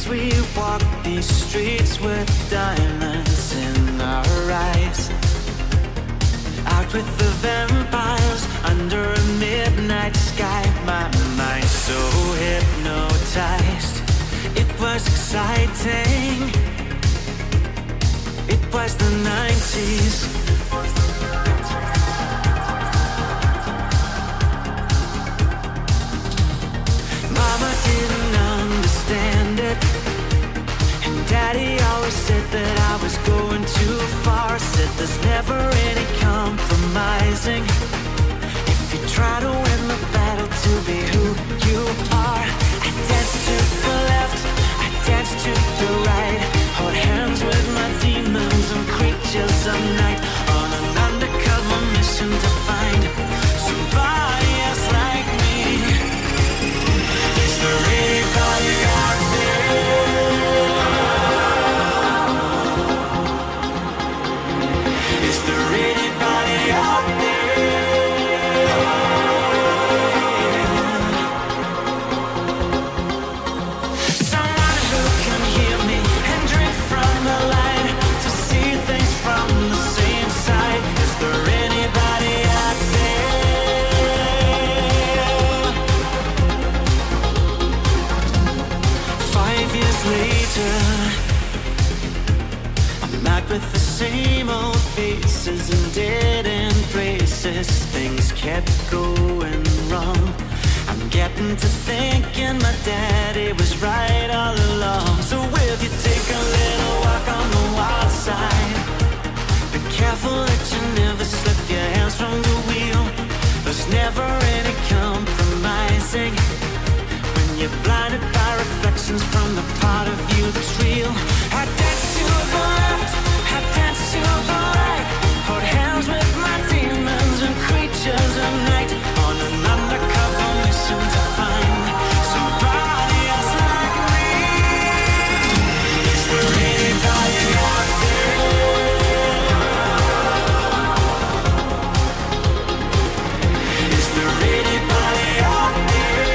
we walk these streets with diamonds in our eyes. Out with the vampires under a midnight sky. My mind so hypnotized. It was exciting. It was the 90s. Mama didn't understand it, and Daddy always said that I was going too far. Said there's never any compromising if you try to win the battle to be who you are. I danced to the left, I danced to the right, hold hands with my demons and creatures of night, on an undercover mission to find somebody else like me. Is there anybody out there? Is there anybody out there? Someone who can hear me and drink from the light, to see things from the same side. Is there anybody out there? 5 years later, I'm out with the same old faces and dead end braces. Things kept going wrong. I'm getting to thinking my daddy was right all along. So will you take a little walk on the wild side? Be careful that you never slip your hands from the wheel. There's never any compromising when you're blinded by reflections from the part of you that's real. I dance to the left, I dance to the right, hold hands with my demons and creatures of night, on an undercover mission to find somebody else like me. Is there anybody out there? Is there anybody out there?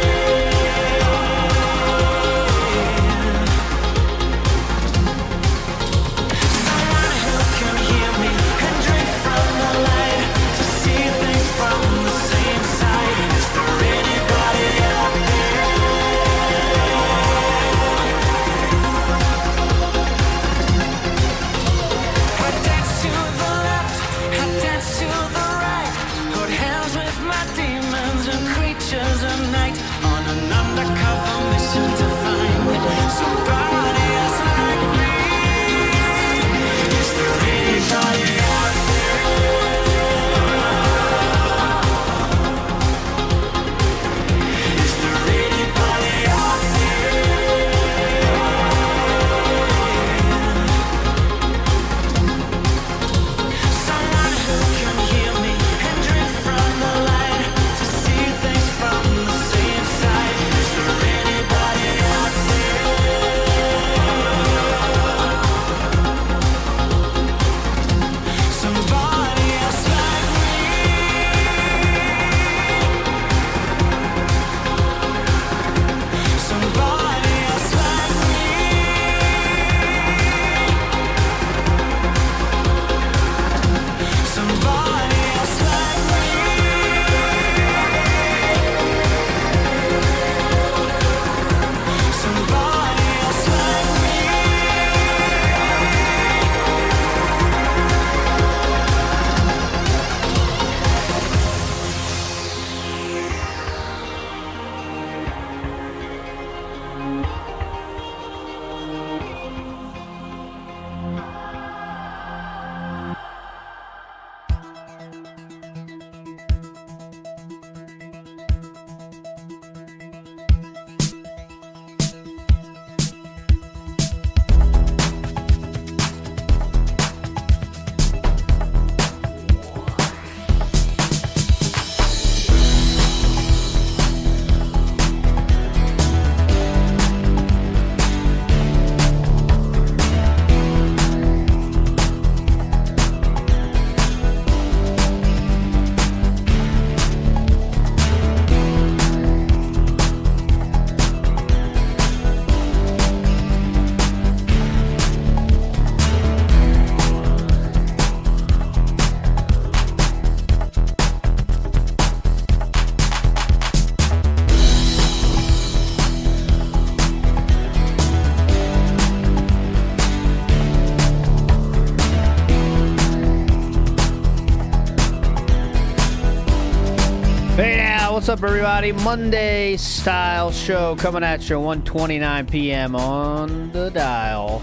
What's up, everybody? Monday style show coming at you 1:29 p.m. on the dial.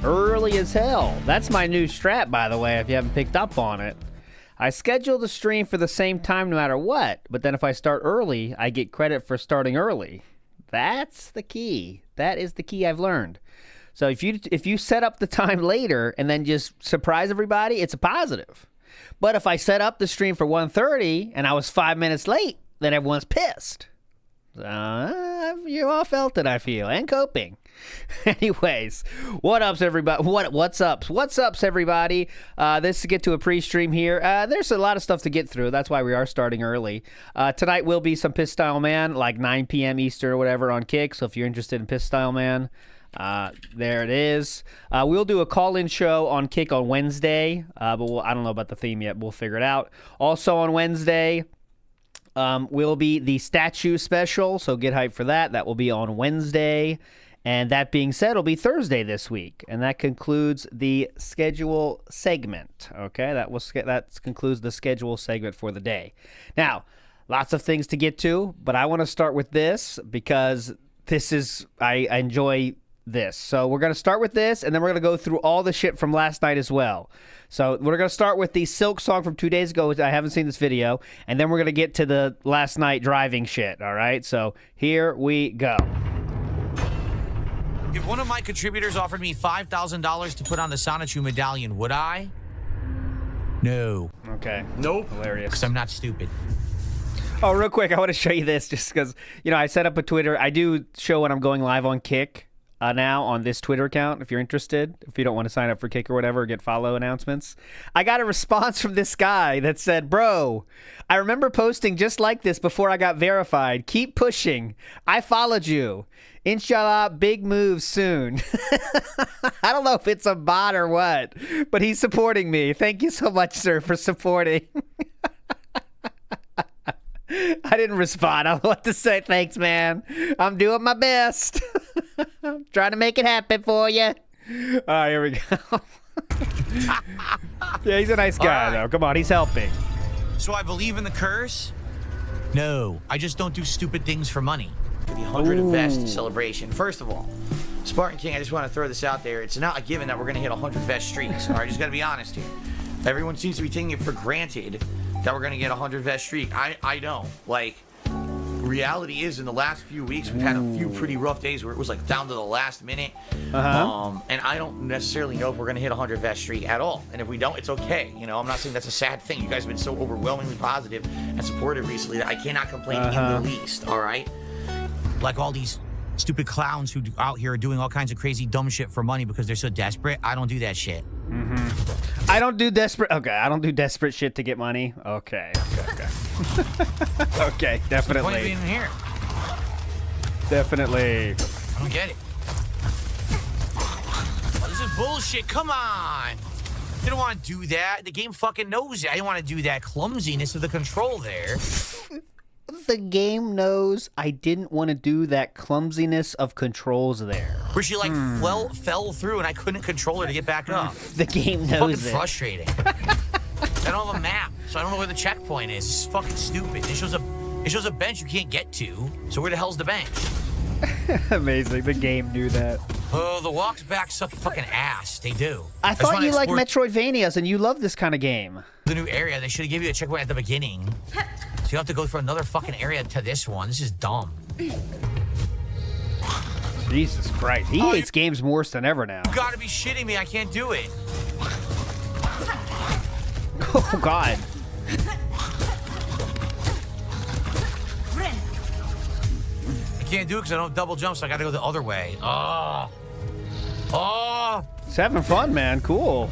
Early as hell. That's my new strat, by the way, if you haven't picked up on it. I schedule the stream for the same time no matter what, but then if I start early, I get credit for starting early. That's the key. That is the key I've learned. So if you set up the time later and then just surprise everybody, it's a positive. But if I set up the stream for 1:30 and I was 5 minutes late, then everyone's pissed. You all felt it, I feel, and coping. Anyways, what ups, everybody? What's ups, everybody? This to get to a pre-stream here. There's a lot of stuff to get through. That's why we are starting early. Tonight will be some Piss Style Man, like 9 p.m. Eastern or whatever on Kick. So if you're interested in Piss Style Man, there it is. We'll do a call-in show on Kick on Wednesday, but I don't know about the theme yet. We'll figure it out. Also on Wednesday will be the statue special, so get hyped for that. That will be on Wednesday. And that being said, it'll be Thursday this week, and that concludes the schedule segment. Okay, that concludes the schedule segment for the day. Now, lots of things to get to, but I want to start with this because I enjoy this. So we're going to start with this, and then we're going to go through all the shit from last night as well. So we're going to start with the Silk song from 2 days ago. I haven't seen this video. And then we're going to get to the last night driving shit, all right? So here we go. If one of my contributors offered me $5,000 to put on the Sonichu medallion, would I? No. Okay. Nope. Hilarious. Because I'm not stupid. Oh, real quick, I want to show you this just because, I set up a Twitter. I do show when I'm going live on Kick now on this Twitter account, if you're interested. If you don't want to sign up for Kick or whatever, or get follow announcements. I got a response from this guy that said, "Bro, I remember posting just like this before I got verified. Keep pushing. I followed you. Inshallah, big moves soon." I don't know if it's a bot or what, but he's supporting me. Thank you so much, sir, for supporting. I didn't respond. I don't know what to say. Thanks, man. I'm doing my best. I'm trying to make it happen for you. All right, here we go. Yeah, he's a nice guy, though. Come on, he's helping. So I believe in the curse? No, I just don't do stupid things for money. The 100 vest celebration. First of all, Spartan King, I just want to throw this out there. It's not a given that we're going to hit 100 vest streaks. All right, just got to be honest here. Everyone seems to be taking it for granted that we're going to get 100 vest streak. I don't. Like, reality is in the last few weeks, we've had a few pretty rough days where it was like down to the last minute. And I don't necessarily know if we're going to hit 100 vest streak at all. And if we don't, it's okay. I'm not saying that's a sad thing. You guys have been so overwhelmingly positive and supportive recently that I cannot complain in the least. All right? Like all these stupid clowns who out here are doing all kinds of crazy dumb shit for money because they're so desperate. I don't do that shit. I don't do desperate. Okay, I don't do desperate shit to get money. Okay. Okay, definitely. What's the point of being here? Definitely. I don't get it. Oh, this is bullshit. Come on. You don't want to do that. The game fucking knows it. I don't want to do that clumsiness of the control there. The game knows I didn't want to do that clumsiness of controls there. Where she like fell through and I couldn't control her to get back up. The game knows fucking it. Frustrating. I don't have a map, so I don't know where the checkpoint is. It's fucking stupid. It shows a bench you can't get to. So where the hell's the bench? Amazing. The game knew that. Oh, the walks back suck fucking ass. They do. I thought you liked Metroidvanias and you love this kind of game. The new area, they should have given you a checkpoint at the beginning. So you have to go for another fucking area to this one. This is dumb. Jesus Christ. He hates games worse than ever now. You gotta be shitting me. I can't do it. Oh, God. I can't do it because I don't double jump, so I gotta go the other way. Oh. It's having fun, man. Cool.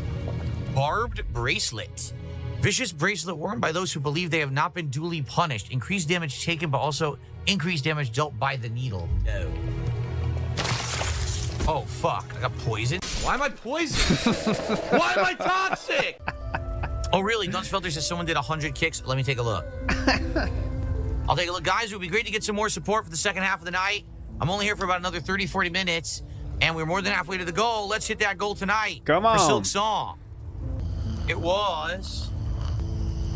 Barbed bracelet. Vicious bracelet worn by those who believe they have not been duly punished. Increased damage taken, but also increased damage dealt by the needle. No. Oh, fuck. I got poisoned. Why am I poisoned? Why am I toxic? Oh, really? Dunsfelter says someone did 100 kicks. Let me take a look. I'll take a look. Guys, it would be great to get some more support for the second half of the night. I'm only here for about another 30, 40 minutes, and we're more than halfway to the goal. Let's hit that goal tonight. Come on. For Silk Song. It was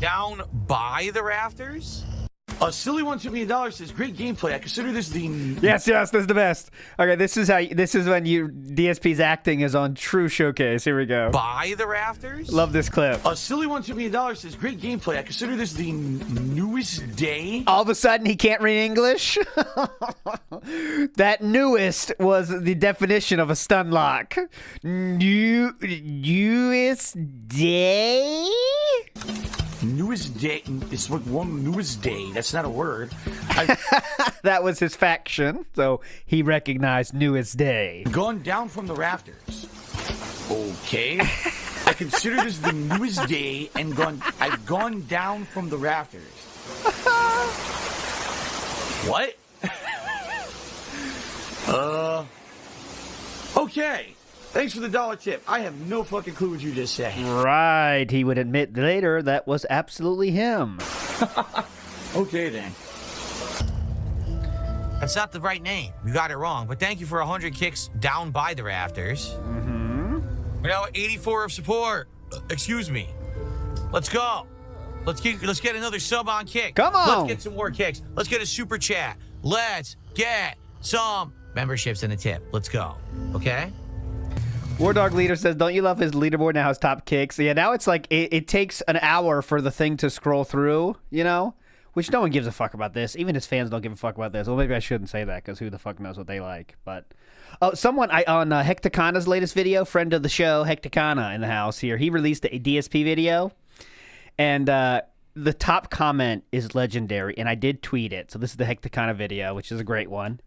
down by the rafters. A silly $1 million says, great gameplay. I consider this the... Yes, this is the best. Okay, this is when DSP's acting is on true showcase. Here we go. By the rafters? Love this clip. A silly $1 million says, great gameplay. I consider this the newest day. All of a sudden, he can't read English. That newest was the definition of a stun lock. Newest day? Newest day. It's like one newest day. That's not a word. That was his faction, so he recognized newest day. Gone down from the rafters. Okay. I consider this the newest day and I've gone down from the rafters. What? Okay. Thanks for the $1 tip. I have no fucking clue what you just said. Right. He would admit later that was absolutely him. Okay, then. That's not the right name. You got it wrong. But thank you for 100 kicks down by the rafters. Mm-hmm. We're now at 84 of support. Excuse me. Let's go. Let's get another sub on kick. Come on. Let's get some more kicks. Let's get a super chat. Let's get some memberships and a tip. Let's go. Okay? War Dog Leader says, don't you love his leaderboard now has top kicks? Yeah, now it's like it takes an hour for the thing to scroll through, you know? Which no one gives a fuck about this. Even his fans don't give a fuck about this. Well, maybe I shouldn't say that because who the fuck knows what they like. But someone on Hecticana's latest video, friend of the show, Hecticana in the house here, he released a DSP video. And the top comment is legendary. And I did tweet it. So this is the Hecticana video, which is a great one.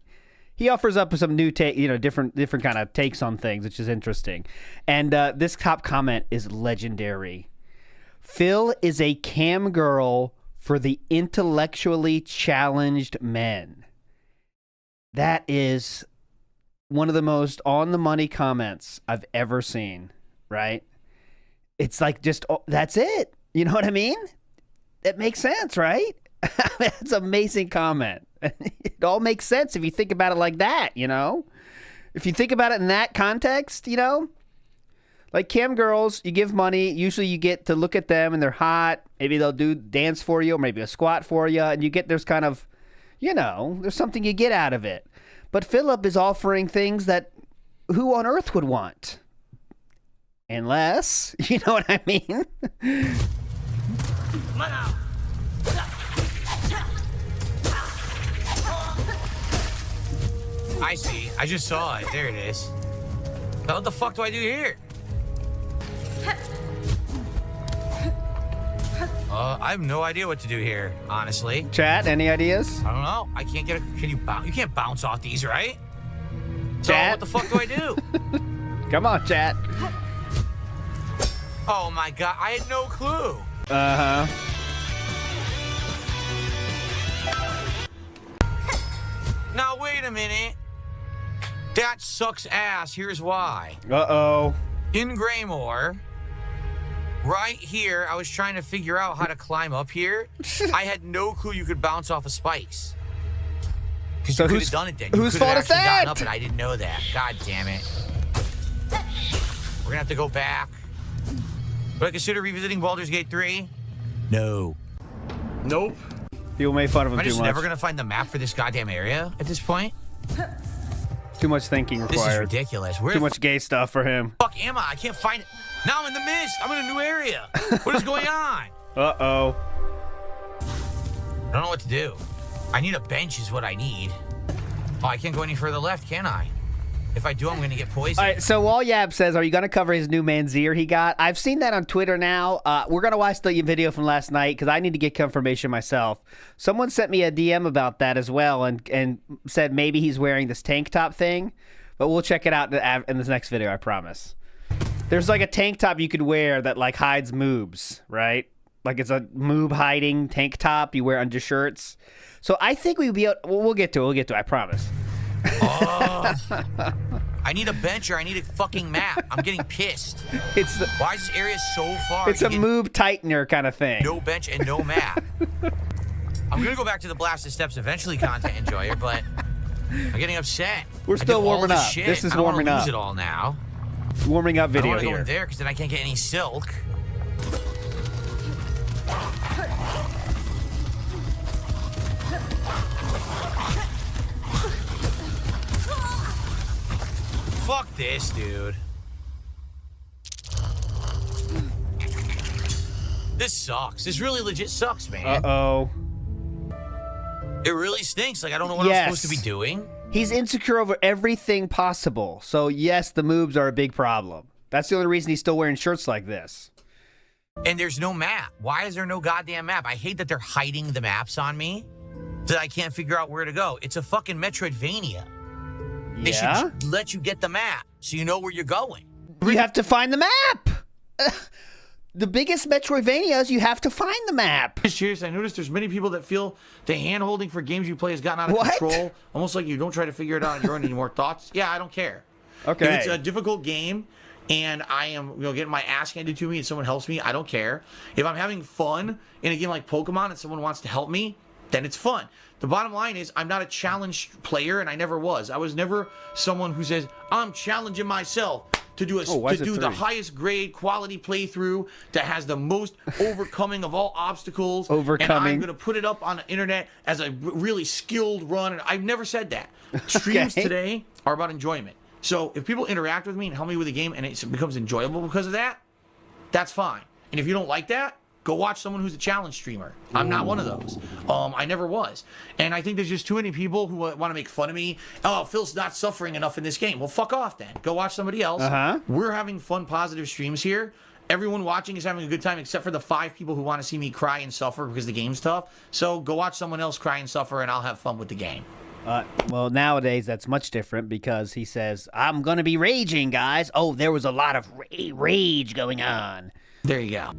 He offers up some new different kind of takes on things, which is interesting. And this top comment is legendary. Phil is a cam girl for the intellectually challenged men. That is one of the most on-the-money comments I've ever seen, right? It's like just, that's it. You know what I mean? It makes sense, right? That's an amazing comment. It all makes sense if you think about it like that, you know? If you think about it in that context, you know? Like cam girls, you give money. Usually you get to look at them and they're hot. Maybe they'll do dance for you or maybe a squat for you. And you get, there's kind of, you know, there's something you get out of it. But Philip is offering things that who on earth would want? Unless, you know what I mean? I see. I just saw it. There it is. Now what the fuck do I do here? I have no idea what to do here, honestly. Chat, any ideas? I don't know. I can't get a... Can you bounce? You can't bounce off these, right? Chat? So what the fuck do I do? Come on, chat. Oh my god, I had no clue. Uh-huh. Now, wait a minute. That sucks ass. Here's why. Uh-oh. In Greymore, right here, I was trying to figure out how to climb up here. I had no clue you could bounce off of spikes. Because So you could who's- have done it then. whose You could fault have is actually gotten that? up and I didn't know that. God damn it. We're gonna have to go back. Would I consider revisiting Baldur's Gate 3? No. Nope. People made fun of him Am I too just much. never gonna find the map for this goddamn area at this point? Too much thinking This is required. ridiculous. Where Too the much gay stuff for him. fuck am I? I can't find it. Now I'm in the mist. I'm in a new area. What is going on? Uh-oh. I don't know what to do. I need a bench is what I need. Oh, I can't go any further left, can I? If I do, I'm going to get poisoned. All right, so Wall Yab says, are you going to cover his new Manzir he got? I've seen that on Twitter now. We're going to watch the video from last night because I need to get confirmation myself. Someone sent me a DM about that as well and said maybe he's wearing this tank top thing, but we'll check it out in this next video, I promise. There's like a tank top you could wear that like hides moobs, right? Like it's a moob hiding tank top you wear under shirts. So I think we'll be able, we'll get to it, I promise. Oh. I need a bench or I need a fucking map. I'm getting pissed. Why is this area so far? It's a moob tightener kind of thing. No bench and no map. I'm going to go back to the Blasted Steps eventually, content enjoyer, but I'm getting upset. We're still I did all warming up. shit. This is I don't warming wanna up. lose it all now. Warming up I video don't want to go here. in there because then I can't get any silk. Fuck this, dude. This sucks. This really legit sucks, man. Uh-oh. It really stinks. Like, I don't know what I'm supposed to be doing. He's insecure over everything possible. So, yes, the moves are a big problem. That's the only reason he's still wearing shirts like this. And there's no map. Why is there no goddamn map? I hate that they're hiding the maps on me, that I can't figure out where to go. It's a fucking Metroidvania. Yeah? They should let you get the map so you know where you're going. You have to find the map. The biggest Metroidvanias, you have to find the map. Cheers. I noticed there's many people that feel the hand-holding for games you play has gotten out of control. Almost like you don't try to figure it out on your own anymore. Thoughts? Yeah, I don't care. Okay. If it's a difficult game and I am getting my ass handed to me and someone helps me, I don't care. If I'm having fun in a game like Pokemon and someone wants to help me, then it's fun. The bottom line is I'm not a challenged player, and I never was. I was never someone who says, I'm challenging myself to do the highest grade quality playthrough that has the most overcoming of all obstacles. And I'm going to put it up on the internet as a really skilled run. And I've never said that. Streams today are about enjoyment. So if people interact with me and help me with the game and it becomes enjoyable because of that, that's fine. And if you don't like that, go watch someone who's a challenge streamer. I'm not one of those. I never was. And I think there's just too many people who want to make fun of me. Oh, Phil's not suffering enough in this game. Well, fuck off then. Go watch somebody else. We're having fun, positive streams here. Everyone watching is having a good time except for the 5 people who want to see me cry and suffer because the game's tough. So go watch someone else cry and suffer and I'll have fun with the game. Well, nowadays that's much different because he says, I'm going to be raging, guys. Oh, there was a lot of rage going on. There you go.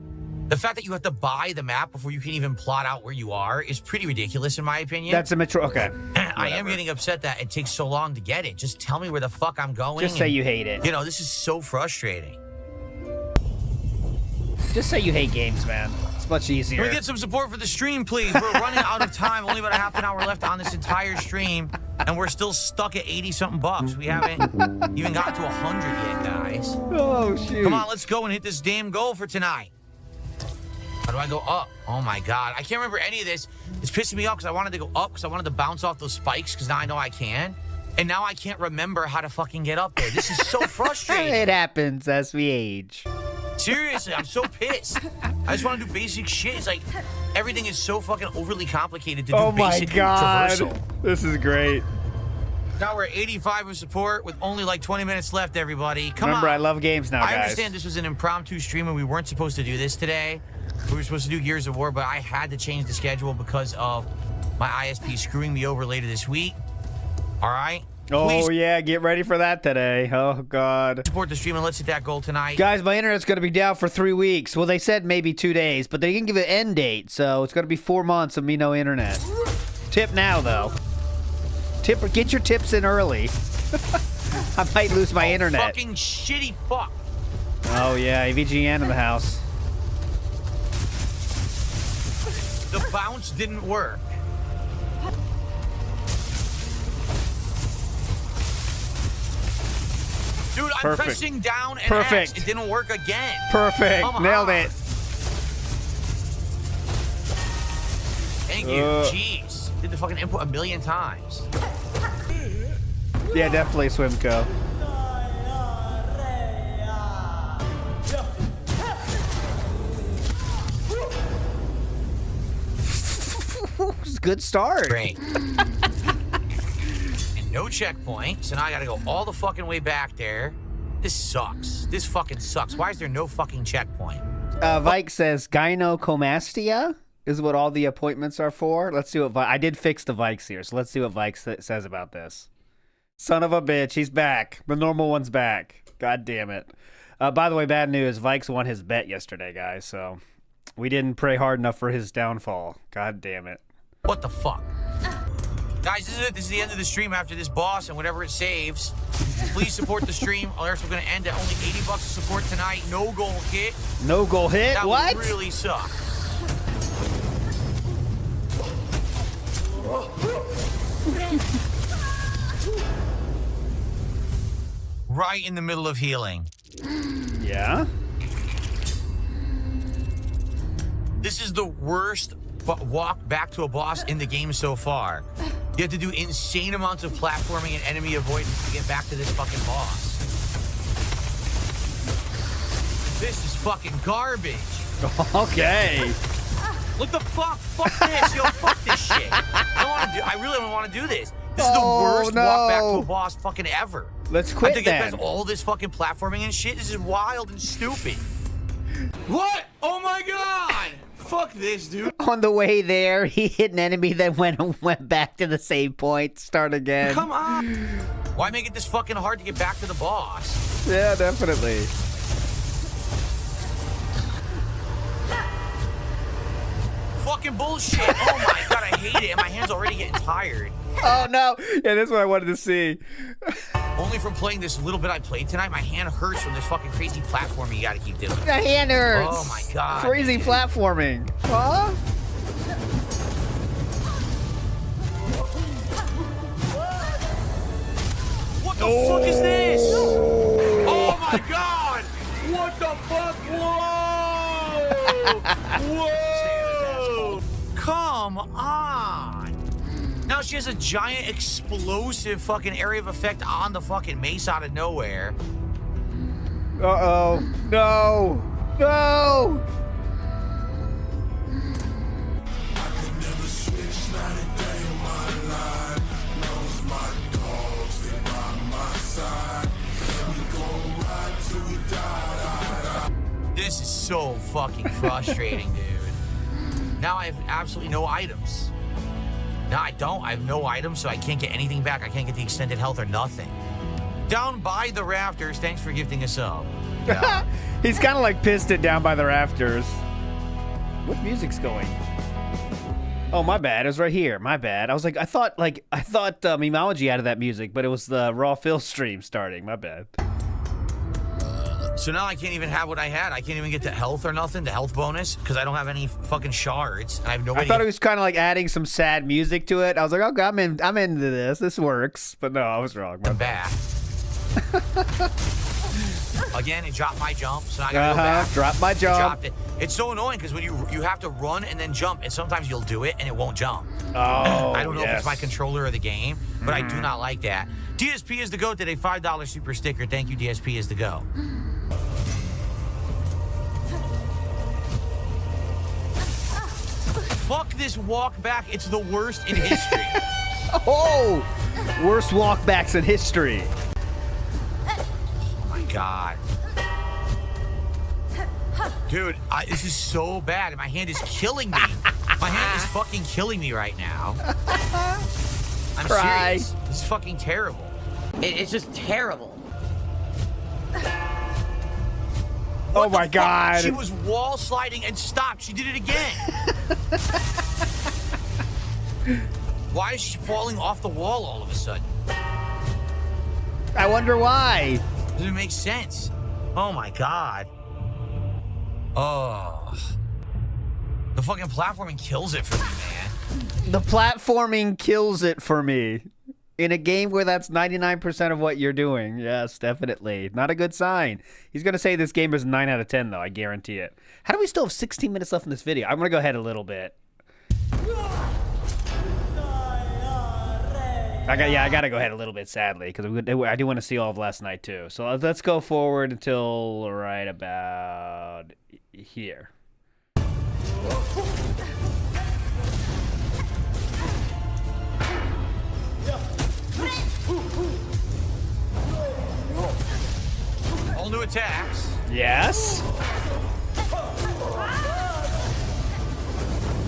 The fact that you have to buy the map before you can even plot out where you are is pretty ridiculous, in my opinion. That's a Metro. Okay. I am getting upset that it takes so long to get it. Just tell me where the fuck I'm going. Just say you hate it. You know, this is so frustrating. Just say you hate games, man. It's much easier. Can we get some support for the stream, please? We're running out of time. Only about a half an hour left on this entire stream, and we're still stuck at 80-something bucks. We haven't even gotten to 100 yet, guys. Oh, shoot. Come on, let's go and hit this damn goal for tonight. How do I go up? Oh my God. I can't remember any of this. It's pissing me off because I wanted to go up because I wanted to bounce off those spikes because now I know I can. And now I can't remember how to fucking get up there. This is so frustrating. It happens as we age. Seriously, I'm so pissed. I just want to do basic shit. It's like everything is so fucking overly complicated to do basic traversal. This is great. Now we're at 85 of support with only like 20 minutes left, everybody. Come Remember, on. I love games now, guys. I understand this was an impromptu stream and we weren't supposed to do this today. We were supposed to do Gears of War, but I had to change the schedule because of my ISP screwing me over later this week. All right? Oh, Please yeah, get ready for that today. Oh, God. support the stream and let's hit that goal tonight. Guys, my internet's going to be down for 3 weeks. Well, they said maybe 2 days, but they didn't give an end date, so it's going to be 4 months of me no internet. Tip now, though. Get your tips in early. I might lose my internet. Fucking shitty fuck. Oh, yeah, AVGN in the house. The bounce didn't work. Dude, I'm pressing down and X. It didn't work again. Perfect. Nailed it. Thank you. Jeez. Did the fucking input a million times. Yeah, definitely Swimco. Good start. Great. And no checkpoint, so now I gotta go all the fucking way back there. This sucks. This fucking sucks. Why is there no fucking checkpoint? Vike says gynecomastia is what all the appointments are for. Let's see what I did fix the Vikes here, so let's see what Vike says about this. Son of a bitch, he's back. The normal one's back. God damn it. By the way, bad news. Vikes won his bet yesterday, guys, so we didn't pray hard enough for his downfall. God damn it. What the fuck? Guys, this is it. This is the end of the stream after this boss and whatever it saves. Please support the stream, or else we're going to end at only 80 bucks of support tonight. No goal hit. No goal hit? That what? would really suck. Right in the middle of healing. Yeah? This is the worst walk back to a boss in the game so far. You have to do insane amounts of platforming and enemy avoidance to get back to this fucking boss. This is fucking garbage. Okay. What the fuck? Fuck this. Yo, fuck this shit. I really don't want to do this. This is the worst walk back to a boss fucking ever. Let's quit I think then. it has all this fucking platforming and shit. This is wild and stupid. What? Oh my god! Fuck this, dude. On the way there, he hit an enemy that went back to the same point. Start again. Come on. Why make it this fucking hard to get back to the boss? Yeah, definitely. Fucking bullshit. Oh my god, I hate it. And my hand's already getting tired. Oh no! Yeah, that's what I wanted to see. Only from playing this little bit I played tonight, my hand hurts from this fucking crazy platforming you gotta keep doing. The hand hurts. Oh my god. Crazy platforming. Huh? What the fuck is this? Oh my god! What the fuck? Whoa! Whoa! Come on. Now she has a giant explosive fucking area of effect on the fucking mace out of nowhere. Uh-oh. No. No. This is so fucking frustrating, dude. Now I have absolutely no items. No, I don't. I have no items, so I can't get anything back. I can't get the extended health or nothing. Down by the rafters. Thanks for gifting us up. Yeah. He's kind of like pissed it down by the rafters. What music's going? Oh, my bad. It was right here. My bad. I was like, I thought Memeology added that music, but it was the Raw Phil stream starting. My bad. So now I can't even have what I had. I can't even get the health or nothing, the health bonus, because I don't have any fucking shards. And I have no idea. I thought it was kind of like adding some sad music to it. I was like, okay, I'm into this. This works. But no, I was wrong. I'm back. Again, it dropped my jump, so now I gotta go back. Drop my jump. It dropped it. It's so annoying because when you have to run and then jump, and sometimes you'll do it and it won't jump. Oh, I don't know if it's my controller or the game, but I do not like that. DSP is the GOAT did a $5 super sticker. Thank you, DSP is the GO. Fuck this walk back. It's the worst in history. Oh, worst walkbacks in history. Oh my god. Dude, this is so bad. And my hand is killing me. My hand is fucking killing me right now. I'm Cry. serious. This is fucking terrible. It's just terrible. Oh my god. She was wall sliding and stopped. She did it again. Why is she falling off the wall all of a sudden? I wonder why. Doesn't make sense. Oh my god. Oh. The fucking platforming kills it for me, man. The platforming kills it for me. In a game where that's 99% of what you're doing. Yes, definitely. Not a good sign. He's going to say this game is 9 out of 10, though. I guarantee it. How do we still have 16 minutes left in this video? I'm going to go ahead a little bit. I got to go ahead a little bit, sadly, because I do want to see all of last night, too. So let's go forward until right about here. All new attacks. Yes.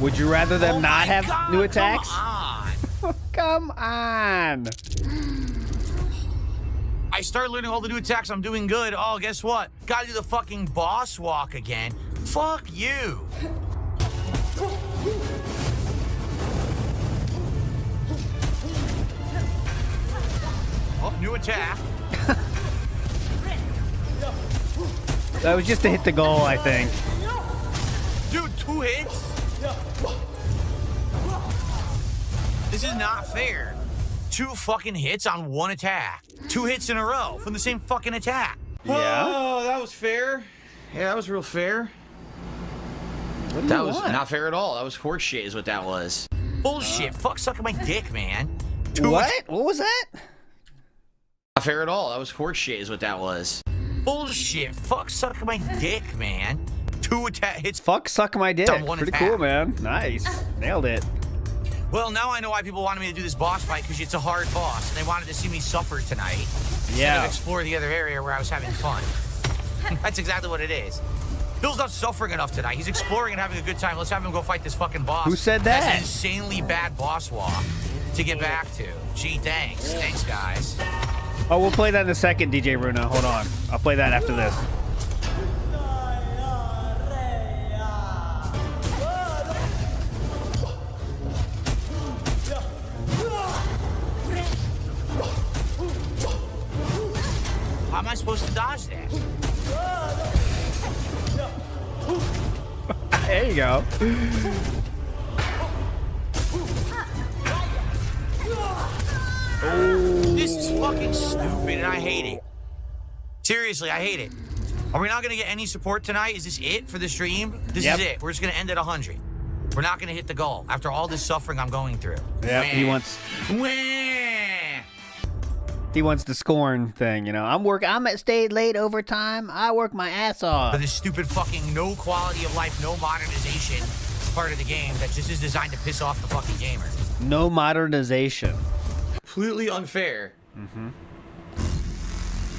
Would you rather them not have new attacks? Come on. I started learning all the new attacks. I'm doing good. Oh, guess what? Gotta do the fucking boss walk again. Fuck you. Oh, new attack. That was just to hit the goal, I think. Dude, 2 hits? This is not fair. 2 fucking hits on 1 attack. 2 hits in a row from the same fucking attack. Yeah. Oh, that was fair. Yeah, that was real fair. That was not fair at all. That was horse shit is what that was. Bullshit. Fuck sucking my dick, man. What? What was that? Not fair at all. That was horse shit is what that was. Bullshit. Fuck suck my dick, man. 2 attack hits. Fuck suck my dick. On one Pretty attack. cool, man. Nice. Nailed it. Well, now I know why people wanted me to do this boss fight, because it's a hard boss, and they wanted to see me suffer tonight. Instead Yeah. of explore the other area where I was having fun. That's exactly what it is. Bill's not suffering enough tonight. He's exploring and having a good time. Let's have him go fight this fucking boss. Who said that? That's an insanely bad boss walk to get back to. Gee, thanks. Thanks, guys. Oh, we'll play that in a second, DJ Runa. Hold on. I'll play that after this. How am I supposed to dodge that? There you go. This is fucking stupid, and I hate it. Seriously, I hate it. Are we not going to get any support tonight? Is this it for the stream? This Yep. is it. We're just going to end at 100. We're not going to hit the goal after all this suffering I'm going through. Yeah, he Wah. wants Wah. the scorn thing, you know. I'm stayed late overtime. I work my ass For off. this stupid fucking no quality of life, no modernization part of the game that just is designed to piss off the fucking gamer. No modernization. Completely unfair.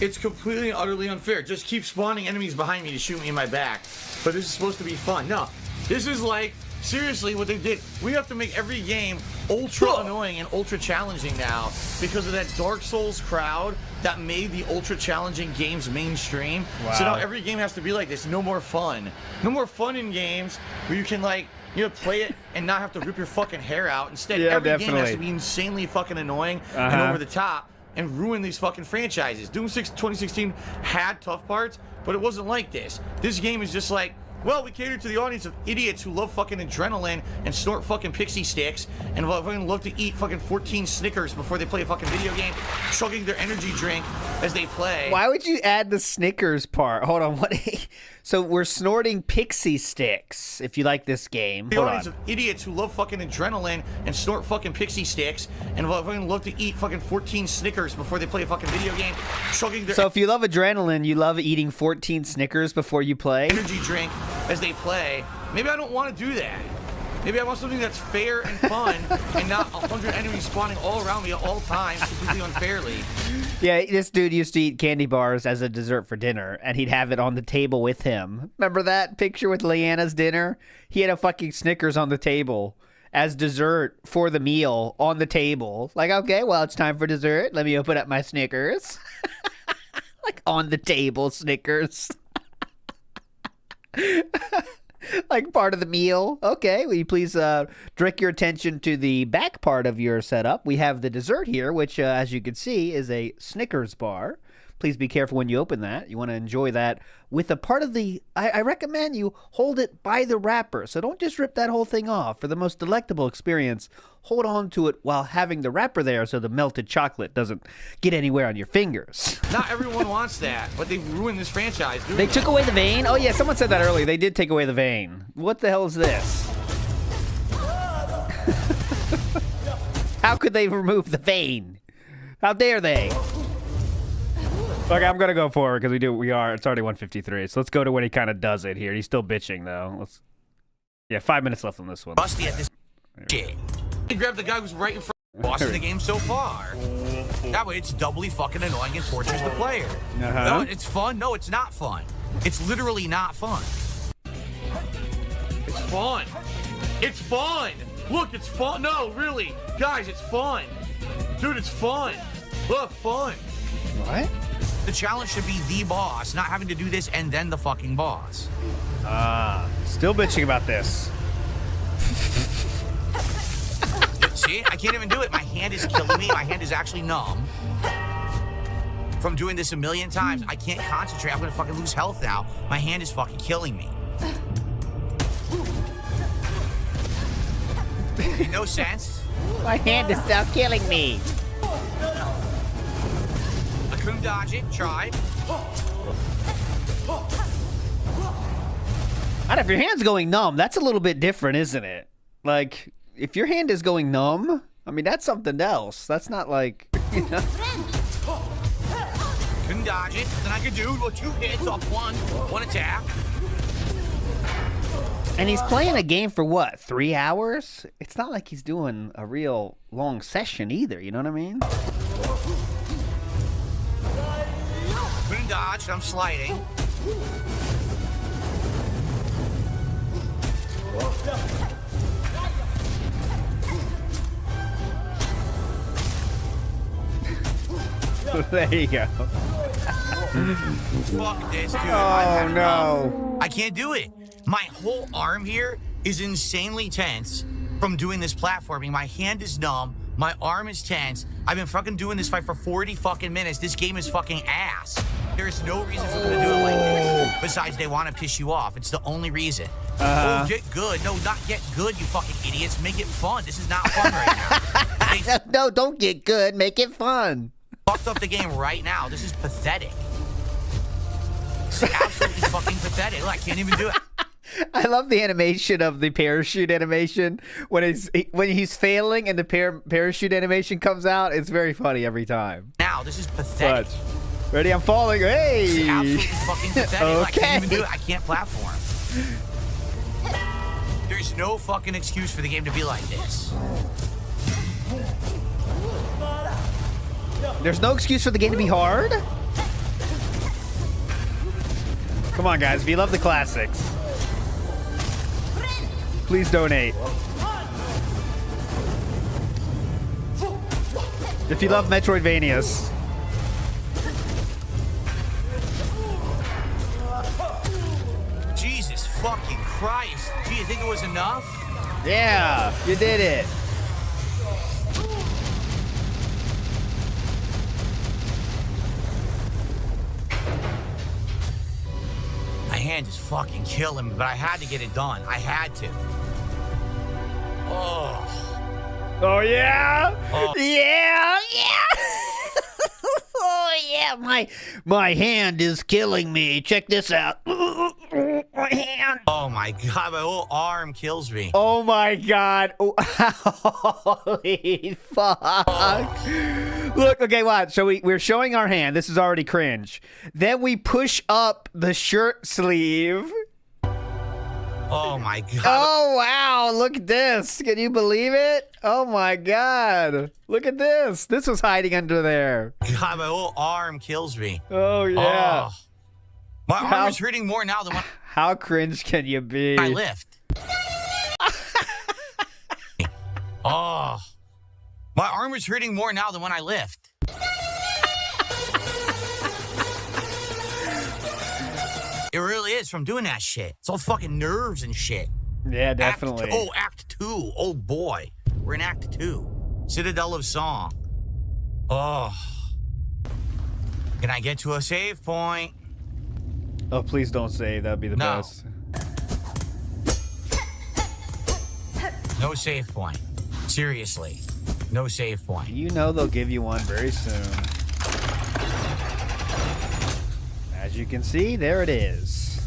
It's completely and utterly unfair. Just keep spawning enemies behind me to shoot me in my back. But this is supposed to be fun. No, this is like, seriously, what they did. We have to make every game ultra annoying and ultra challenging now because of that Dark Souls crowd that made the ultra challenging games mainstream. So now Wow. every game has to be like this. No more fun. No more fun in games where you can, like, you know, play it and not have to rip your fucking hair out. Instead, Yeah, every game has definitely. to be insanely fucking annoying and over the top and ruin these fucking franchises. Doom 6 2016 had tough parts, but it wasn't like this. This game is just like, well, we cater to the audience of idiots who love fucking adrenaline and snort fucking pixie sticks and fucking love to eat fucking 14 Snickers before they play a fucking video game, chugging their energy drink as they play. Why would you add the Snickers part? Hold on, what? So we're snorting pixie sticks. If you like this game, The hold audience on. of idiots who love fucking adrenaline and snort fucking pixie sticks and fucking love to eat fucking 14 Snickers before they play a fucking video game, chugging their So if you love adrenaline, you love eating 14 Snickers before you play. energy drink as they play. Maybe I don't want to do that. Maybe I want something that's fair and fun and not 100 enemies spawning all around me at all times completely unfairly. Yeah, this dude used to eat candy bars as a dessert for dinner, and he'd have it on the table with him. Remember that picture with Leanna's dinner? He had a fucking Snickers on the table as dessert for the meal on the table. Like, okay, well, it's time for dessert. Let me open up my Snickers. Like, on the table Snickers. Like part of the meal. Okay, will you please direct your attention to the back part of your setup? We have the dessert here, which, as you can see, is a Snickers bar. Please be careful when you open that. You want to enjoy that with a part of the... I recommend you hold it by the wrapper, so don't just rip that whole thing off. For the most delectable experience, hold on to it while having the wrapper there so the melted chocolate doesn't get anywhere on your fingers. Not everyone wants that, but they ruined this franchise. Doing They that. took away the vein? Oh, yeah, someone said that earlier. They did take away the vein. What the hell is this? How could they remove the vein? How dare they? Okay, I'm gonna go forward because it's already 1:53. So let's go to when he kind of does it here. He's still bitching though. Yeah, 5 minutes left on this one. Busty at this shit. They grabbed the guy who's right in front. Boss of the game so far. That way it's doubly fucking annoying and tortures the player. Uh-huh. No, it's fun. No, it's not fun. It's literally not fun. It's fun. It's fun. Look, it's fun. No, really. Guys, it's fun. Dude, it's fun. Look, fun. What? The challenge should be the boss, not having to do this and then the fucking boss. Still bitching about this. See, I can't even do it. My hand is killing me. My hand is actually numb from doing this a million times. I can't concentrate. I'm gonna fucking lose health now. My hand is fucking killing me. No sense. My hand is now killing me. I couldn't dodge it. Tried. And if your hand's going numb, that's a little bit different, isn't it? Like, if your hand is going numb, I mean, that's something else. That's not like, you know. Couldn't dodge it. Then I could do 2 hits off one attack. And he's playing a game for what, 3 hours? It's not like he's doing a real long session either, you know what I mean? Couldn't dodge, I'm sliding. There you go. Fuck this, dude. Oh, no. I can't do it. My whole arm here is insanely tense from doing this platforming. My hand is numb. My arm is tense. I've been fucking doing this fight for 40 fucking minutes. This game is fucking ass. There is no reason for them to do it like this. Besides, they want to piss you off. It's the only reason. Oh, get good. No, not get good, you fucking idiots. Make it fun. This is not fun right now. No, don't get good. Make it fun. Fucked up the game right now. This is pathetic. This is absolutely fucking pathetic. Look, I can't even do it. I love the animation of the parachute animation when he's failing and the parachute animation comes out. It's very funny every time. Now, this is pathetic. But, ready? I'm falling. Hey! This is absolutely fucking pathetic. Okay. I can't even do it. I can't platform. There's no fucking excuse for the game to be like this. There's no excuse for the game to be hard? Come on, guys. If you love the classics, please donate. If you love Metroidvanias. Jesus fucking Christ. Do you think it was enough? Yeah, you did it. My hand is fucking killing me, but I had to get it done. I had to. Oh. Oh, yeah? Oh. Yeah, yeah. Oh, yeah, my hand is killing me. Check this out. My hand. Oh my god, my whole arm kills me. Oh, my God. Oh, holy fuck. Oh. Look, okay, watch. So we're showing our hand. This is already cringe. Then we push up the shirt sleeve. Oh my god. Oh, wow. Look at this. Can you believe it? Oh, my God. Look at this. This was hiding under there. God, my whole arm kills me. Oh, yeah. Oh. My arm is hurting more now than when How cringe can you be? I lift. Oh. My arm is hurting more now than when I lift. It really is from doing that shit. It's all fucking nerves and shit. Yeah, definitely. Act 2. Oh, boy. We're in Act 2. Citadel of Song. Oh. Can I get to a save point? Oh, please don't save. That'd be the No. best. No save point. Seriously. No save point. You know they'll give you one very soon. As you can see, there it is.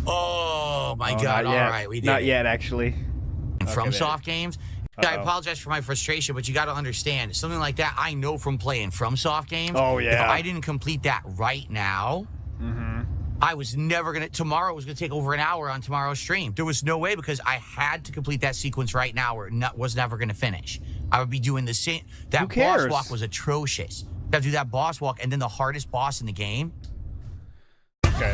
Oh, my Oh, God. not All yet. right, we did Not it. yet, actually. From Okay, soft games. I apologize for my frustration, but you got to understand, something like that I know from playing from soft games. Oh, yeah. If I didn't complete that right now, I was never going to, tomorrow was going to take over an hour on tomorrow's stream. There was no way because I had to complete that sequence right now or it was never going to finish. I would be doing the same. That Who boss cares? walk was atrocious. I have to do that boss walk and then the hardest boss in the game. Okay.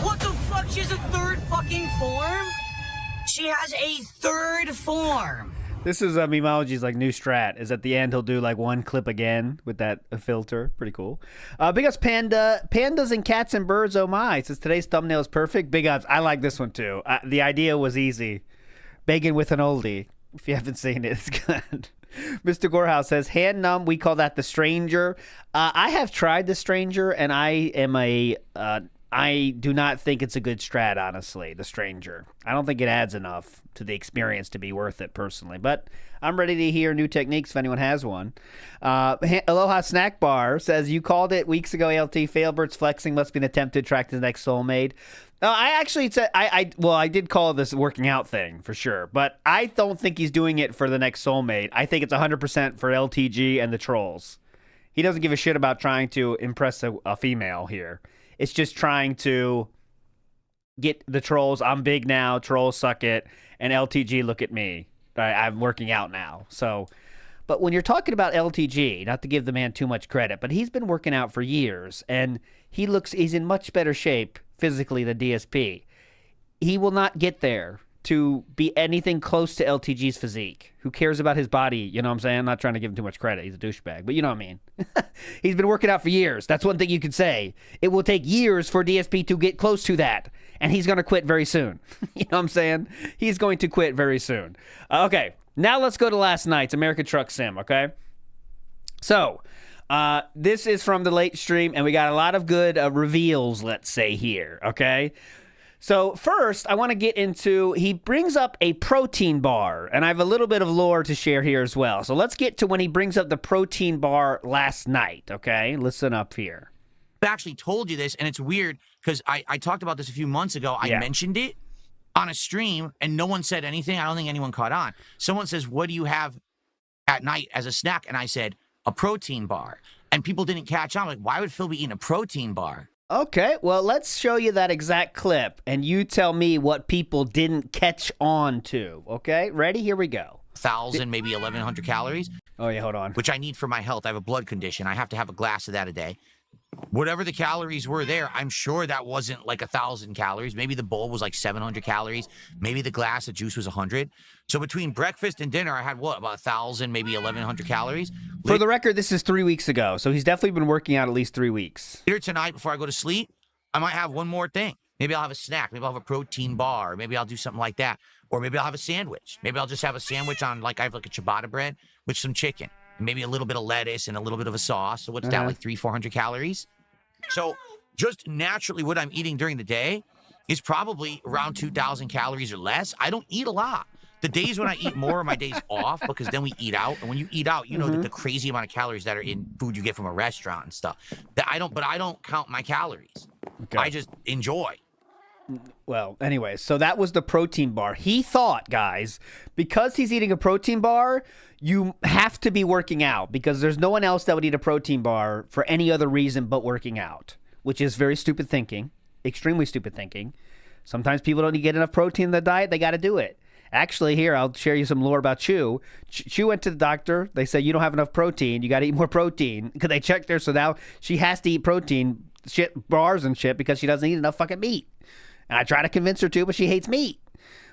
What the fuck? She has a third fucking form? She has a third form. This is Memeology's like new strat. Is at the end he'll do like one clip again with that filter. Pretty cool. Big ups Panda. Pandas and cats and birds, oh my. Says today's thumbnail is perfect. Big ups. I like this one too. The idea was easy. Bacon with an oldie. If you haven't seen it, it's good. Mr. Gorehouse says, hand numb, we call that the stranger. I have tried the stranger, and I do not think it's a good strat, honestly, the stranger. I don't think it adds enough to the experience to be worth it, personally. But I'm ready to hear new techniques if anyone has one. Aloha Snack Bar says, you called it weeks ago, ALT. Failbert's flexing must be an attempt to attract the next soulmate. No, I actually said I did call this working out thing for sure, but I don't think he's doing it for the next soulmate. I think it's 100% for LTG and the trolls. He doesn't give a shit about trying to impress a female here. It's just trying to get the trolls. I'm big now. Trolls suck it, and LTG look at me. I'm working out now. So, but when you're talking about LTG, not to give the man too much credit, but he's been working out for years, and he's in much better shape physically than DSP. He will not get there to be anything close to LTG's physique. Who cares about his body? You know what I'm saying? I'm not trying to give him too much credit. He's a douchebag, but you know what I mean. He's been working out for years. That's one thing you could say. It will take years for DSP to get close to that, and he's going to quit very soon. You know what I'm saying? He's going to quit very soon. Okay, now let's go to last night's American Truck Sim, okay? So, this is from the late stream, and we got a lot of good reveals, let's say, here, okay? So first, I want to get into, he brings up a protein bar, and I have a little bit of lore to share here as well. So let's get to when he brings up the protein bar last night, okay? Listen up here. I actually told you this, and it's weird because I talked about this a few months ago. I mentioned it on a stream, and no one said anything. I don't think anyone caught on. Someone says, what do you have at night as a snack? And I said, a protein bar. And people didn't catch on. Like, why would Phil be eating a protein bar? Okay, well, let's show you that exact clip, and you tell me what people didn't catch on to, okay? Ready? Here we go. 1,000, maybe 1,100 calories. Oh, yeah, hold on. Which I need for my health. I have a blood condition. I have to have a glass of that a day. Whatever the calories were there, I'm sure that wasn't like 1,000 calories. Maybe the bowl was like 700 calories. Maybe the glass of juice was 100. So between breakfast and dinner, I had what, about 1,000, maybe 1,100 calories. For the record, this is 3 weeks ago, so he's definitely been working out at least 3 weeks. Later tonight, before I go to sleep, I might have one more thing. Maybe I'll have a snack. Maybe I'll have a protein bar. Maybe I'll do something like that. Or maybe I'll have a sandwich. Maybe I'll just have a sandwich on, like, I have like a ciabatta bread with some chicken. And maybe a little bit of lettuce and a little bit of a sauce. So what's that, like 300-400 calories? So just naturally what I'm eating during the day is probably around 2,000 calories or less. I don't eat a lot. The days when I eat more are my days off, because then we eat out. And when you eat out, you know that the crazy amount of calories that are in food you get from a restaurant and stuff. But I don't count my calories. Okay. I just enjoy. Well, anyway, so that was the protein bar. He thought, guys, because he's eating a protein bar, you have to be working out, because there's no one else that would eat a protein bar for any other reason but working out, which is very stupid thinking, extremely stupid thinking. Sometimes people don't get enough protein in the diet. They got to do it. Actually, here, I'll share you some lore about Chu. Chu went to the doctor. They said, you don't have enough protein. You got to eat more protein, because they checked her. So now she has to eat protein, shit, bars and shit, because she doesn't eat enough fucking meat. And I try to convince her to, but she hates meat.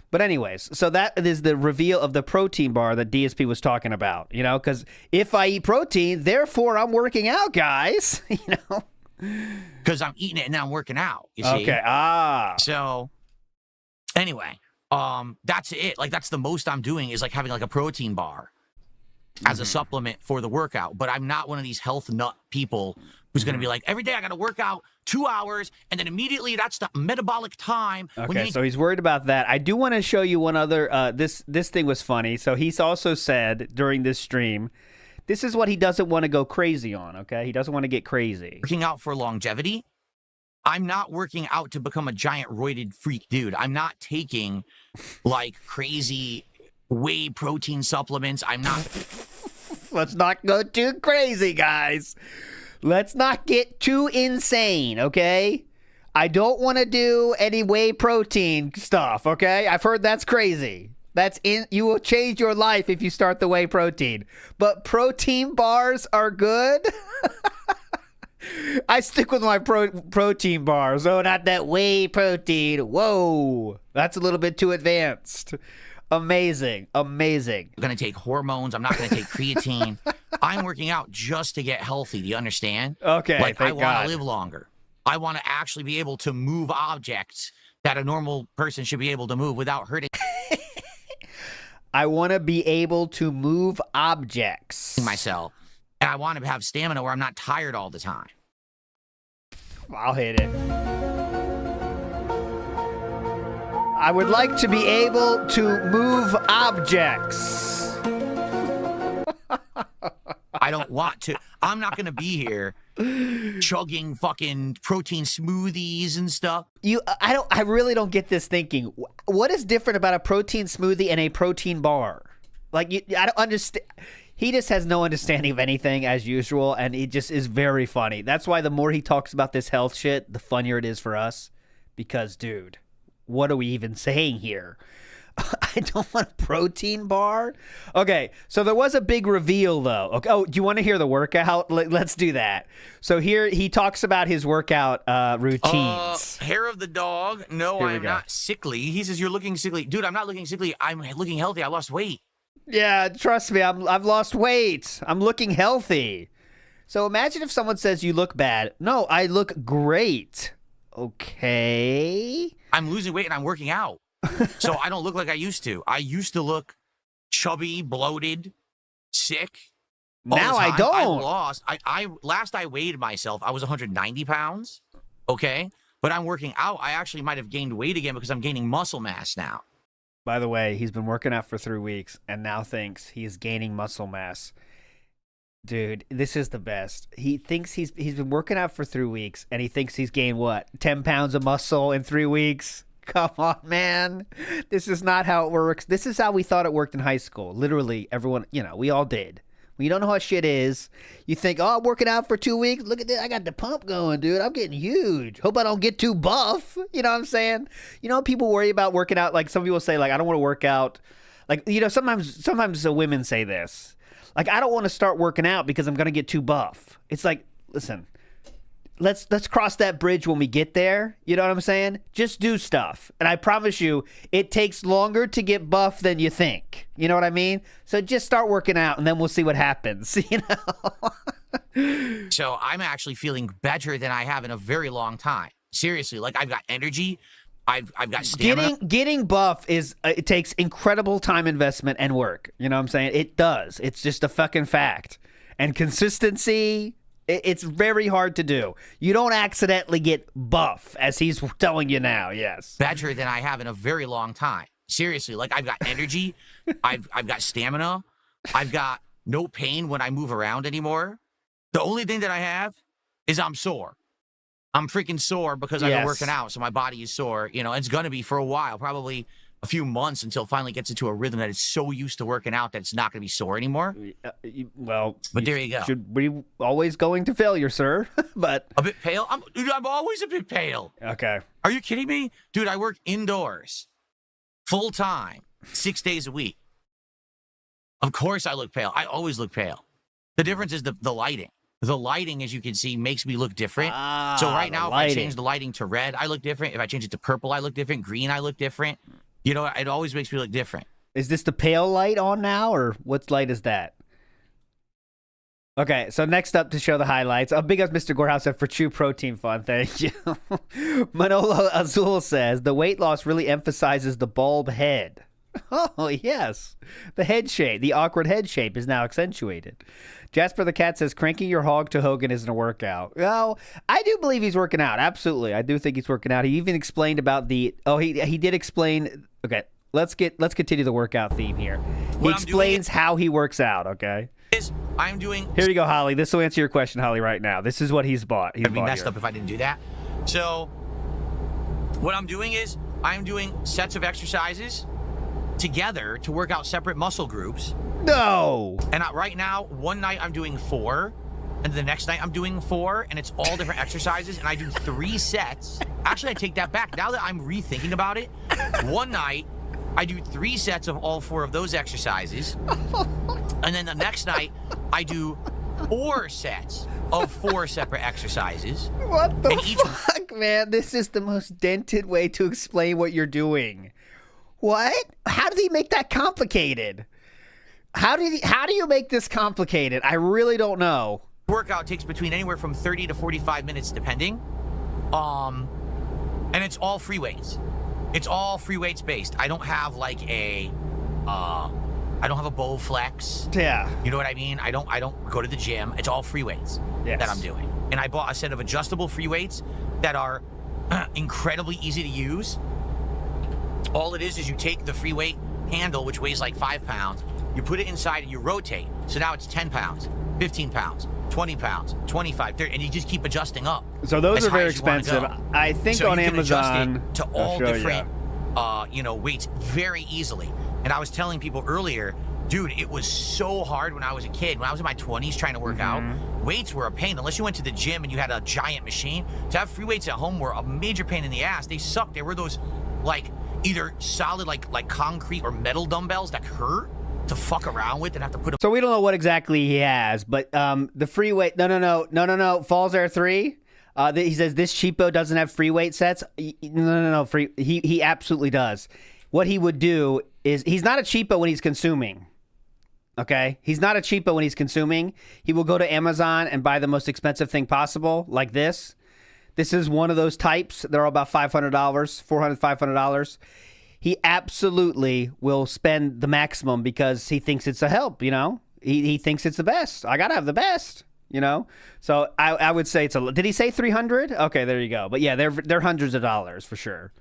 But anyways, so that is the reveal of the protein bar that DSP was talking about, you know, because if I eat protein, therefore I'm working out, guys, you know. Because I'm eating it and now I'm working out, you see. Okay, So, anyway, that's it. Like, that's the most I'm doing is, like, having, like, a protein bar as a supplement for the workout. But I'm not one of these health nut people who's going to be like, every day I got to work out 2 hours, and then immediately that's the metabolic time. Okay, so he's worried about that. I do want to show you one other, this thing was funny. So he's also said during this stream, this is what he doesn't want to go crazy on, okay? He doesn't want to get crazy. Working out for longevity. I'm not working out to become a giant roided freak dude. I'm not taking, like, crazy whey protein supplements. I'm not. Let's not go too crazy, guys. Let's not get too insane, okay? I don't want to do any whey protein stuff, okay? I've heard that's crazy. You will change your life if you start the whey protein. But protein bars are good? I stick with my protein bars. Oh, not that whey protein. Whoa. That's a little bit too advanced. Amazing. Amazing. I'm going to take hormones. I'm not going to take creatine. I'm working out just to get healthy. Do you understand? Okay. Like, I want to live longer. I want to actually be able to move objects that a normal person should be able to move without hurting I want to be able to move objects myself. And I want to have stamina where I'm not tired all the time. I'll hit it. I would like to be able to move objects. I don't want to. I'm not going to be here chugging fucking protein smoothies and stuff. I really don't get this thinking. What is different about a protein smoothie and a protein bar? Like, I don't understand. He just has no understanding of anything as usual, and it just is very funny. That's why the more he talks about this health shit, the funnier it is for us. Because, dude, what are we even saying here? I don't want a protein bar. Okay, so there was a big reveal, though. Okay, oh, do you want to hear the workout? Let's do that. So here he talks about his workout routines. Hair of the dog. No, I'm not sickly. He says, you're looking sickly. Dude, I'm not looking sickly. I'm looking healthy. I lost weight. Yeah, trust me. I've lost weight. I'm looking healthy. So imagine if someone says you look bad. No, I look great. Okay. I'm losing weight and I'm working out. So I don't look like I used to. I used to look chubby, bloated, sick. Now I don't. Last I weighed myself, I was 190 pounds. Okay. But I'm working out. I actually might have gained weight again because I'm gaining muscle mass now. By the way, he's been working out for 3 weeks and now thinks he is gaining muscle mass. Dude, this is the best. He thinks he's been working out for 3 weeks and he thinks he's gained what? 10 pounds of muscle in 3 weeks? Come on, man. This is not how it works. This is how we thought it worked in high school. Literally, everyone, we all did. When you don't know how shit is, you think, oh, I'm working out for 2 weeks. Look at this. I got the pump going, dude. I'm getting huge. Hope I don't get too buff. You know what I'm saying? People worry about working out. Like some people say, like, I don't want to work out. Like, sometimes the women say this. Like, I don't want to start working out because I'm going to get too buff. It's like, listen. Let's cross that bridge when we get there. You know what I'm saying? Just do stuff. And I promise you, it takes longer to get buff than you think. You know what I mean? So just start working out and then we'll see what happens. So I'm actually feeling better than I have in a very long time. Seriously, like I've got energy. I've got stamina. Getting buff it takes incredible time investment and work. You know what I'm saying? It does. It's just a fucking fact. And consistency, it's very hard to do. You don't accidentally get buff, as he's telling you now, yes. Better than I have in a very long time. Seriously, like I've got energy. I've got stamina. I've got no pain when I move around anymore. The only thing that I have is I'm sore. I'm freaking sore because I've been working out, so my body is sore. It's going to be for a while, probably a few months until it finally gets into a rhythm that it's so used to working out that it's not going to be sore anymore. But there you go. Should be always going to failure, sir. But a bit pale. I'm always a bit pale. Okay. Are you kidding me, dude? I work indoors, full time, 6 days a week. Of course, I look pale. I always look pale. The difference is the lighting. The lighting, as you can see, makes me look different. So right now, if I change the lighting to red, I look different. If I change it to purple, I look different. Green, I look different. It always makes me look different. Is this the pale light on now, or what light is that? Okay, so next up to show the highlights. Big up Mr. Gorehouse said, for true protein fun, thank you. Manolo Azul says, the weight loss really emphasizes the bulb head. Oh, yes. The head shape, the awkward head shape is now accentuated. Jasper the Cat says, cranking your hog to Hogan isn't a workout. Well, I do believe he's working out. Absolutely. I do think he's working out. He even explained about he did explain. Okay, let's continue the workout theme here. He explains how he works out, okay? Here you go, Holly. This will answer your question, Holly, right now. This is what he's bought. I'd be messed up if I didn't do that. So what I'm doing is I'm doing sets of exercises together to work out separate muscle groups. No. And right now, one night I'm doing 4, and the next night I'm doing 4, and it's all different exercises, and I do 3 sets. Actually, I take that back. Now that I'm rethinking about it, one night I do 3 sets of all 4 of those exercises, and then the next night I do 4 sets of 4 separate exercises. What the fuck, man? This is the most dented way to explain what you're doing. What? How did he make that complicated? How do you make this complicated? I really don't know. Workout takes between anywhere from 30 to 45 minutes, depending. And it's all free weights. It's all free weights based. I don't have like I don't have a bow flex. Yeah. You know what I mean? I don't go to the gym. It's all free weights that I'm doing. And I bought a set of adjustable free weights that are incredibly easy to use. All it is you take the free weight handle, which weighs like 5 pounds, you put it inside and you rotate. So now it's 10 pounds, 15 pounds, 20 pounds, 25, 30, and you just keep adjusting up. So those as are high very as you wanna expensive. go. I think So on you can Amazon, adjust it to I'll all show different, ya. weights very easily. And I was telling people earlier, dude, it was so hard when I was a kid. When I was in my 20s trying to work out, weights were a pain. Unless you went to the gym and you had a giant machine, to have free weights at home were a major pain in the ass. They sucked. They were those, like, either solid, like concrete or metal dumbbells that hurt to fuck around with and have to put them. So we don't know what exactly he has, but the free weight. No. Falls Air 3. He says this cheapo doesn't have free weight sets. No. Free. He absolutely does. What he would do is he's not a cheapo when he's consuming. Okay, he's not a cheapo when he's consuming. He will go to Amazon and buy the most expensive thing possible, like this. This is one of those types. They're all about $500, $400, $500. He absolutely will spend the maximum because he thinks it's a help, you know? He thinks it's the best. I got to have the best, you know? So I would say it's a... Did he say 300? Okay, there you go. But yeah, they're hundreds of dollars for sure.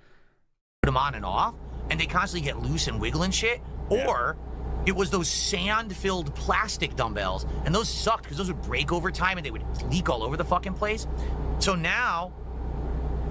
Put them on and off, and they constantly get loose and wiggle and shit. Or it was those sand-filled plastic dumbbells, and those sucked because those would break over time and they would leak all over the fucking place. So now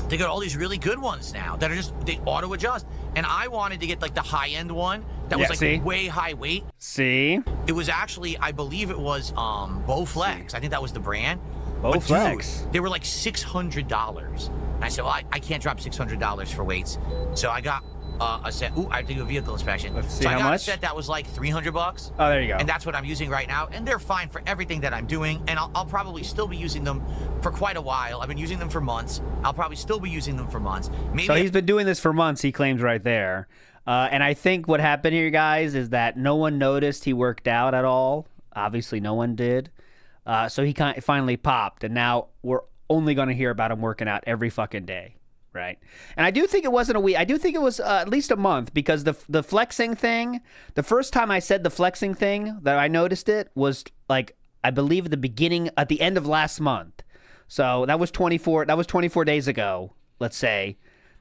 they got all these really good ones now that are just, they auto adjust. And I wanted to get like the high end one that was like way high weight. See? It was actually, I believe it was Bowflex. I think that was the brand. Bowflex. Dude, they were like $600. And I said, well, I can't drop $600 for weights. So I got a set. Ooh, I have to do a vehicle inspection. Let's see so how I got much? a set that was like $300. Oh, there you go. And that's what I'm using right now. And they're fine for everything that I'm doing. And I'll probably still be using them for quite a while. I've been using them for months. I'll probably still be using them for months. Maybe So he's been doing this for months, he claims right there. And I think what happened here, guys, is that no one noticed he worked out at all. Obviously, no one did. So he finally popped. And now we're only going to hear about him working out every fucking day. Right. And I do think it wasn't a week. I do think it was at least a month because the flexing thing, the first time I said the flexing thing that I noticed it was like, I believe at the end of last month. So that was 24 days ago, let's say,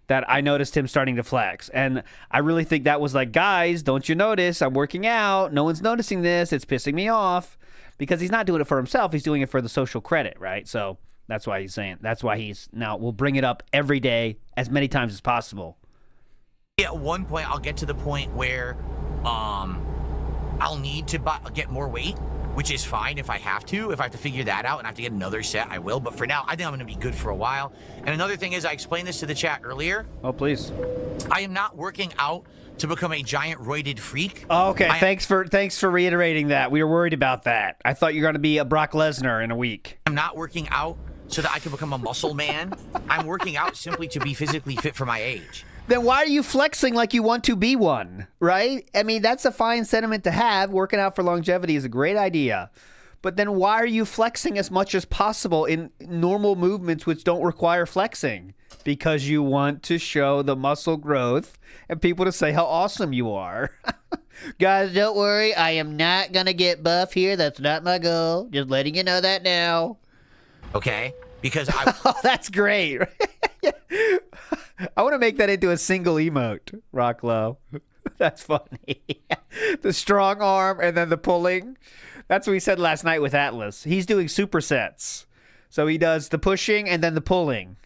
that I noticed him starting to flex. And I really think that was like, guys, don't you notice? I'm working out. No one's noticing this. It's pissing me off because he's not doing it for himself. He's doing it for the social credit. Right. So that's why he's saying, that's why he's now, we'll bring it up every day as many times as possible. Yeah, at one point, I'll get to the point where I'll need to get more weight, which is fine if I have to. If I have to figure that out and I have to get another set, I will. But for now, I think I'm going to be good for a while. And another thing is, I explained this to the chat earlier. Oh, please. I am not working out to become a giant roided freak. Oh, okay, thanks for reiterating that. We were worried about that. I thought you were going to be a Brock Lesnar in a week. I'm not working out so that I can become a muscle man. I'm working out simply to be physically fit for my age. Then why are you flexing like you want to be one, right? I mean, that's a fine sentiment to have. Working out for longevity is a great idea. But then why are you flexing as much as possible in normal movements which don't require flexing? Because you want to show the muscle growth and people to say how awesome you are. Guys, don't worry. I am not going to get buff here. That's not my goal. Just letting you know that now. Okay? Because Oh, that's great. I want to make that into a single emote, Rock Low. That's funny. The strong arm and then the pulling. That's what we said last night with Atlas. He's doing supersets. So he does the pushing and then the pulling.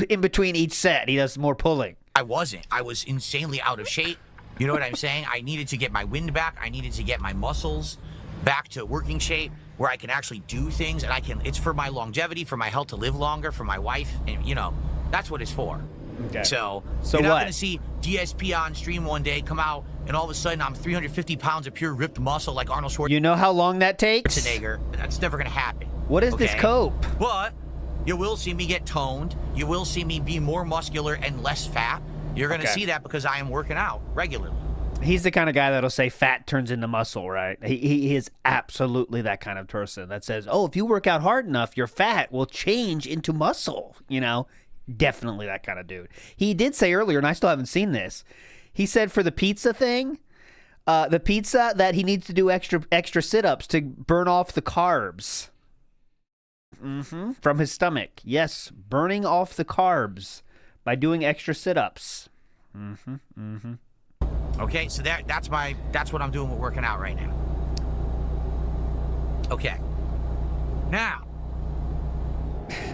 In between each set, he does more pulling. I wasn't. I was insanely out of shape. You know what I'm saying? I needed to get my wind back. I needed to get my muscles back to working shape where I can actually do things and it's for my longevity, for my health to live longer, for my wife, and you know, that's what it's for. Okay. So you're not going to see DSP on stream one day come out and all of a sudden I'm 350 pounds of pure ripped muscle like Arnold Schwarzenegger. You know how long that takes? That's never going to happen. What is this cope? But you will see me get toned. You will see me be more muscular and less fat. You're going to see that because I am working out regularly. He's the kind of guy that'll say fat turns into muscle, right? He is absolutely that kind of person that says, oh, if you work out hard enough, your fat will change into muscle, you know? Definitely that kind of dude. He did say earlier, and I still haven't seen this, he said for the pizza thing, the pizza that he needs to do extra sit-ups to burn off the carbs from his stomach. Yes, burning off the carbs by doing extra sit-ups. Okay, so that's what I'm doing with working out right now. Okay. Now,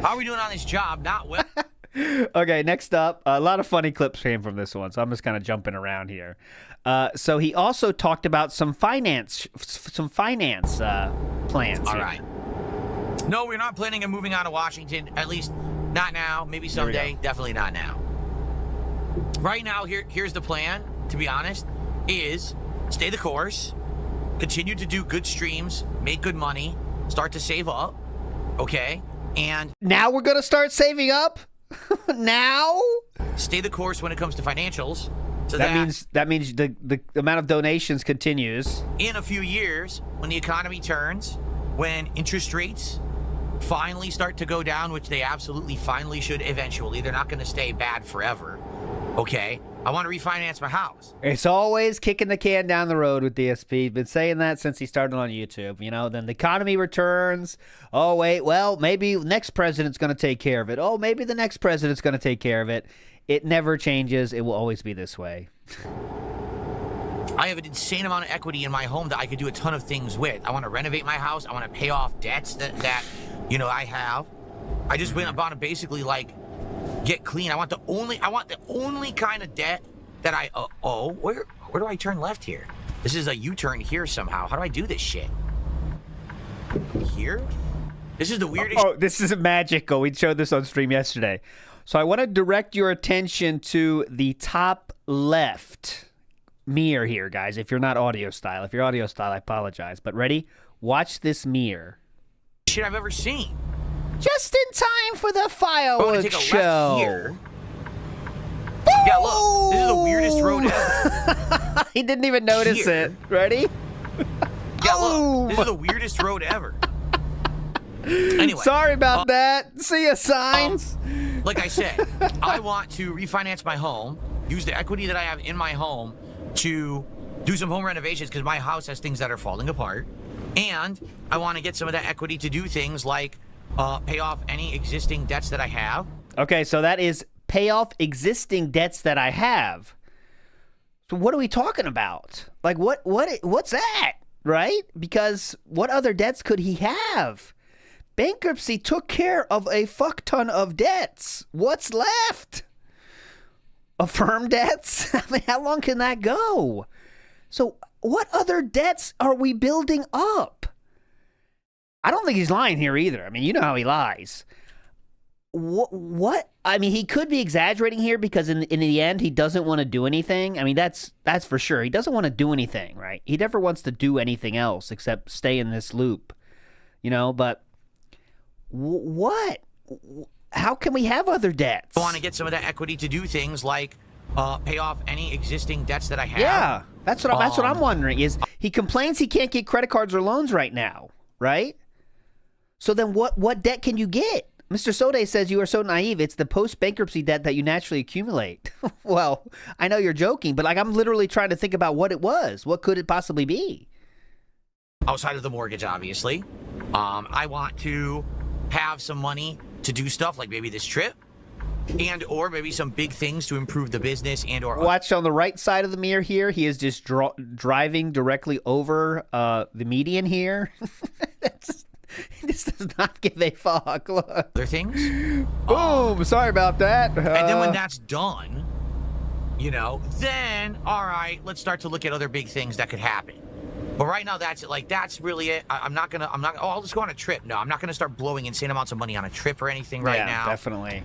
how are we doing on this job? Not well. Okay, next up, a lot of funny clips came from this one, so I'm just kind of jumping around here. So he also talked about some finance plans. All here. right. No, we're not planning on moving out of Washington. At least not now. Maybe someday. Definitely not now. Right now, here's the plan. To be honest, is stay the course, continue to do good streams, make good money, start to save up. Okay, and now we're gonna start saving up. Now stay the course when it comes to financials. So that means the amount of donations continues. In a few years, when the economy turns, when interest rates finally start to go down, which they absolutely finally should eventually, they're not going to stay bad forever. Okay, I want to refinance my house. It's always kicking the can down the road with DSP. He's been saying that since he started on YouTube. You know, then the economy returns. Oh, wait, well, maybe next president's going to take care of it. Oh, maybe the next president's going to take care of it. It never changes. It will always be this way. I have an insane amount of equity in my home that I could do a ton of things with. I want to renovate my house. I want to pay off debts that you know, I have. I just went about to basically, like, get clean. I want the only kind of debt that I owe. Where do I turn left here? This is a U-turn here somehow. How do I do this shit? Here? This is the weirdest. Oh, this is magical. We showed this on stream yesterday. So I want to direct your attention to the top left mirror here, guys. If you're not audio style. If you're audio style, I apologize. But ready? Watch this mirror. Shit I've ever seen. Just in time for the I'm gonna fireworks take a show. left here. Yeah, look. This is the weirdest road ever. He didn't even notice Here. it. Ready? Yeah, look. This is the weirdest road ever. Anyway. Sorry about that. See ya, signs. Like I said, I want to refinance my home, use the equity that I have in my home to do some home renovations because my house has things that are falling apart. And I want to get some of that equity to do things like pay off any existing debts that I have. Okay, so that is pay off existing debts that I have. So what are we talking about? Like what's that? Right? Because what other debts could he have? Bankruptcy took care of a fuck ton of debts. What's left? Affirm debts? I mean, how long can that go? So what other debts are we building up? I don't think he's lying here either. I mean, you know how he lies. What? I mean, he could be exaggerating here because in the end, he doesn't want to do anything. I mean, that's for sure. He doesn't want to do anything, right? He never wants to do anything else except stay in this loop, you know, but what? How can we have other debts? I want to get some of that equity to do things like pay off any existing debts that I have. Yeah, that's what I'm wondering. Is he complains he can't get credit cards or loans right now, right? So then what debt can you get? Mr. Sode says you are so naive. It's the post-bankruptcy debt that you naturally accumulate. Well, I know you're joking, but like I'm literally trying to think about what it was. What could it possibly be? Outside of the mortgage, obviously. I want to have some money to do stuff like maybe this trip and or maybe some big things to improve the business and or watch on the right side of the mirror here. He is just driving directly over the median here. This does not give a fuck. Look. other things. Boom. Sorry about that. And then when that's done, you know, then all right, let's start to look at other big things that could happen. But right now, that's it. Like, that's really it. I'm not, oh, I'll just go on a trip. No, I'm not going to start blowing insane amounts of money on a trip or anything right now. Definitely.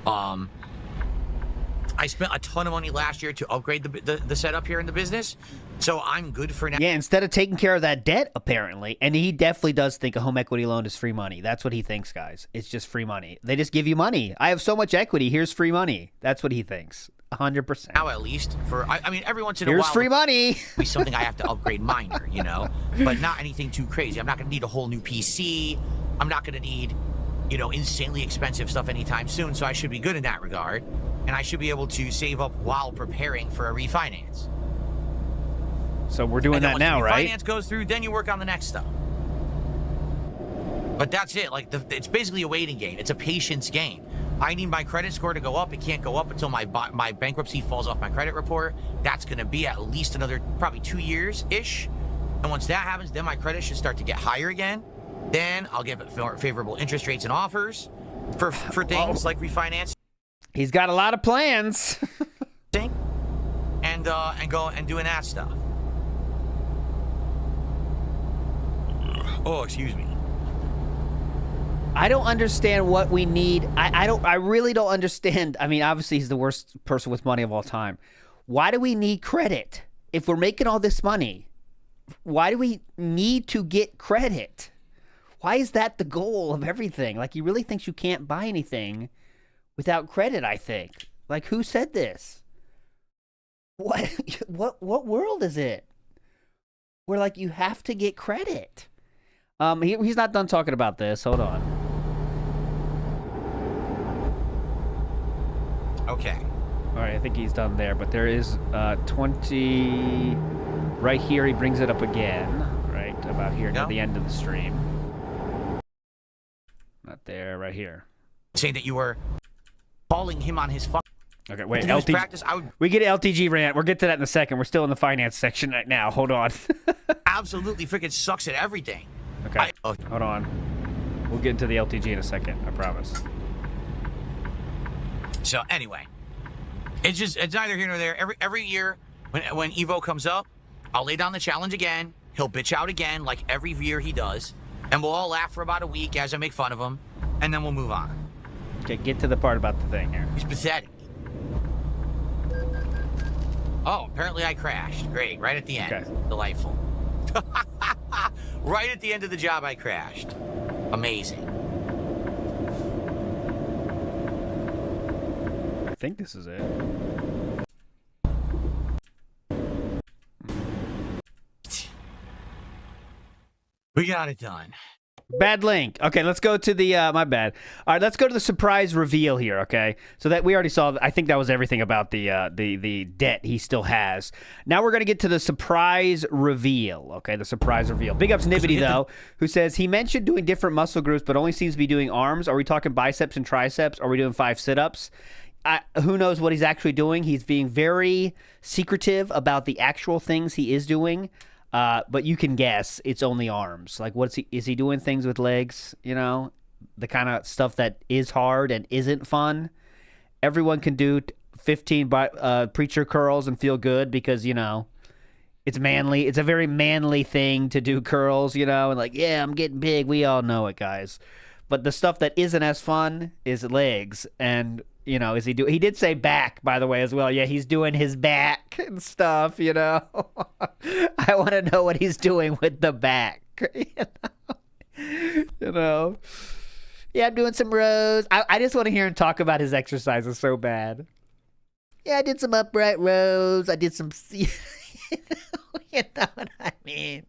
I spent a ton of money last year to upgrade the setup here in the business. So I'm good for now. Yeah, instead of taking care of that debt, apparently. And he definitely does think a home equity loan is free money. That's what he thinks, guys. It's just free money. They just give you money. I have so much equity. Here's free money. That's what he thinks. 100%. Now, at least, I mean, every once in a while. Here's free money. Be something I have to upgrade minor, you know? But not anything too crazy. I'm not going to need a whole new PC. I'm not going to need, you know, insanely expensive stuff anytime soon. So I should be good in that regard. And I should be able to save up while preparing for a refinance. So we're doing that now, right? Once the refinance goes through, then you work on the next stuff. But that's it. Like, it's basically a waiting game. It's a patience game. I need my credit score to go up. It can't go up until my bankruptcy falls off my credit report. That's going to be at least another probably 2 years-ish. And once that happens, then my credit should start to get higher again. Then I'll give it favorable interest rates and offers for things like refinance. He's got a lot of plans. and go and doing that stuff. Oh, excuse me. I don't understand what we need. I really don't understand. I mean, obviously he's the worst person with money of all time. Why do we need credit? If we're making all this money, why do we need to get credit? Why is that the goal of everything? Like, he really thinks you can't buy anything without credit, I think. Like, who said this? What world is it? Where, like, you have to get credit. He's not done talking about this. Hold on. Okay. All right, I think he's done there, but there is 20 right here. He brings it up again, right about here near the end of the stream. Not there, right here. Saying that you were calling him on his phone. Okay, wait. Practice, we get LTG rant. We'll get to that in a second. We're still in the finance section right now. Hold on. absolutely freaking sucks at everything. Okay, hold on. We'll get into the LTG in a second. I promise. So anyway, it's neither here nor there. Every year when Evo comes up, I'll lay down the challenge again. He'll bitch out again, like every year he does, and we'll all laugh for about a week as I make fun of him, and then we'll move on. Okay, get to the part about the thing here. He's pathetic. Oh, apparently I crashed. Great, right at the end. Okay. Delightful. Right at the end of the job, I crashed. Amazing. I think this is it. We got it done. Bad link. Okay, let's go to the, my bad. All right, let's go to the surprise reveal here, okay? So that we already saw, I think that was everything about the debt he still has. Now we're going to get to the surprise reveal, okay? The surprise reveal. Big ups Nibbity, though, who says, he mentioned doing different muscle groups, but only seems to be doing arms. Are we talking biceps and triceps? Are we doing 5 sit-ups? Who knows what he's actually doing? He's being very secretive about the actual things he is doing. But you can guess it's only arms. Like, is he doing things with legs? You know, the kind of stuff that is hard and isn't fun. Everyone can do 15 preacher curls and feel good because, you know, it's manly. It's a very manly thing to do curls, you know, and like, yeah, I'm getting big. We all know it, guys. But the stuff that isn't as fun is legs. And, you know, he did say back, by the way, as well. Yeah, he's doing his back and stuff, you know. I want to know what he's doing with the back. You know. Yeah, I'm doing some rows. I just want to hear him talk about his exercises so bad. Yeah, I did some upright rows. I did some, you know what I mean.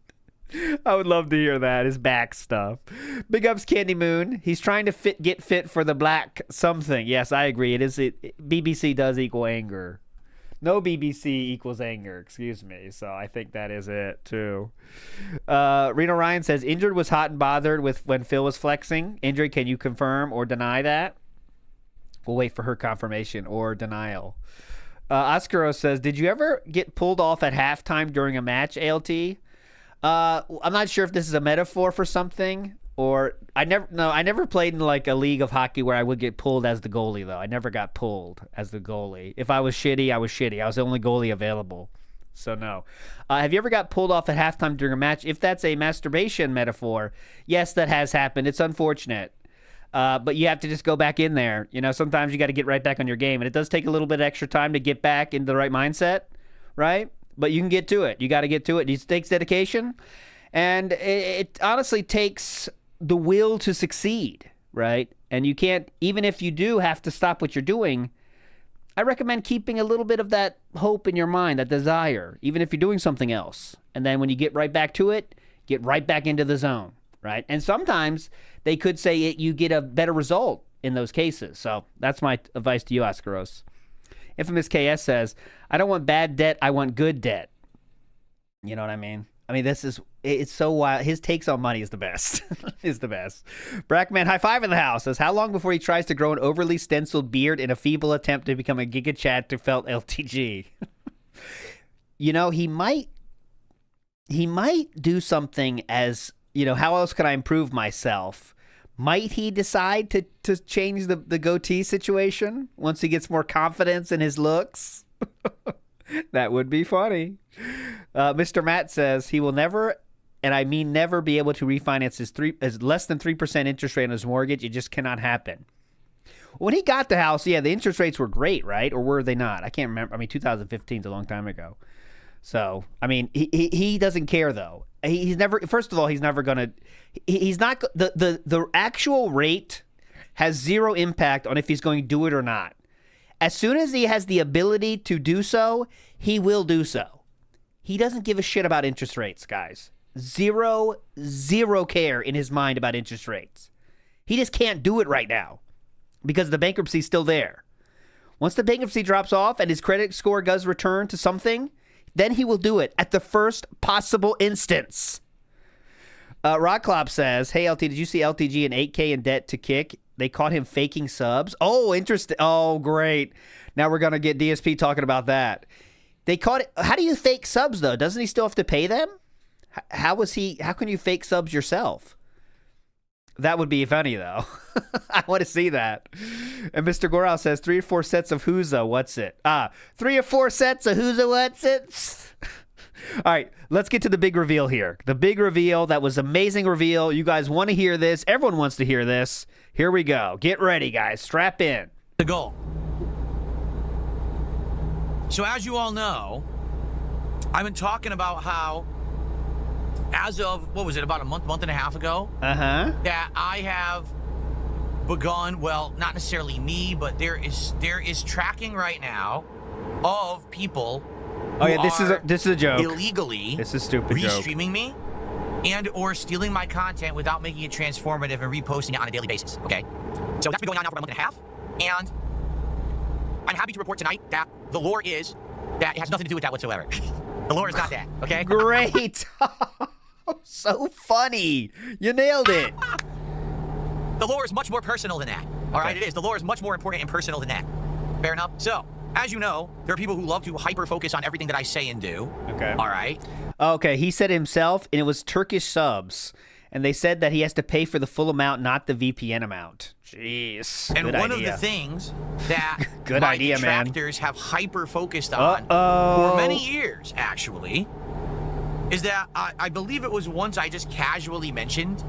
I would love to hear that, his back stuff. Big ups Candy Moon. He's trying to get fit for the black something. Yes, I agree. BBC does equal anger. No BBC equals anger, excuse me. So I think that is it, too. Reno Ryan says, injured was hot and bothered with when Phil was flexing. Injured, can you confirm or deny that? We'll wait for her confirmation or denial. Oscaro says, did you ever get pulled off at halftime during a match, ALT? I'm not sure if this is a metaphor for something, or I never played in like a league of hockey where I would get pulled as the goalie, though. I never got pulled as the goalie. If I was shitty, I was shitty. I was the only goalie available. So no. Have you ever got pulled off at halftime during a match? If that's a masturbation metaphor, yes, that has happened. It's unfortunate. But you have to just go back in there. You know, sometimes you got to get right back on your game, and it does take a little bit of extra time to get back into the right mindset, right? But you can get to it. You got to get to it. It takes dedication. And it honestly takes the will to succeed, right? And you can't, even if you do have to stop what you're doing, I recommend keeping a little bit of that hope in your mind, that desire, even if you're doing something else. And then when you get right back to it, get right back into the zone, right? And sometimes they could say you get a better result in those cases. So that's my advice to you, Oscaros. Infamous KS says, I don't want bad debt, I want good debt. You know what I mean? I mean, it's so wild. His takes on money is the best. Is the best. Brackman High Five in the house says, how long before he tries to grow an overly stenciled beard in a feeble attempt to become a Giga Chat to felt LTG? You know, he might do something as how else can I improve myself? Might he decide to change the goatee situation once he gets more confidence in his looks? That would be funny. Mr. Matt says he will never, and I mean never, be able to refinance his less than 3% interest rate on his mortgage. It just cannot happen. When he got the house, yeah, the interest rates were great, right? Or were they not? I can't remember. I mean, 2015 is a long time ago. So, I mean, he doesn't care, though. He's never, first of all, he's never going to, he's not, the actual rate has zero impact on if he's going to do it or not. As soon as he has the ability to do so, he will do so. He doesn't give a shit about interest rates, guys. Zero care in his mind about interest rates. He just can't do it right now because the bankruptcy's still there. Once the bankruptcy drops off and his credit score does return to something, then he will do it at the first possible instance. Rockclop says, hey, LT, did you see LTG in 8K in debt to kick? They caught him faking subs. Oh, interesting. Oh, great. Now we're going to get DSP talking about that. They caught it. How do you fake subs, though? Doesn't he still have to pay them? How can you fake subs yourself? That would be funny, though. I want to see that. And Mr. Goral says 3 or 4 sets of Whoza, what's it? 3 or 4 sets of Whoza, what's it? All right, let's get to the big reveal here. The big reveal. That was amazing reveal. You guys want to hear this. Everyone wants to hear this. Here we go. Get ready, guys. Strap in. The goal. So as you all know, I've been talking about how as of, what was it, about a month and a half ago? That I have begun, well, not necessarily me, but there is tracking right now of people Oh yeah, this is a joke. Illegally, this is a stupid joke. Restreaming me and or stealing my content without making it transformative and reposting it on a daily basis. Okay, so that's been going on now for about a month and a half, and I'm happy to report tonight that the lore is that it has nothing to do with that whatsoever. The lore is not that. Okay. Great. So funny. You nailed it. The lore is much more personal than that. All right, it is. The lore is much more important and personal than that. Fair enough. So, as you know, there are people who love to hyper-focus on everything that I say and do. Okay. All right. Okay, he said himself, and it was Turkish subs. And they said that he has to pay for the full amount, not the VPN amount. Jeez. And one of the things that my detractors have hyper-focused on for many years, actually, is that I believe it was once I just casually mentioned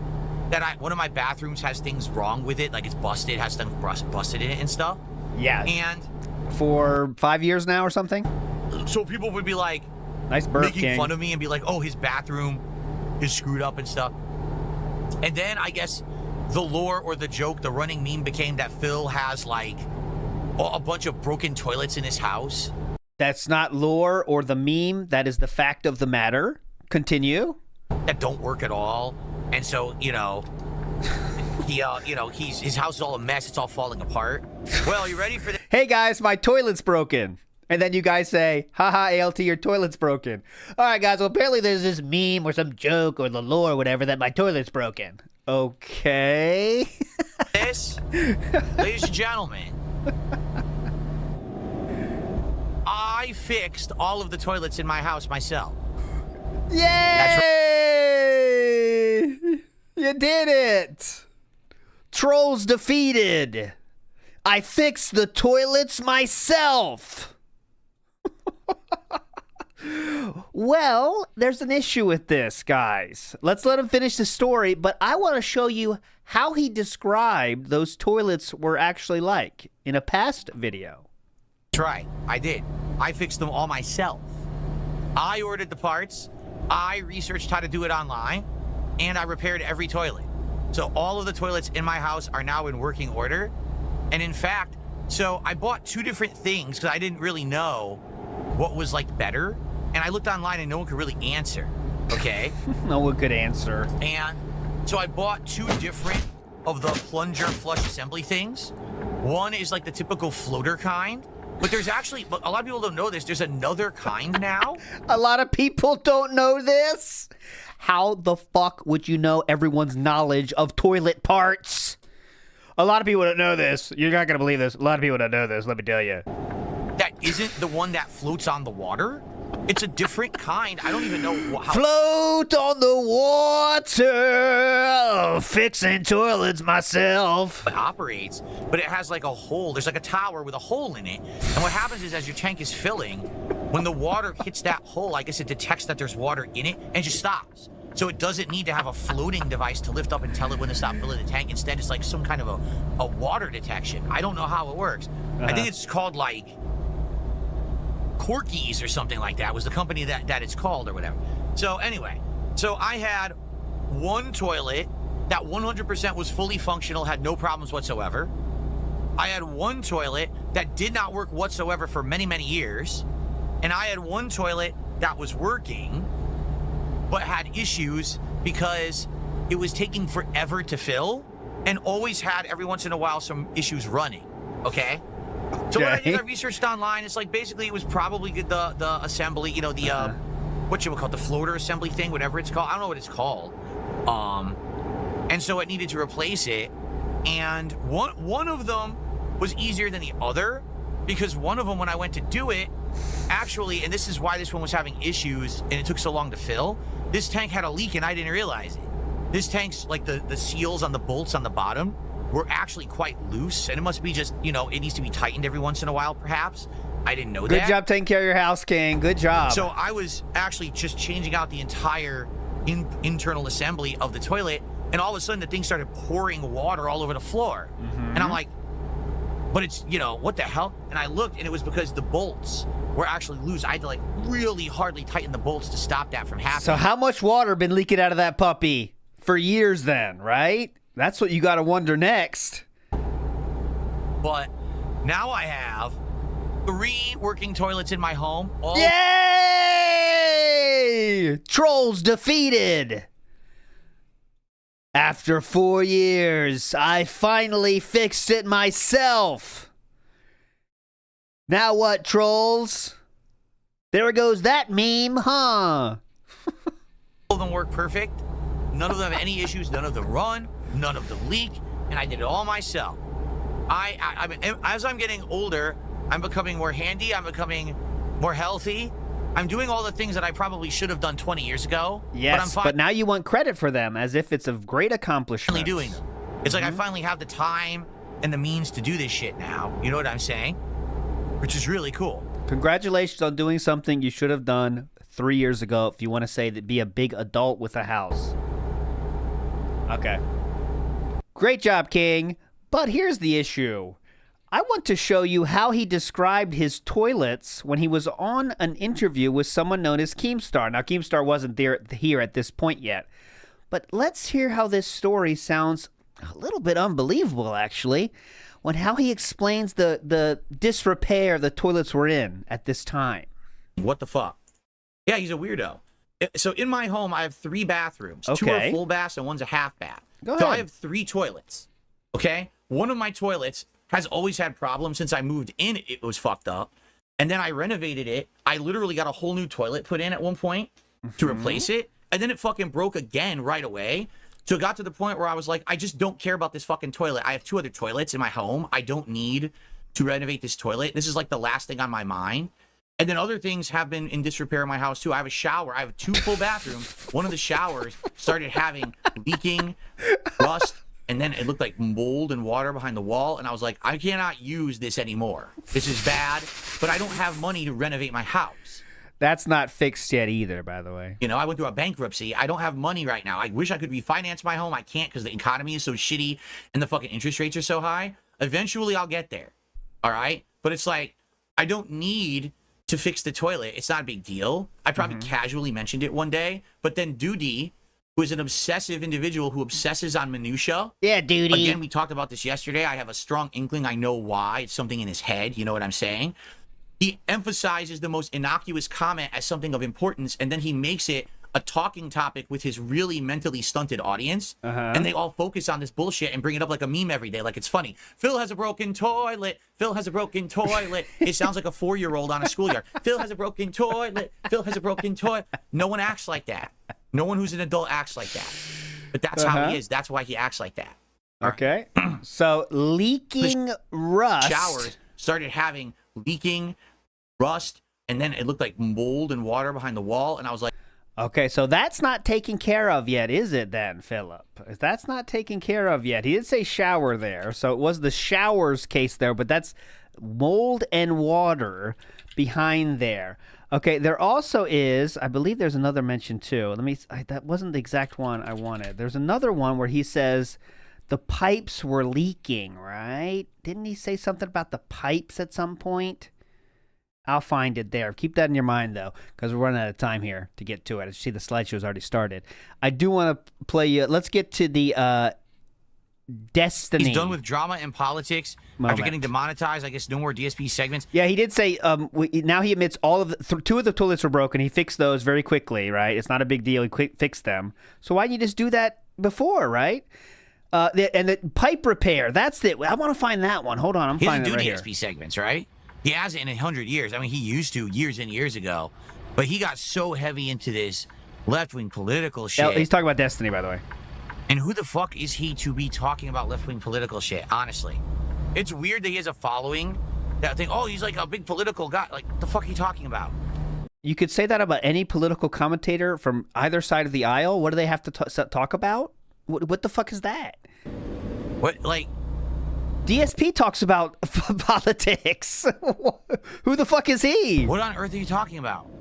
that one of my bathrooms has things wrong with it, like it's busted, has things busted in it and stuff. Yeah. And for 5 years now or something? So people would be like, nice burp, making King. fun of me and be like, oh, his bathroom is screwed up and stuff. And then I guess the lore or the joke, the running meme became that Phil has like a bunch of broken toilets in his house. That's not lore or the meme. That is the fact of the matter. Continue. That don't work at all. And so, you know, his house is all a mess. It's all falling apart. Well, you ready for this? Hey guys, my toilet's broken. And then you guys say, haha, ALT, your toilet's broken. All right, guys, well, apparently there's this meme or some joke or the lore or whatever that my toilet's broken. Okay. This, ladies and gentlemen, I fixed all of the toilets in my house myself. Yay! That's right. You did it. Trolls defeated. I fixed the toilets myself. Well, there's an issue with this, guys. Let's let him finish the story, but I want to show you how he described those toilets were actually like in a past video. That's right, I did. I fixed them all myself. I ordered the parts, I researched how to do it online, and I repaired every toilet. So all of the toilets in my house are now in working order. And in fact, so I bought 2 different things because I didn't really know what was like better. And I looked online and no one could really answer, okay? No one could answer. And so I bought 2 different of the plunger flush assembly things. One is like the typical floater kind, but there's actually, a lot of people don't know this, there's another kind now. A lot of people don't know this? How the fuck would you know everyone's knowledge of toilet parts? A lot of people don't know this. You're not going to believe this. A lot of people don't know this, let me tell you. That isn't the one that floats on the water. It's a different kind. I don't even know how. Float on the water, fixing toilets myself. It operates, but it has like a hole. There's like a tower with a hole in it. And what happens is as your tank is filling, when the water hits that hole, I guess it detects that there's water in it and just stops. So it doesn't need to have a floating device to lift up and tell it when to stop filling the tank. Instead, it's like some kind of a water detection. I don't know how it works. I think it's called like Corky's or something like that was the company that it's called or whatever. So anyway, so I had one toilet that 100% was fully functional, had no problems whatsoever. I had one toilet that did not work whatsoever for many, many years. And I had one toilet that was working, but had issues because it was taking forever to fill and always had every once in a while some issues running, okay? So what I did, I researched online. It's like basically it was probably the assembly, you know, the what you would call the floater assembly thing, whatever it's called. I don't know what it's called. And so it needed to replace it. And one of them was easier than the other because one of them, when I went to do it, actually, and this is why this one was having issues and it took so long to fill. This tank had a leak and I didn't realize it. This tank's like the seals on the bolts on the bottom were actually quite loose, and it must be just, you know, it needs to be tightened every once in a while, perhaps. I didn't know that. Good job taking care of your house, King. Good job. So I was actually just changing out the entire internal assembly of the toilet, and all of a sudden the thing started pouring water all over the floor. And I'm like, but it's, you know, what the hell? And I looked, and it was because the bolts were actually loose. I had to like really hardly tighten the bolts to stop that from happening. So how much water been leaking out of that puppy for years then, right? That's what you got to wonder next. But now I have 3 working toilets in my home. All Yay! Trolls defeated. After 4 years, I finally fixed it myself. Now what, trolls? There goes that meme, huh? All of them work perfect. None of them have any issues. None of them run. None of them leak. And I did it all myself. I mean, as I'm getting older, I'm becoming more handy. I'm becoming more healthy. I'm doing all the things that I probably should have done 20 years ago. Yes, but now you want credit for them as if it's a great accomplishment. Finally doing them. It's like I finally have the time and the means to do this shit now. You know what I'm saying? Which is really cool. Congratulations on doing something you should have done 3 years ago, if you want to say that, be a big adult with a house. Okay. Great job, King. But here's the issue. I want to show you how he described his toilets when he was on an interview with someone known as Keemstar. Now, Keemstar wasn't here at this point yet. But let's hear how this story sounds a little bit unbelievable, actually, on how he explains the disrepair the toilets were in at this time. What the fuck? Yeah, he's a weirdo. So in my home, I have 3 bathrooms. Okay. 2 are full baths and 1's a half bath. Go So ahead. I have 3 toilets. Okay? One of my toilets has always had problems since I moved in. It was fucked up. And then I renovated it. I literally got a whole new toilet put in at one point to replace it. And then it fucking broke again right away. So it got to the point where I was like, I just don't care about this fucking toilet. I have 2 other toilets in my home. I don't need to renovate this toilet. This is like the last thing on my mind. And then other things have been in disrepair in my house too. I have a shower. I have 2 full bathrooms. One of the showers started having leaking, rust, and then it looked like mold and water behind the wall. And I was like, I cannot use this anymore. This is bad, but I don't have money to renovate my house. That's not fixed yet either, by the way. You know, I went through a bankruptcy. I don't have money right now. I wish I could refinance my home. I can't because the economy is so shitty and the fucking interest rates are so high. Eventually, I'll get there. All right? But it's like, I don't need to fix the toilet. It's not a big deal. I probably casually mentioned it one day, but then Doody, who is an obsessive individual who obsesses on minutia. Yeah, dude. Again, we talked about this yesterday. I have a strong inkling. I know why. It's something in his head. You know what I'm saying? He emphasizes the most innocuous comment as something of importance, and then he makes it a talking topic with his really mentally stunted audience, and they all focus on this bullshit and bring it up like a meme every day, like it's funny. Phil has a broken toilet. Phil has a broken toilet. It sounds like a 4-year-old on a schoolyard. Phil has a broken toilet. Phil has a broken toilet. No one acts like that. No one who's an adult acts like that. But that's how he is. That's why he acts like that. Okay. So leaking rust. Showers started having leaking, rust, and then it looked like mold and water behind the wall, and I was like, Okay, so that's not taken care of yet, is it then, Philip? If that's not taken care of yet, he did say shower there, so it was the showers case there, but that's mold and water behind there. Okay, there also is, I believe there's another mention too. That wasn't the exact one I wanted. There's another one where he says the pipes were leaking, right? Didn't he say something about the pipes at some point? I'll find it there. Keep that in your mind, though, because we're running out of time here to get to it. I see the slideshow's already started. I do want to play you. Let's get to the Destiny. He's done with drama and politics. After getting demonetized, I guess no more DSP segments. Yeah, he did say now he admits all of two of the toilets were broken. He fixed those very quickly, right? It's not a big deal. He fixed them. So why didn't you just do that before, right? And the pipe repair. That's it. I want to find that one. Hold on. I'm finding it right here. He doesn't do DSP segments, right? He hasn't in 100 years. I mean, he used to years and years ago. But he got so heavy into this left-wing political shit. He's talking about Destiny, by the way. And who the fuck is he to be talking about left-wing political shit, honestly? It's weird that he has a following that think, oh, he's like a big political guy. Like, the fuck are you talking about? You could say that about any political commentator from either side of the aisle. What do they have to talk about? What the fuck is that? What, like... DSP talks about politics. Who the fuck is he? What on earth are you talking about?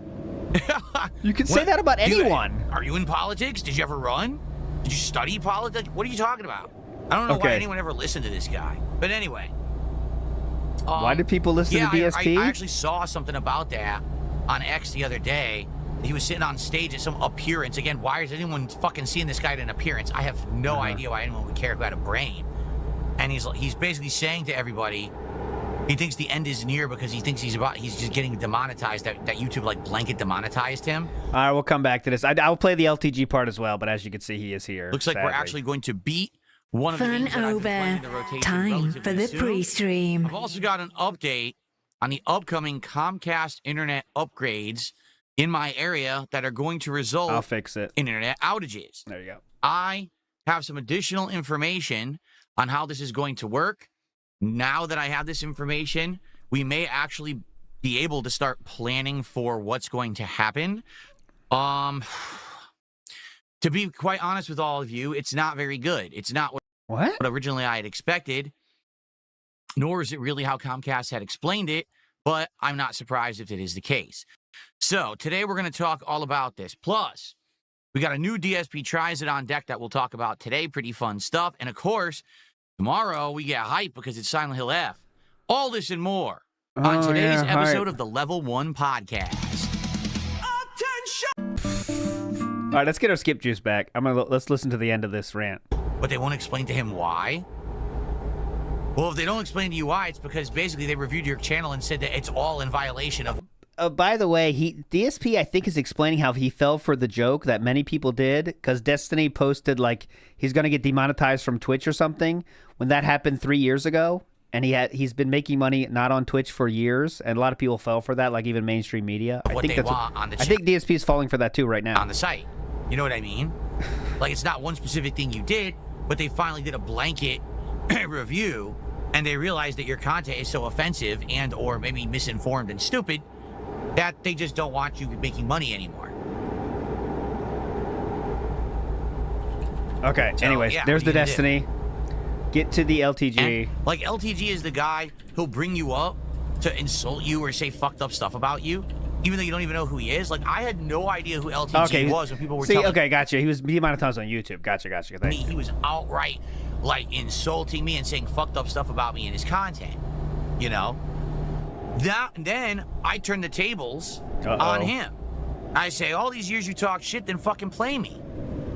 You can say that about anyone. Are you in politics? Did you ever run? Did you study politics? What are you talking about? I don't know why anyone ever listened to this guy. But anyway. Why do people listen to DSP? I actually saw something about that on X the other day. He was sitting on stage at some appearance. Again, why is anyone fucking seeing this guy at an appearance? I have no idea why anyone would care who had a brain. And he's basically saying to everybody, he thinks the end is near because he thinks he's just getting demonetized. That YouTube like blanket demonetized him. All right, we'll come back to this. I'll play the LTG part as well, but as you can see, he is here. Looks like we're actually going to beat one of the games that I've been playing in the rotation. Time for the pre-stream. I've also got an update on the upcoming Comcast internet upgrades in my area that are going to result I'll fix it. in internet outages. There you go. I have some additional information on how this is going to work. Now that I have this information, we may actually be able to start planning for what's going to happen. To be quite honest with all of you, it's not very good. It's not what originally I had expected, nor is it really how Comcast had explained it, but I'm not surprised if it is the case. So today we're going to talk all about this. Plus, we got a new DSP Tries It on deck that we'll talk about today. Pretty fun stuff. And of course, tomorrow we get hype because it's Silent Hill F. All this and more on today's episode of the Level 1 Podcast. All right, let's get our skip juice back. Let's listen to the end of this rant. But they won't explain to him why? Well, if they don't explain to you why, it's because basically they reviewed your channel and said that it's all in violation of... By the way, DSP, I think, is explaining how he fell for the joke that many people did because Destiny posted, like, he's going to get demonetized from Twitch or something when that happened 3 years ago. And he's been making money not on Twitch for years, and a lot of people fell for that, like even mainstream media. I think DSP is falling for that too right now. On the site. You know what I mean? Like, it's not one specific thing you did, but they finally did a blanket review, and they realized that your content is so offensive and or maybe misinformed and stupid that they just don't want you making money anymore. Okay, so, anyways, there's the Destiny. Get to the LTG. And, like, LTG is the guy who'll bring you up to insult you or say fucked up stuff about you, even though you don't even know who he is. Like, I had no idea who LTG was when people were telling me. Okay, gotcha. He was demonetized on YouTube. Gotcha. He was outright, like, insulting me and saying fucked up stuff about me in his content, you know? Then I turn the tables on him. I say, all these years you talk shit, then fucking play me,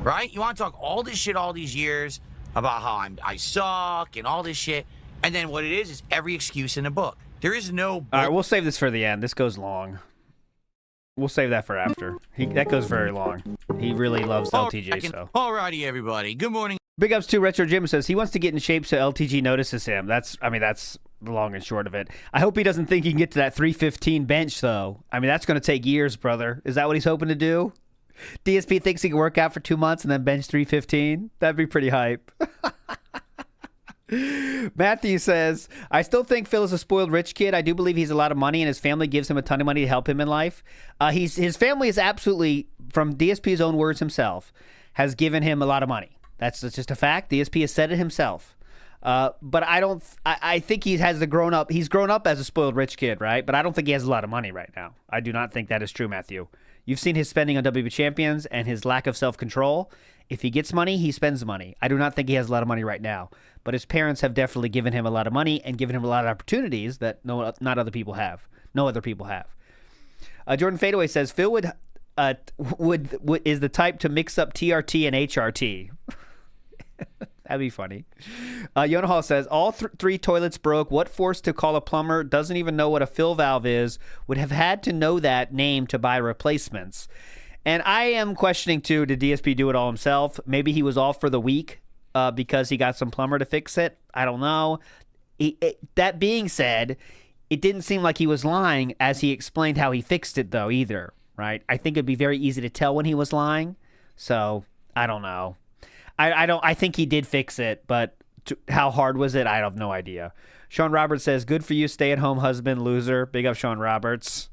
right? You want to talk all this shit all these years about how I suck and all this shit, and then what it is every excuse in the book. There is no book. All right, we'll save this for the end. This goes long. We'll save that for after. That goes very long. He really loves LTG, so. Alrighty, everybody. Good morning. Big ups to Retro Jim says he wants to get in shape so LTG notices him. That's the long and short of it. I hope he doesn't think he can get to that 315 bench, though. I mean, that's going to take years, brother. Is that what he's hoping to do? DSP thinks he can work out for 2 months and then bench 315? That'd be pretty hype. Matthew says, I still think Phil is a spoiled rich kid. I do believe he's a lot of money, and his family gives him a ton of money to help him in life. His family is absolutely, from DSP's own words himself, has given him a lot of money. That's just a fact. DSP has said it himself. But I think he's grown up as a spoiled rich kid, right? But I don't think he has a lot of money right now. I do not think that is true, Matthew. You've seen his spending on WB Champions and his lack of self-control. If he gets money, he spends money. I do not think he has a lot of money right now. But his parents have definitely given him a lot of money and given him a lot of opportunities that not other people have. No other people have. Jordan Fadeaway says, Phil would is the type to mix up TRT and HRT. That'd be funny. Yona Hall says, all three toilets broke. What forced to call a plumber? Doesn't even know what a fill valve is. Would have had to know that name to buy replacements. And I am questioning, too, did DSP do it all himself? Maybe he was off for the week because he got some plumber to fix it. I don't know. That being said, it didn't seem like he was lying as he explained how he fixed it, though, either. Right? I think it'd be very easy to tell when he was lying. So, I don't know. I think he did fix it, but how hard was it? I have no idea. Sean Roberts says, good for you, stay-at-home husband, loser. Big up, Sean Roberts.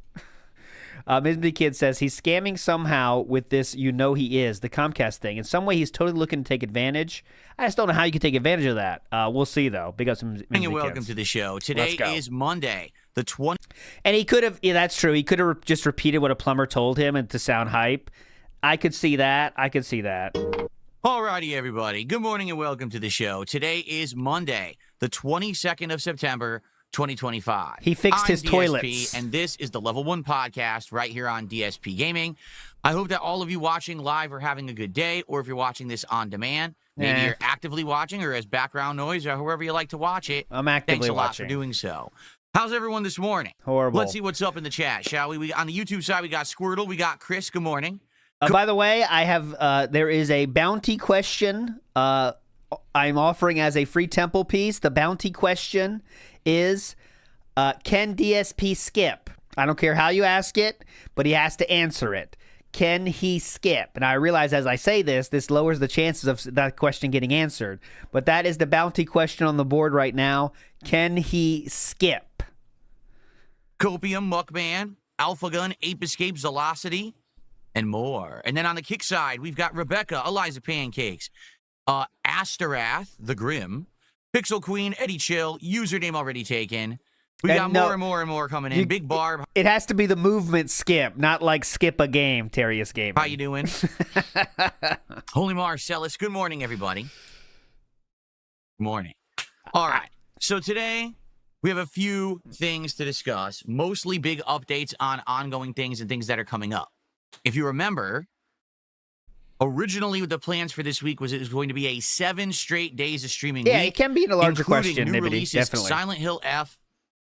Misty Kid says, he's scamming somehow with this he is, the Comcast thing. In some way, he's totally looking to take advantage. I just don't know how you can take advantage of that. We'll see, though. Big up some Misty Kids. Welcome to the show. Today is Monday, the 20th. And he could have, yeah, that's true. He could have just repeated what a plumber told him and to sound hype. I could see that. Alrighty, everybody. Good morning and welcome to the show. Today is Monday, the 22nd of September, 2025. He fixed his DSP, toilets. And this is the Level 1 podcast right here on DSP Gaming. I hope that all of you watching live are having a good day, or if you're watching this on demand, maybe you're actively watching or as background noise or however you like to watch it. I'm actively Thanks a lot watching. for doing so. How's everyone this morning? Horrible. Let's see what's up in the chat, shall we? On the YouTube side, we got Squirtle. We got Chris. Good morning. By the way, I have there is a bounty question I'm offering as a free temple piece. The bounty question is, can DSP skip? I don't care how you ask it, but he has to answer it. Can he skip? And I realize as I say this lowers the chances of that question getting answered. But that is the bounty question on the board right now. Can he skip? Copium, Muckman, Alpha Gun, Ape Escape, Velocity, and more. And then on the kick side, we've got Rebecca, Eliza Pancakes, Asterath, The Grim, Pixel Queen, Eddie Chill, username already taken. We got more and more coming in. Big Barb. It has to be the movement skip, not like skip a game, Terrius Game. How you doing? Holy Marcellus. Good morning, everybody. Good morning. All right. So today, we have a few things to discuss, mostly big updates on ongoing things and things that are coming up. If you remember, originally the plans for this week was it was going to be a 7 straight days of streaming week. Yeah, it can be a larger question, new releases, definitely. Silent Hill F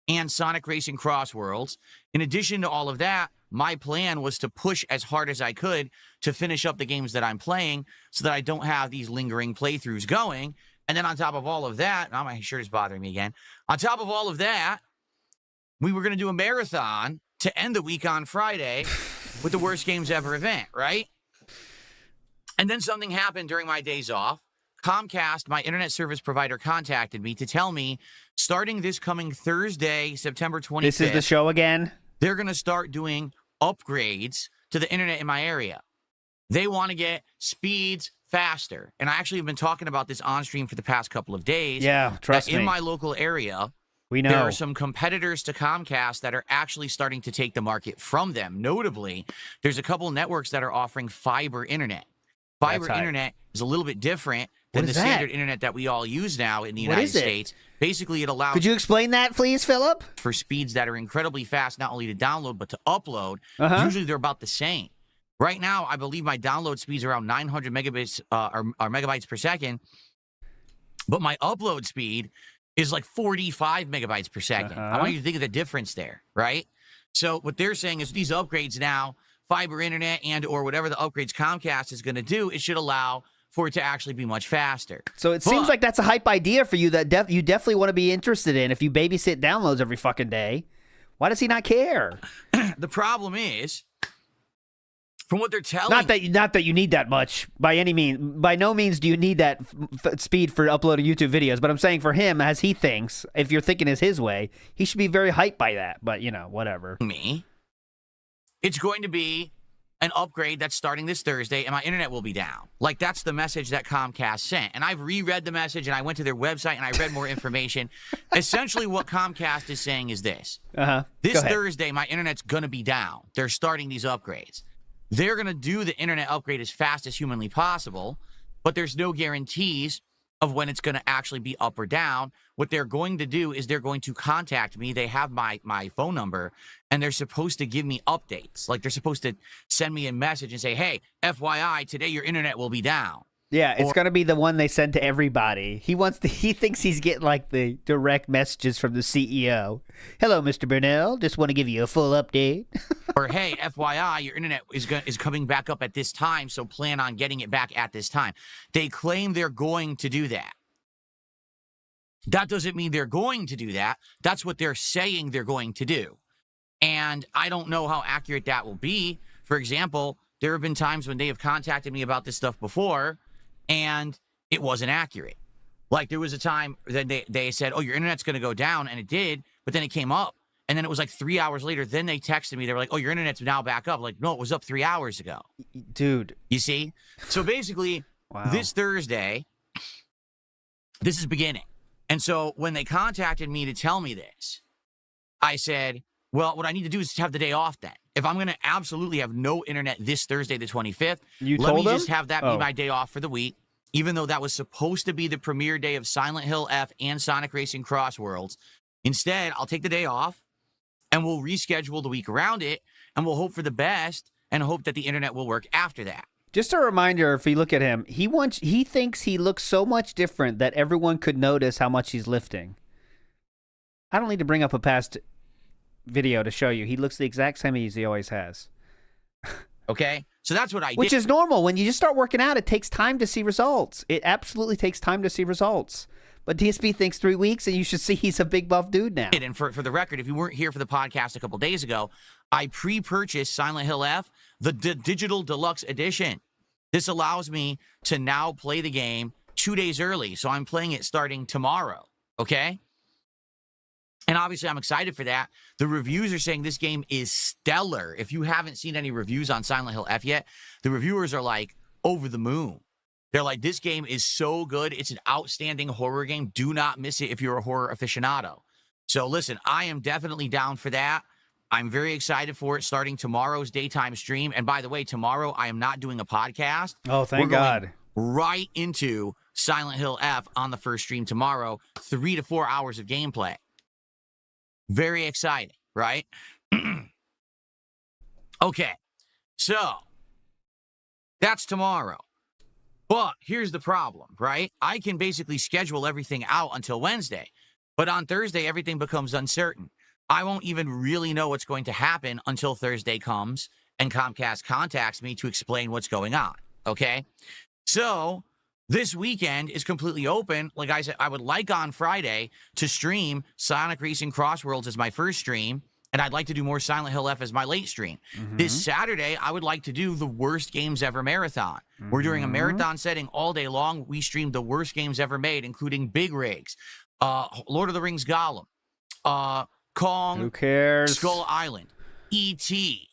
and Sonic Racing Cross Worlds. In addition to all of that, my plan was to push as hard as I could to finish up the games that I'm playing so that I don't have these lingering playthroughs going. And then on top of all of that, now my shirt is bothering me again. On top of all of that, we were going to do a marathon to end the week on Friday with the Worst Games Ever event, right? And then something happened during my days off. Comcast, my internet service provider, contacted me to tell me, starting this coming Thursday, September 25th... This is the show again? They're going to start doing upgrades to the internet in my area. They want to get speeds faster. And I actually have been talking about this on stream for the past couple of days. Yeah, trust me. In my local area... We know. There are some competitors to Comcast that are actually starting to take the market from them. Notably, there's a couple networks that are offering fiber internet. Fiber internet is a little bit different than the standard internet that we all use now in the United States. Basically, it allows... Could you explain that, please, Philip? ...for speeds that are incredibly fast, not only to download, but to upload. Usually, they're about the same. Right now, I believe my download speed is around 900 megabits or megabytes per second. But my upload speed is like 45 megabytes per second. I want you to think of the difference there, right? So what they're saying is these upgrades now, fiber internet and or whatever the upgrades Comcast is going to do, it should allow for it to actually be much faster. So it seems like that's a hype idea for you that you definitely want to be interested in if you babysit downloads every fucking day. Why does he not care? The problem is From what they're telling Not that you need that much by any means. By no means do you need that speed for uploading YouTube videos. But I'm saying for him, as he thinks, if you're thinking is his way, he should be very hyped by that. But whatever. me, it's going to be an upgrade that's starting this Thursday, and my internet will be down. Like, that's the message that Comcast sent. And I've reread the message, and I went to their website, and I read more information. Essentially, what Comcast is saying is this. This Thursday, my internet's going to be down. They're starting these upgrades. They're going to do the internet upgrade as fast as humanly possible, but there's no guarantees of when it's going to actually be up or down. What they're going to do is they're going to contact me. They have my phone number, and they're supposed to give me updates. Like, they're supposed to send me a message and say, hey, FYI, today your internet will be down. Yeah, it's going to be the one they send to everybody. He thinks he's getting like the direct messages from the CEO. Hello, Mr. Burnell. Just want to give you a full update. Or, hey, FYI, your internet is coming back up at this time, so plan on getting it back at this time. They claim they're going to do that. That doesn't mean they're going to do that. That's what they're saying they're going to do. And I don't know how accurate that will be. For example, there have been times when they have contacted me about this stuff before, and it wasn't accurate. Like, there was a time that they said, oh, your internet's going to go down, and it did, but then it came up. And then it was like 3 hours later, then they texted me. They were like, oh, your internet's now back up. Like, no, it was up 3 hours ago. Dude. You see? So basically, This Thursday, this is beginning. And so when they contacted me to tell me this, I said, well, what I need to do is have the day off then. If I'm going to absolutely have no internet this Thursday, the 25th, let me just have that be my day off for the week, even though that was supposed to be the premiere day of Silent Hill F and Sonic Racing Cross Worlds. Instead, I'll take the day off, and we'll reschedule the week around it, and we'll hope for the best and hope that the internet will work after that. Just a reminder, if you look at him, he thinks he looks so much different that everyone could notice how much he's lifting. I don't need to bring up a past video to show you. He looks the exact same as he always has. Okay? So that's what I did. Which is normal. When you just start working out, it takes time to see results. It absolutely takes time to see results. But DSP thinks 3 weeks, and you should see he's a big buff dude now. And for the record, if you weren't here for the podcast a couple days ago, I pre-purchased Silent Hill F, the Digital Deluxe Edition. This allows me to now play the game 2 days early. So I'm playing it starting tomorrow, okay? And obviously, I'm excited for that. The reviews are saying this game is stellar. If you haven't seen any reviews on Silent Hill F yet, the reviewers are like over the moon. They're like, this game is so good. It's an outstanding horror game. Do not miss it if you're a horror aficionado. So listen, I am definitely down for that. I'm very excited for it starting tomorrow's daytime stream. And by the way, tomorrow I am not doing a podcast. Oh, thank God. Right into Silent Hill F on the first stream tomorrow. 3 to 4 hours of gameplay. Very exciting, right? Okay, so that's tomorrow. But here's the problem, right? I can basically schedule everything out until Wednesday. But on Thursday, everything becomes uncertain. I won't even really know what's going to happen until Thursday comes and Comcast contacts me to explain what's going on, okay? So this weekend is completely open. Like I said, I would like on Friday to stream Sonic Racing Cross Worlds as my first stream, and I'd like to do more Silent Hill F as my late stream. This Saturday, I would like to do the Worst Games Ever Marathon. We're doing a marathon setting all day long. We streamed the worst games ever made, including Big Rigs, Lord of the Rings Gollum, Kong, Who cares? Skull Island, E.T.,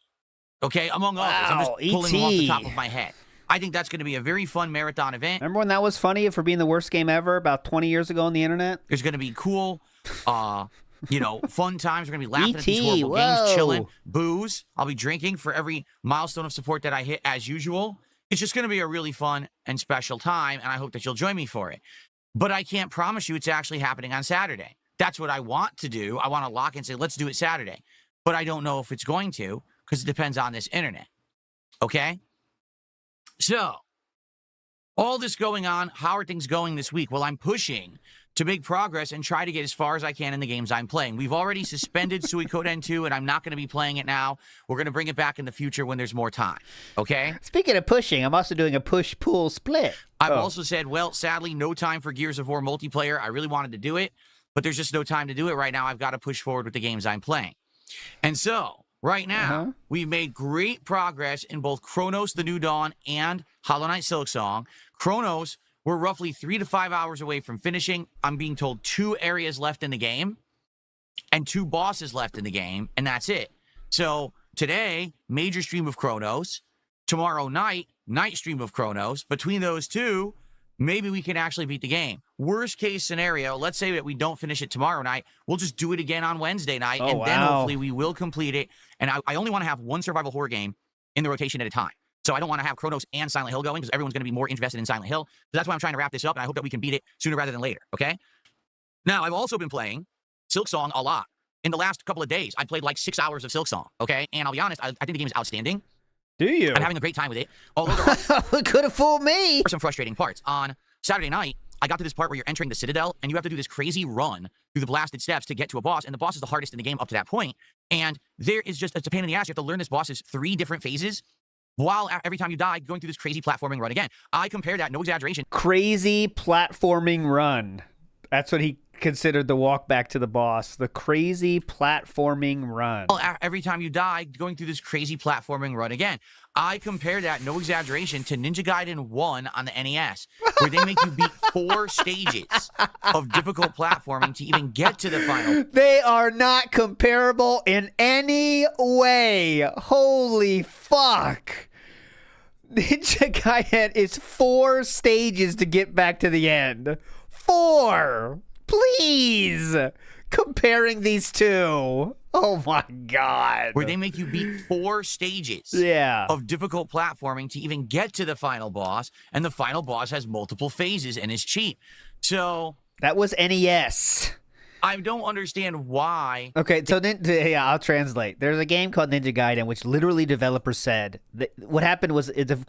okay, among others. I'm just pulling them off the top of my head. I think that's going to be a very fun marathon event. Remember when that was funny for being the worst game ever about 20 years ago on the internet? There's going to be cool, fun times. We're going to be laughing at these horrible games, chilling, booze. I'll be drinking for every milestone of support that I hit as usual. It's just going to be a really fun and special time, and I hope that you'll join me for it. But I can't promise you it's actually happening on Saturday. That's what I want to do. I want to lock in and say, let's do it Saturday. But I don't know if it's going to because it depends on this internet. Okay? So, all this going on, how are things going this week? Well, I'm pushing to make progress and try to get as far as I can in the games I'm playing. We've already suspended Suikoden 2, and I'm not going to be playing it now. We're going to bring it back in the future when there's more time, okay? Speaking of pushing, I'm also doing a push-pull split. I've also said, well, sadly, no time for Gears of War multiplayer. I really wanted to do it, but there's just no time to do it right now. I've got to push forward with the games I'm playing. And so, right now, we've made great progress in both Chronos, The New Dawn, and Hollow Knight Silksong. Chronos, we're roughly 3 to 5 hours away from finishing. I'm being told 2 areas left in the game and 2 bosses left in the game, and that's it. So today, major stream of Chronos. Tomorrow night, night stream of Chronos. Between those 2, maybe we can actually beat the game. Worst case scenario, let's say that we don't finish it tomorrow night. We'll just do it again on Wednesday night, and then hopefully we will complete it. And I only want to have 1 survival horror game in the rotation at a time. So I don't want to have Chronos and Silent Hill going because everyone's going to be more invested in Silent Hill. So that's why I'm trying to wrap this up, and I hope that we can beat it sooner rather than later, okay? Now, I've also been playing Silksong a lot. In the last couple of days, I played like 6 hours of Silksong, okay? And I'll be honest, I think the game is outstanding. Do you? I'm having a great time with it. Although there Could have fooled me. are some frustrating parts. On Saturday night, I got to this part where you're entering the Citadel, and you have to do this crazy run through the blasted steps to get to a boss, and the boss is the hardest in the game up to that point. And there is just, it's a pain in the ass. You have to learn this boss's 3 different phases, while every time you die, going through this crazy platforming run again. I compare that, no exaggeration. Crazy platforming run. That's what he considered the walk back to the boss. The crazy platforming run. Every time you die, going through this crazy platforming run again. I compare that, no exaggeration, to Ninja Gaiden 1 on the NES, where they make you beat 4 stages of difficult platforming to even get to the final. They are not comparable in any way. Holy fuck. Ninja Gaiden is 4 stages to get back to the end. 4! Please! Comparing these 2. Oh my god. Where they make you beat 4 stages of difficult platforming to even get to the final boss, and the final boss has multiple phases and is cheap. So that was NES. I don't understand why. Okay, so yeah, I'll translate. There's a game called Ninja Gaiden, which literally developers said that what happened was, it's a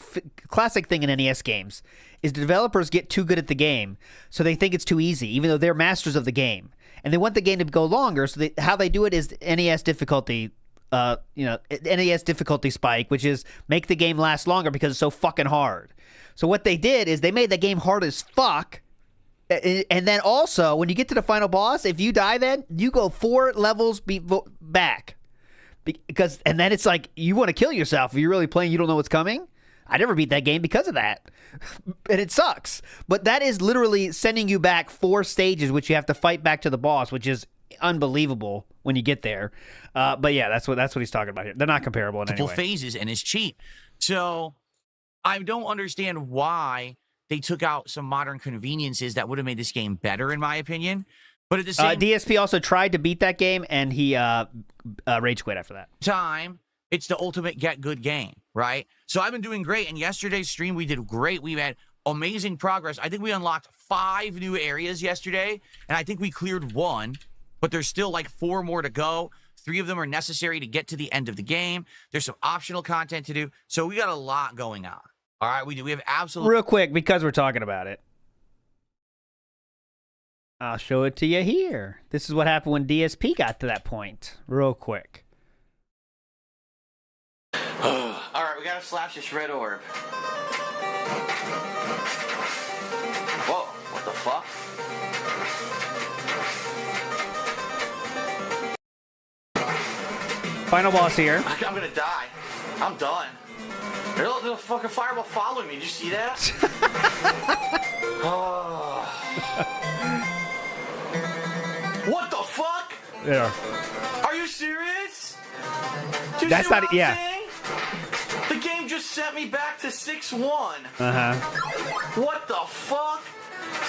classic thing in NES games, is developers get too good at the game, so they think it's too easy, even though they're masters of the game, and they want the game to go longer. So how they do it is NES difficulty, NES difficulty spike, which is make the game last longer because it's so fucking hard. So what they did is they made the game hard as fuck. And then also, when you get to the final boss, if you die then, you go 4 levels back. And then it's like, you want to kill yourself. If you're really playing, you don't know what's coming. I never beat that game because of that. And it sucks. But that is literally sending you back 4 stages, which you have to fight back to the boss, which is unbelievable when you get there. But yeah, that's what he's talking about here. They're not comparable in any way. Phases, and it's cheap. So I don't understand why they took out some modern conveniences that would have made this game better, in my opinion. But at the same DSP also tried to beat that game, and he rage quit after that. Time, it's the ultimate get good game, right? So I've been doing great, and yesterday's stream, we did great. We had amazing progress. I think we unlocked 5 new areas yesterday, and I think we cleared 1, but there's still like 4 more to go. 3 of them are necessary to get to the end of the game. There's some optional content to do. So we got a lot going on. All right, we do. We have absolutely... Real quick, because we're talking about it, I'll show it to you here. This is what happened when DSP got to that point. Real quick. All right, we gotta slash this red orb. Whoa, what the fuck? Final boss here. I'm gonna die. I'm done. There's a fucking fireball following me. Did you see that? Oh. What the fuck? Yeah. Are you serious? Do you That's see what not. I'm Yeah. saying? The game just sent me back to 6-1. What the fuck?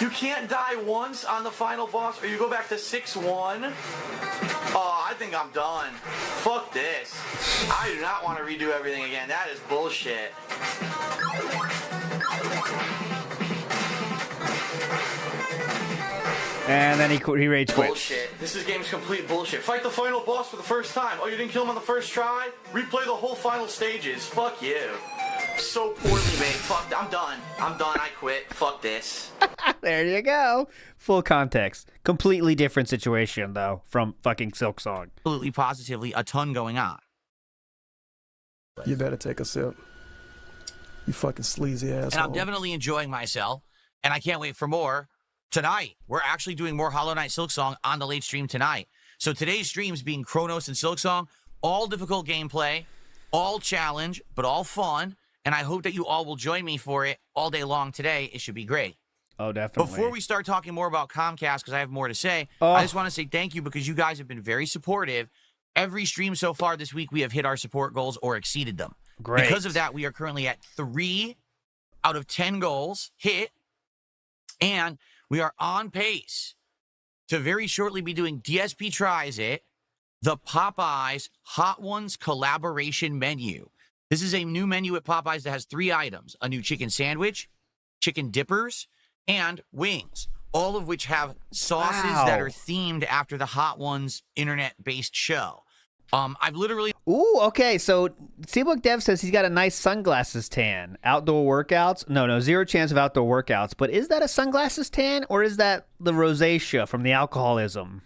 You can't die once on the final boss, or you go back to 6-1. Oh, I think I'm done. Fuck this. I do not want to redo everything again. That is bullshit. And then he rage quit. Bullshit. This game's complete bullshit. Fight the final boss for the first time. Oh, you didn't kill him on the first try? Replay the whole final stages. Fuck you. So poorly made. Fuck. I'm done. I'm done. I quit. Fuck this. There you go. Full context. Completely different situation, though, from fucking Silksong. Absolutely, positively, a ton going on. You better take a sip. You fucking sleazy asshole. And I'm definitely enjoying myself, and I can't wait for more. Tonight, we're actually doing more Hollow Knight Silksong on the late stream tonight. So today's streams being Chronos and Silksong, all difficult gameplay, all challenge, but all fun. And I hope that you all will join me for it all day long today. It should be great. Oh, definitely. Before we start talking more about Comcast, because I have more to say, Oh. I just want to say thank you because you guys have been very supportive. Every stream so far this week, we have hit our support goals or exceeded them. Great. Because of that, we are currently at 3 out of 10 goals hit. And we are on pace to very shortly be doing DSP Tries It, the Popeyes Hot Ones collaboration menu. This is a new menu at Popeyes that has 3 items: a new chicken sandwich, chicken dippers, and wings, all of which have sauces that are themed after the Hot Ones internet-based show. I've literally... Ooh, okay. So Seabook Dev says he's got a nice sunglasses tan. Outdoor workouts? No, 0 chance of outdoor workouts. But is that a sunglasses tan or is that the rosacea from the alcoholism?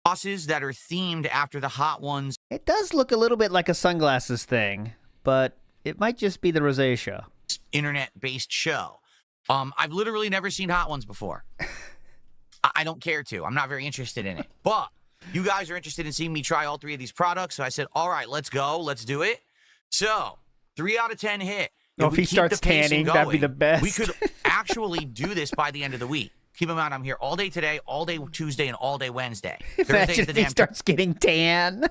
Sauces that are themed after the Hot Ones It does look a little bit like a sunglasses thing, but it might just be the rosacea. internet-based show. I've literally never seen Hot Ones before. I don't care to. I'm not very interested in it. But you guys are interested in seeing me try all 3 of these products, so I said, all right, let's go. Let's do it. So, 3 out of 10 hit. If we he keep starts the pacing tanning, that'd be going, the best. We could actually do this by the end of the week. Keep in mind, I'm here all day today, all day Tuesday, and all day Wednesday. Imagine if he starts getting tan.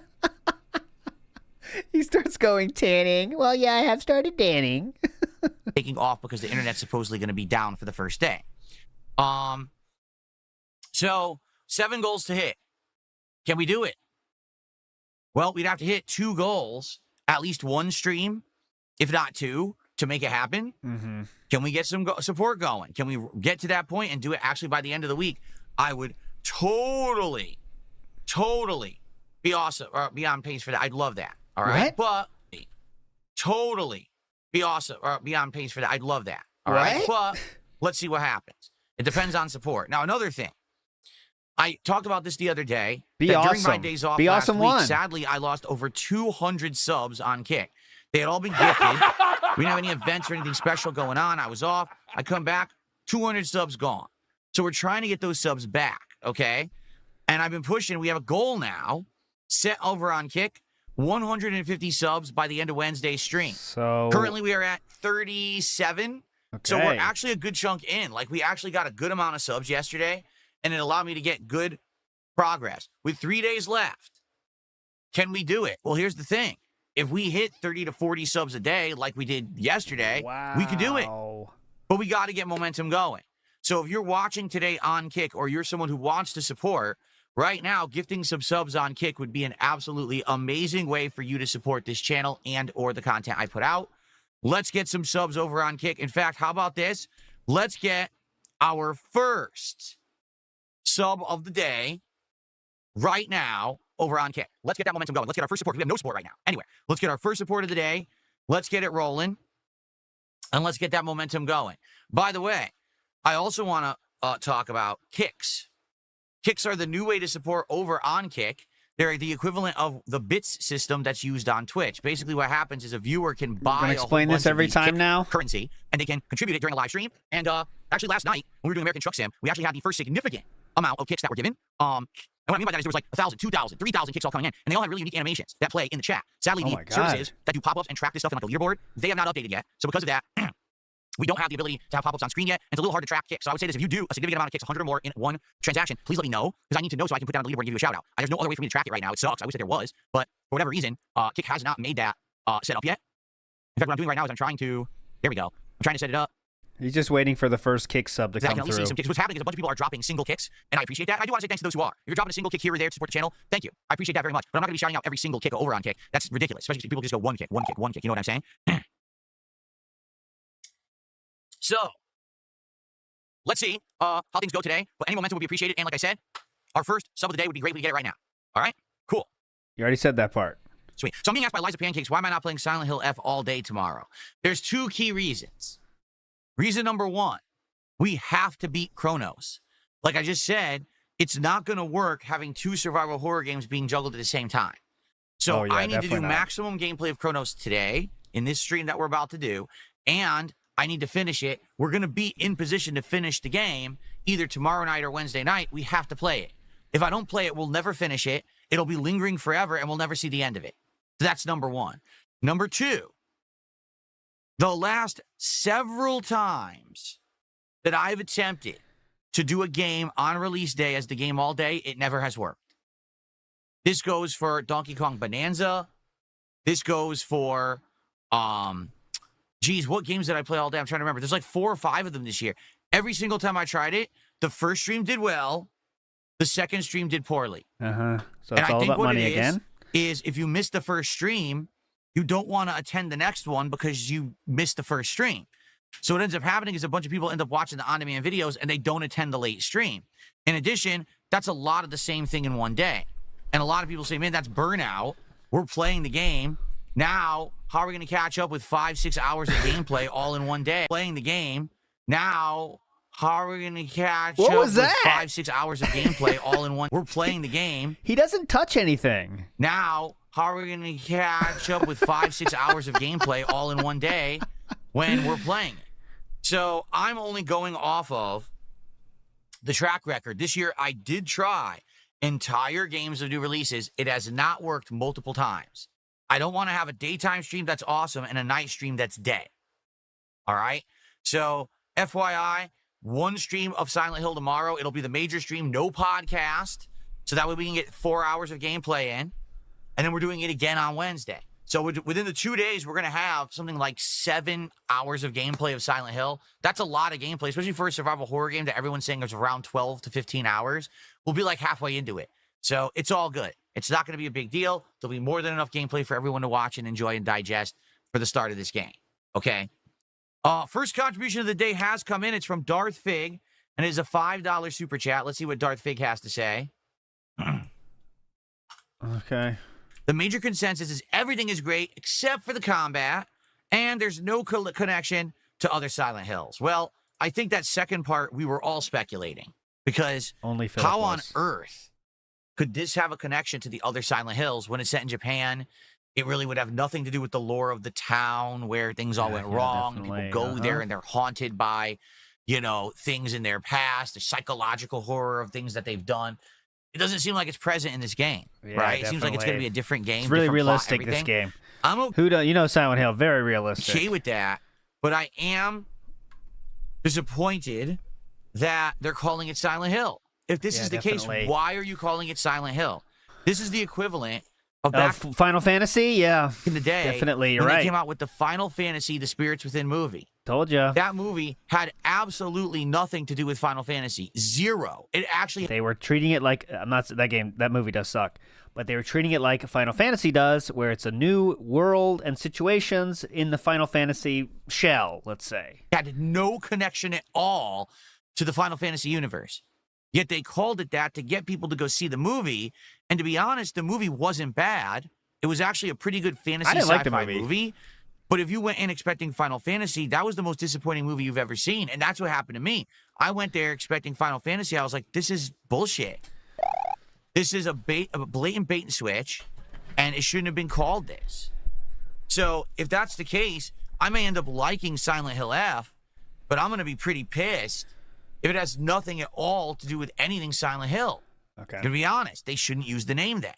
He starts going tanning. Well, yeah, I have started tanning. taking off because the internet's supposedly going to be down for the first day. So 7 goals to hit. Can we do it? Well, we'd have to hit 2 goals, at least 1 stream, if not 2, to make it happen. Mm-hmm. Can we get some support going? Can we get to that point and do it actually by the end of the week? I would totally be awesome, or be on pace for that. I'd love that. All right? What? But totally be awesome, or be on pace for that. I'd love that. All What? right? But let's see what happens. It depends on support. Now, another thing. I talked about this the other day. Be that awesome. During my days off Be last awesome week, one. sadly, I lost over 200 subs on Kick. They had all been gifted. We didn't have any events or anything special going on. I was off. I come back, 200 subs gone. So we're trying to get those subs back, okay? And I've been pushing. We have a goal now set over on Kick, 150 subs by the end of Wednesday's stream. So Currently, we are at 37. So Okay. we're actually a good chunk in. Like, we actually got a good amount of subs yesterday, and it allowed me to get good progress. With 3 days left, can we do it? Well, here's the thing. If we hit 30 to 40 subs a day like we did yesterday, we could do it. But we got to get momentum going. So if you're watching today on Kick, or you're someone who wants to support, right now, gifting some subs on Kick would be an absolutely amazing way for you to support this channel and or the content I put out. Let's get some subs over on Kick. In fact, how about this? Let's get our first sub of the day right now over on Kick. Let's get that momentum going. Let's get our first support. We have no support right now. Anyway, let's get our first support of the day. Let's get it rolling. And let's get that momentum going. By the way, I also want to talk about Kicks. Kicks are the new way to support over on Kick. They're the equivalent of the bits system that's used on Twitch. Basically, what happens is a viewer can buy Gonna explain this every time now? currency, and they can contribute it during a live stream. And actually, last night, when we were doing American Truck Sim, we actually had the first significant amount of kicks that were given. And what I mean by that is there was like 1,000, 2,000, 3,000 kicks all coming in, and they all had really unique animations that play in the chat. Sadly, Oh the my God. services that do pop-ups and track this stuff in like a leaderboard, they have not updated yet. So because of that, we don't have the ability to have pop-ups on screen yet, and it's a little hard to track kicks. So I would say this: if you do a significant amount of kicks, 100 or more in one transaction, please let me know, because I need to know so I can put that on the leaderboard and give you a shout out. There's no other way for me to track it right now. It sucks. I wish that there was, but for whatever reason, Kick has not made that set up yet. In fact, what I'm doing right now is I'm trying to, there we go. I'm trying to set it up. He's just waiting for the first kick sub to I come can at least see through. some kicks. What's happening is a bunch of people are dropping single kicks, and I appreciate that. I do want to say thanks to those who are. If you're dropping a single kick here or there to support the channel, thank you. I appreciate that very much. But I'm not going to be shouting out every single kick over on Kick. That's ridiculous, especially if people just go one kick, one kick, one kick. You know what I'm saying? So, let's see how things go today. But any momentum would be appreciated. And like I said, our first sub of the day would be great if we get it right now. All right? Cool. You already said that part. Sweet. So I'm being asked by Liza Pancakes, why am I not playing Silent Hill F all day tomorrow? There's 2 key reasons. Reason number 1, we have to beat Chronos. Like I just said, it's not going to work having 2 survival horror games being juggled at the same time. So Oh, yeah, I need to do definitely not. maximum gameplay of Chronos today in this stream that we're about to do, and I need to finish it. We're going to be in position to finish the game either tomorrow night or Wednesday night. We have to play it. If I don't play it, we'll never finish it. it'll be lingering forever and we'll never see the end of it. That's number one. Number two, the last several times that I've attempted to do a game on release day as the game all day, it never has worked. This goes for Donkey Kong Bonanza. This goes for, geez, what games did I play all day? I'm trying to remember. There's like 4 or 5 of them this year. Every single time I tried it, the first stream did well. The second stream did poorly. So it's all about money again? Is if you miss the first stream, you don't want to attend the next one because you missed the first stream. So what ends up happening is a bunch of people end up watching the on-demand videos and they don't attend the late stream. In addition, that's a lot of the same thing in one day. And a lot of people say, man, that's burnout. We're playing the game. Now, how are we going to catch up with 5-6 hours of gameplay all in one day? Playing the game. Now, how are we going to catch up with 5-6 hours of gameplay all in one? We're playing the game. He doesn't touch anything. Now, how are we going to catch up with 5-6 hours of gameplay all in one day when we're playing it? So I'm only going off of the track record. This year, I did try entire games of new releases. It has not worked multiple times. I don't want to have a daytime stream that's awesome and a night stream that's dead. All right? So, FYI, one stream of Silent Hill tomorrow. It'll be the major stream, no podcast. So that way we can get 4 hours of gameplay in. And then we're doing it again on Wednesday. So within the 2 days, we're going to have something like 7 hours of gameplay of Silent Hill. That's a lot of gameplay, especially for a survival horror game that everyone's saying is around 12 to 15 hours. We'll be like halfway into it. So it's all good. It's not going to be a big deal. There'll be more than enough gameplay for everyone to watch and enjoy and digest for the start of this game. Okay? First contribution of the day has come in. It's from Darth Fig, and it is a $5 super chat. Let's see what Darth Fig has to say. Okay. The major consensus is everything is great except for the combat, and there's no connection to other Silent Hills. Well, I think that second part we were all speculating, because Only how on earth could this have a connection to the other Silent Hills when it's set in Japan? It really would have nothing to do with the lore of the town where things all went wrong. People go there and they're haunted by, you know, things in their past, the psychological horror of things that they've done. It doesn't seem like it's present in this game, right? It seems like it's going to be a different game. It's really realistic, plot, this game. I'm okay. You know Silent Hill, very realistic. Okay with that, but I am disappointed that they're calling it Silent Hill. If this is the case, why are you calling it Silent Hill? This is the equivalent of back Final Fantasy, yeah. In the day, definitely, you're when right. They came out with the Final Fantasy, The Spirits Within movie. Told you. That movie had absolutely nothing to do with Final Fantasy. Zero. It actually... They were treating it like... that movie does suck. But they were treating it like Final Fantasy does, where it's a new world and situations in the Final Fantasy shell, let's say. It had no connection at all to the Final Fantasy universe. Yet they called it that to get people to go see the movie. And to be honest, the movie wasn't bad. It was actually a pretty good fantasy sci-fi movie. But if you went in expecting Final Fantasy, that was the most disappointing movie you've ever seen. And that's what happened to me. I went there expecting Final Fantasy. I was like, this is bullshit. This is a blatant bait and switch, and it shouldn't have been called this. So if that's the case, I may end up liking Silent Hill F, but I'm going to be pretty pissed if it has nothing at all to do with anything Silent Hill. Okay. To be honest, they shouldn't use the name then.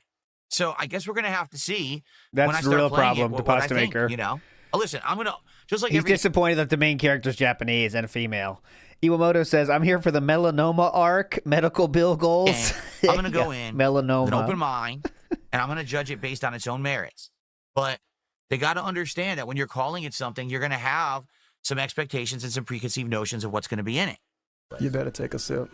So I guess we're going to have to see. That's when I the start real playing problem, it, the what I pasta think, maker. You know? Listen, I'm going to, just like He's disappointed that the main character's Japanese and a female. Iwamoto says, I'm here for the melanoma arc, medical bill goals. I'm going to go in melanoma. with an open mind, and I'm going to judge it based on its own merits. But they got to understand that when you're calling it something, you're going to have some expectations and some preconceived notions of what's going to be in it. You better take a sip.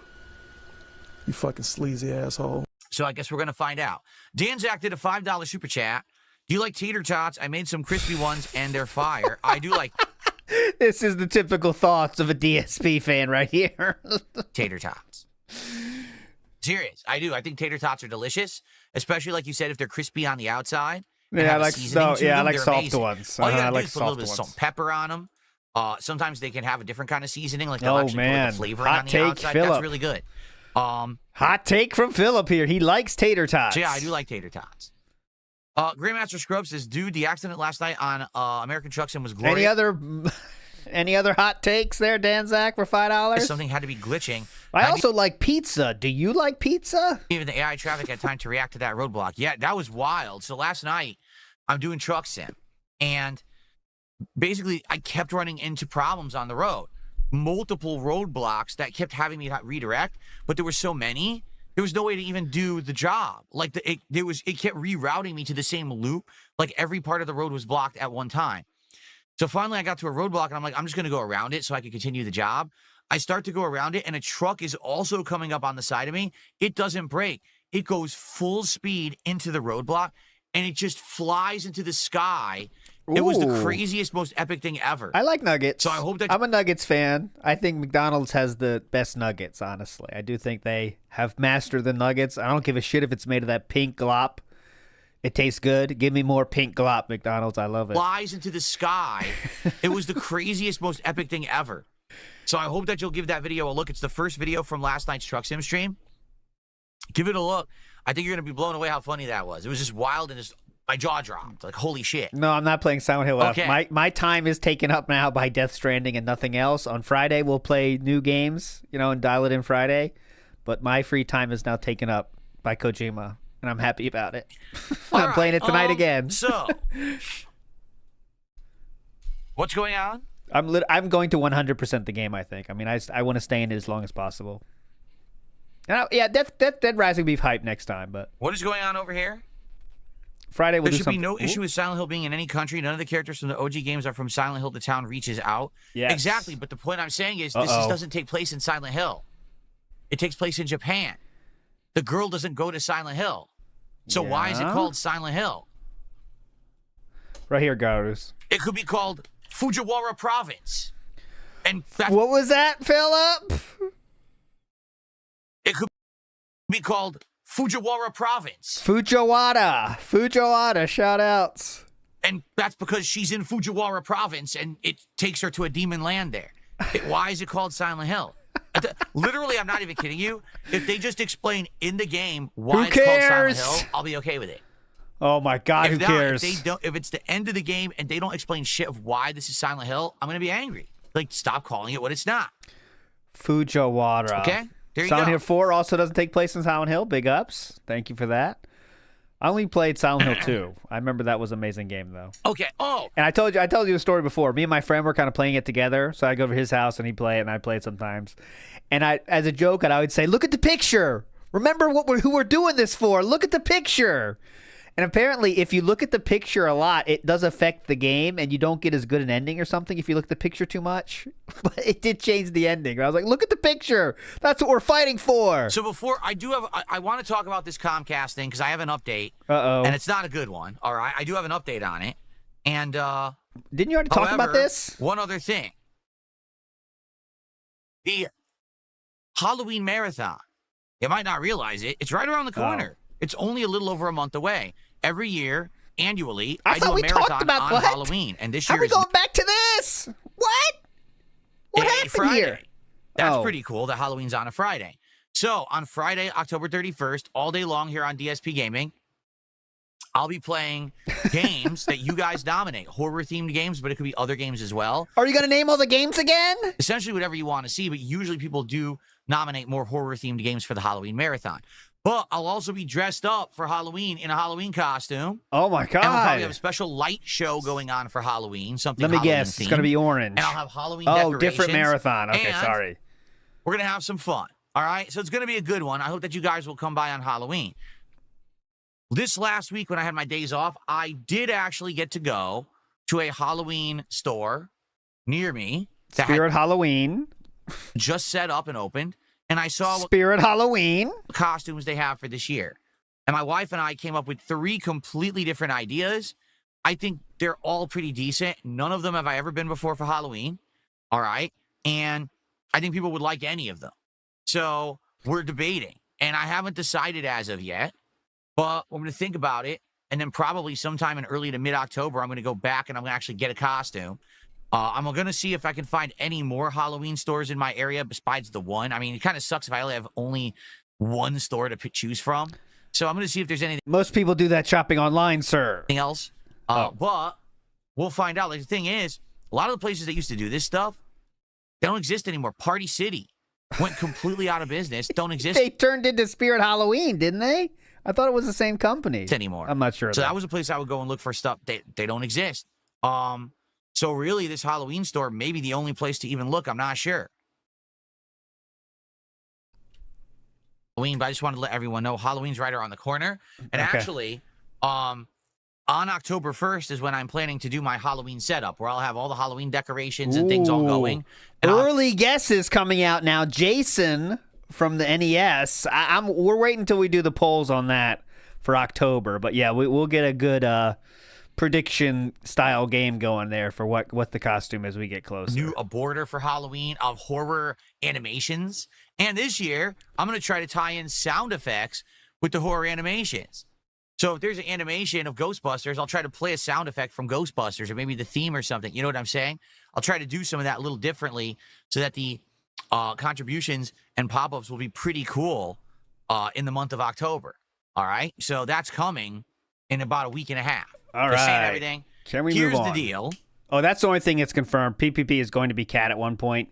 You fucking sleazy asshole. So I guess we're going to find out. Danzak did a $5 super chat. Do you like tater tots? I made some crispy ones, and they're fire. I do like... This is the typical thoughts of a DSP fan right here. Tater tots. Serious. I do. I think tater tots are delicious, especially like you said, if they're crispy on the outside. Yeah, I like soft ones. All you gotta I do like is put a little bit of salt and pepper on them. Sometimes they can have a different kind of seasoning, like they'll actually put the flavor on the outside. Phillip. That's really good. Hot take from Phillip here. He likes tater tots. So yeah, I do like tater tots. Grandmaster Scrub says, dude, the accident last night on American Truck Sim was glorious. Any other hot takes there, Dan Zach, for $5? Something had to be glitching. I also like pizza. Do you like pizza? Even the AI traffic had time to react to that roadblock. Yeah, that was wild. So last night, I'm doing truck sim, and basically I kept running into problems on the road. Multiple roadblocks that kept having me redirect, but there were so many, there was no way to even do the job. Like it kept rerouting me to the same loop. Like every part of the road was blocked at one time. So finally I got to a roadblock and I'm like, I'm just going to go around it so I can continue the job. I start to go around it and a truck is also coming up on the side of me. It doesn't brake. It goes full speed into the roadblock and it just flies into the sky. It was the craziest, most epic thing ever. I like nuggets. So I hope that I'm a Nuggets fan. I think McDonald's has the best nuggets, honestly. I do think they have mastered the nuggets. I don't give a shit if it's made of that pink glop. It tastes good. Give me more pink glop, McDonald's. I love it. Flies into the sky. It was the craziest, most epic thing ever. So I hope that you'll give that video a look. It's the first video from last night's Truck Sim stream. Give it a look. I think you're going to be blown away how funny that was. It was just wild and just my jaw dropped. Like, holy shit. No, I'm not playing Silent Hill. Okay. My time is taken up now by Death Stranding and nothing else. On Friday, we'll play new games, and dial it in Friday. But my free time is now taken up by Kojima, and I'm happy about it. I'm playing it tonight again. So, what's going on? I'm going to 100% the game, I think. I mean, I want to stay in it as long as possible. And Dead Rising will be hype next time, but What is going on over here? Friday we'll There do should something. be no issue with Silent Hill being in any country. None of the characters from the OG games are from Silent Hill. The town reaches out. Yes. Exactly, but the point I'm saying is this doesn't take place in Silent Hill. It takes place in Japan. The girl doesn't go to Silent Hill. So why is it called Silent Hill? Right here, Garus. It could be called Fujiwara Province. And What was that, Philip? it could be called Fujiwara Province. Fujiwara, shout outs. And that's because she's in Fujiwara Province and it takes her to a demon land there. Why is it called Silent Hill? Literally, I'm not even kidding you. If they just explain in the game why it's called Silent Hill, I'll be okay with it. Oh my God, who cares? If it's the end of the game and they don't explain shit of why this is Silent Hill, I'm going to be angry. Like, stop calling it what it's not. Fujiwara. Okay? There you Silent go. Hill 4 also doesn't take place in Silent Hill. Big ups. Thank you for that. I only played Silent Hill 2. I remember that was an amazing game, though. Okay. Oh. And I told you a story before. Me and my friend were kind of playing it together. So I go over to his house and he'd play it and I'd play it sometimes. And as a joke, I would say, look at the picture. Remember who we're doing this for. Look at the picture. And apparently, if you look at the picture a lot, it does affect the game, and you don't get as good an ending or something if you look at the picture too much. But it did change the ending. I was like, look at the picture. That's what we're fighting for. So before, I want to talk about this Comcast thing because I have an update. Uh-oh. And it's not a good one. All right. I do have an update on it. And, didn't you already talk about this? One other thing. The Halloween Marathon. You might not realize it. It's right around the corner. It's only a little over a month away. Every year, annually, I do a marathon on Halloween. And this year How are we going back to this? What? What happened Friday. here? That's pretty cool that Halloween's on a Friday. So on Friday, October 31st, all day long here on DSP Gaming, I'll be playing games that you guys nominate. Horror-themed games, but it could be other games as well. Are you going to name all the games again? Essentially whatever you want to see, but usually people do nominate more horror-themed games for the Halloween Marathon. But I'll also be dressed up for Halloween in a Halloween costume. Oh, my God. And we'll probably have a special light show going on for Halloween. Something Let me Halloween guess. themed. It's going to be orange. And I'll have Halloween decorations. Oh, different marathon. Okay, and sorry. We're going to have some fun. All right? So it's going to be a good one. I hope that you guys will come by on Halloween. This last week when I had my days off, I did actually get to go to a Halloween store near me. Spirit Halloween. Just set up and opened. And I saw what Spirit Halloween costumes they have for this year. And my wife and I came up with 3 completely different ideas. I think they're all pretty decent. None of them have I ever been before for Halloween. All right. And I think people would like any of them. So we're debating. And I haven't decided as of yet. But I'm going to think about it. And then probably sometime in early to mid-October, I'm going to go back and I'm going to actually get a costume. I'm going to see if I can find any more Halloween stores in my area besides the one. I mean, it kind of sucks if I only one store to choose from. So I'm going to see if there's anything Most people do that shopping online, sir. else. But we'll find out. Like, the thing is, A lot of the places that used to do this stuff, they don't exist anymore. Party City went completely out of business. Don't exist They turned into Spirit Halloween, didn't they? I thought it was the same company anymore. I'm not sure. So that was a place I would go and look for stuff. They don't exist. So really, this Halloween store may be the only place to even look. I'm not sure. Halloween, but I just wanted to let everyone know Halloween's right around the corner. And actually, on October 1st is when I'm planning to do my Halloween setup, where I'll have all the Halloween decorations and things all going. And early guesses coming out now. Jason from the NES. We're waiting until we do the polls on that for October. But yeah, we'll get a good prediction style game going there for what the costume is we get closer. A border for Halloween of horror animations. And this year, I'm going to try to tie in sound effects with the horror animations. So if there's an animation of Ghostbusters, I'll try to play a sound effect from Ghostbusters or maybe the theme or something. You know what I'm saying? I'll try to do some of that a little differently so that the contributions and pop-ups will be pretty cool in the month of October. All right? So that's coming in about a week and a half. All Just saying right. everything. Can we move on? Here's the deal. Oh, that's the only thing that's confirmed. PPP is going to be Cat at one point.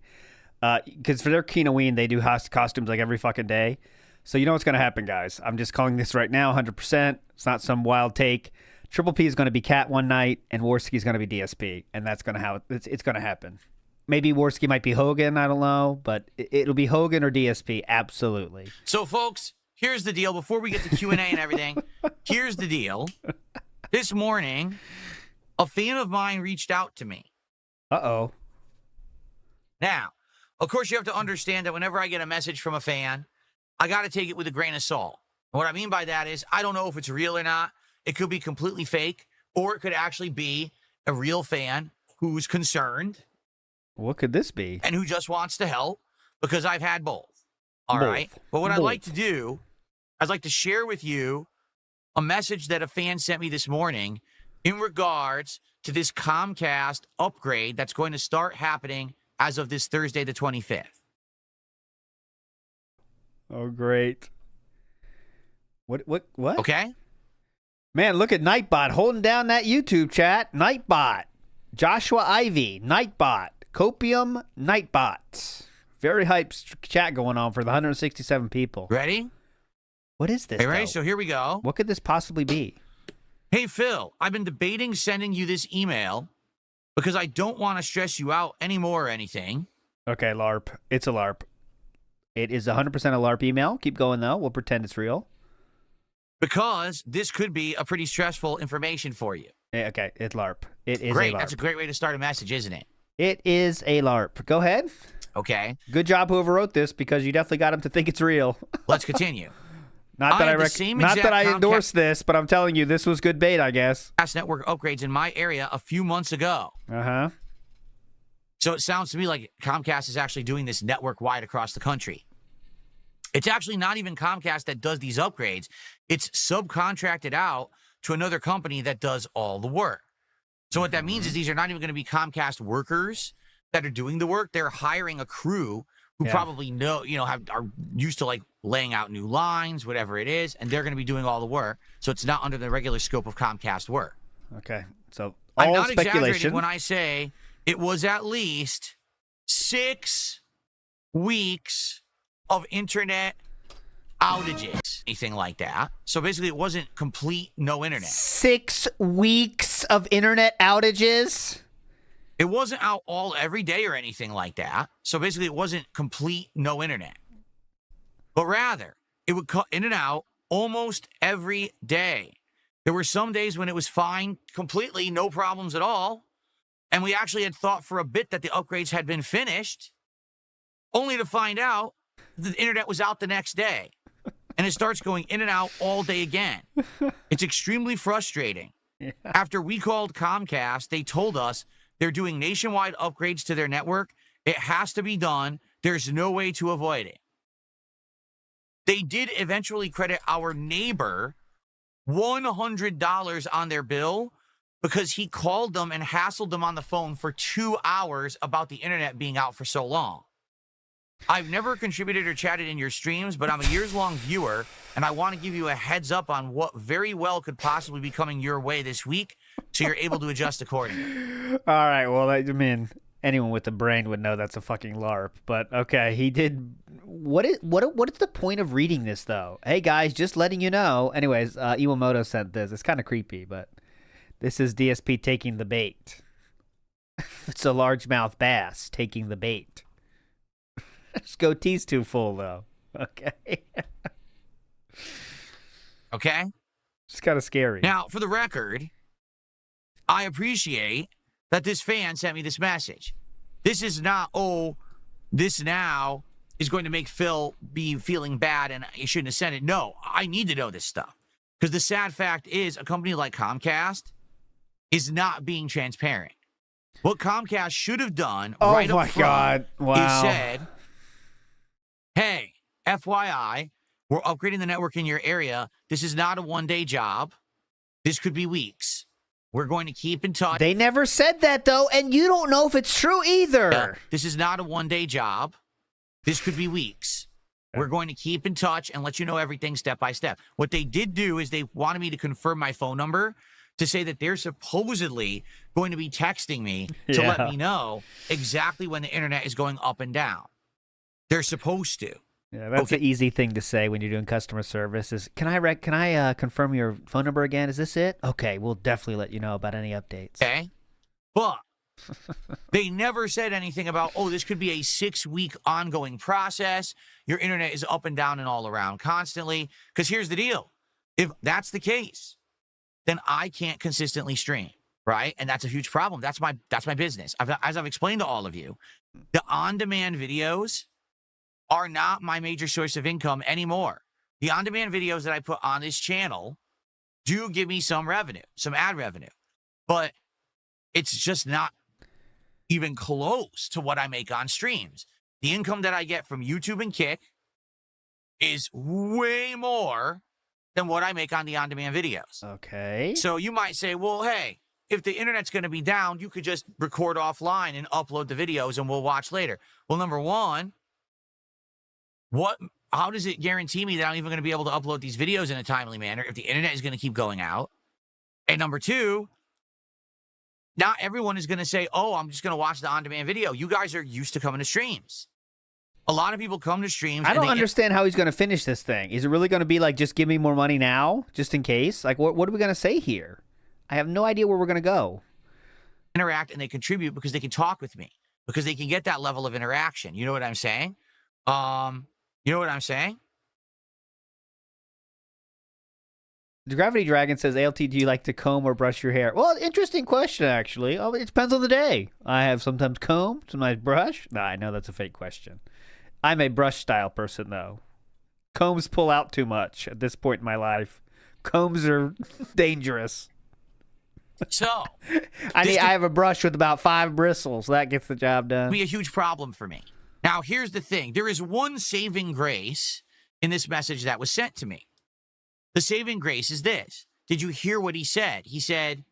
Because for their Keenoween, they do costumes like every fucking day. So you know what's going to happen, guys. I'm just calling this right now, 100%. It's not some wild take. Triple P is going to be Cat one night, and Worski is going to be DSP. And that's going to how it's going to happen. Maybe Worski might be Hogan, I don't know. But it'll be Hogan or DSP, absolutely. So, folks, here's the deal. Before we get to Q&A and everything, here's the deal. This morning, a fan of mine reached out to me. Uh-oh. Now, of course, you have to understand that whenever I get a message from a fan, I got to take it with a grain of salt. And what I mean by that is I don't know if it's real or not. It could be completely fake, or it could actually be a real fan who's concerned. What could this be? And who just wants to help, because I've had both. All right? But what I'd like to do, I'd like to share with you a message that a fan sent me this morning in regards to this Comcast upgrade that's going to start happening as of this Thursday, the 25th. Oh, great. What? Okay? Man, look at Nightbot holding down that YouTube chat. Nightbot. Joshua Ivy. Nightbot. Copium. Nightbot. Very hyped chat going on for the 167 people. Ready? What is this? Hey, ready? though? So here we go. What could this possibly be? Hey, Phil, I've been debating sending you this email because I don't want to stress you out anymore or anything. Okay, LARP. It's a LARP. It is 100% a LARP email. Keep going, though. We'll pretend it's real. Because this could be a pretty stressful information for you. Okay, it's LARP. It is Great. a LARP. That's a great way to start a message, isn't it? It is a LARP. Go ahead. Okay. Good job whoever wrote this, because you definitely got him to think it's real. Let's continue. Not that I endorse this, but I'm telling you, this was good bait, I guess. Network upgrades in my area a few months ago. Uh-huh. So it sounds to me like Comcast is actually doing this network-wide across the country. It's actually not even Comcast that does these upgrades. It's subcontracted out to another company that does all the work. So what that means is these are not even going to be Comcast workers that are doing the work. They're hiring a crew who probably are used to like laying out new lines, whatever it is, and they're going to be doing all the work. So it's not under the regular scope of Comcast work. Okay. So I'm all not exaggerating speculation when I say it was at least 6 weeks of internet outages, anything like that. So basically, it wasn't complete no internet. 6 weeks of internet outages? It wasn't out all every day or anything like that. So basically, it wasn't complete no internet. But rather, it would cut in and out almost every day. There were some days when it was fine, completely, no problems at all. And we actually had thought for a bit that the upgrades had been finished, only to find out the internet was out the next day. And it starts going in and out all day again. It's extremely frustrating. Yeah. After we called Comcast, they told us they're doing nationwide upgrades to their network. It has to be done. There's no way to avoid it. They did eventually credit our neighbor $100 on their bill because he called them and hassled them on the phone for 2 hours about the internet being out for so long. I've never contributed or chatted in your streams, but I'm a years-long viewer, and I want to give you a heads up on what very well could possibly be coming your way this week. so you're able to adjust accordingly. All right, well, I mean, anyone with a brain would know that's a fucking LARP. But okay, he did. What is the point of reading this though? Hey guys, just letting you know. Anyways, Iwamoto sent this. It's kind of creepy, but this is DSP taking the bait. It's a largemouth bass taking the bait. His goatee's too full though. Okay. Okay? It's kind of scary. Now, for the record, I appreciate that this fan sent me this message. This is not, this now is going to make Phil be feeling bad and he shouldn't have sent it. No, I need to know this stuff. Because the sad fact is a company like Comcast is not being transparent. What Comcast should have done right up front is said, hey, FYI, we're upgrading the network in your area. This is not a one-day job. This could be weeks. We're going to keep in touch. They never said that, though, and you don't know if it's true either. This is not a one-day job. This could be weeks. We're going to keep in touch and let you know everything step by step. What they did do is they wanted me to confirm my phone number to say that they're supposedly going to be texting me to let me know exactly when the internet is going up and down. They're supposed to. Yeah, that's an easy thing to say when you're doing customer service. Is can I confirm your phone number again? Is this it? Okay, we'll definitely let you know about any updates. Okay, but they never said anything about this could be a 6-week ongoing process. Your internet is up and down and all around constantly. Because here's the deal: if that's the case, then I can't consistently stream, right? And that's a huge problem. That's my business. As I've explained to all of you, the on-demand videos are not my major source of income anymore. The on-demand videos that I put on this channel do give me some revenue, some ad revenue, but it's just not even close to what I make on streams. The income that I get from YouTube and Kick is way more than what I make on the on-demand videos. Okay. So you might say, well, hey, if the internet's going to be down, you could just record offline and upload the videos and we'll watch later. Well, number one, how does it guarantee me that I'm even going to be able to upload these videos in a timely manner if the internet is going to keep going out? And number two, not everyone is going to say, I'm just going to watch the on-demand video. You guys are used to coming to streams. A lot of people come to streams. I don't understand how he's going to finish this thing. Is it really going to be like, just give me more money now, just in case? Like, what are we going to say here? I have no idea where we're going to go. Interact and they contribute because they can talk with me, because they can get that level of interaction. You know what I'm saying? You know what I'm saying? The Gravity Dragon says, ALT, do you like to comb or brush your hair? Well, interesting question, actually. It depends on the day. I have sometimes comb, sometimes brush. No, I know that's a fake question. I'm a brush-style person, though. Combs pull out too much at this point in my life. Combs are dangerous. So, I have a brush with about 5 bristles. That gets the job done. Be a huge problem for me. Now, here's the thing. There is one saving grace in this message that was sent to me. The saving grace is this. Did you hear what he said? He said,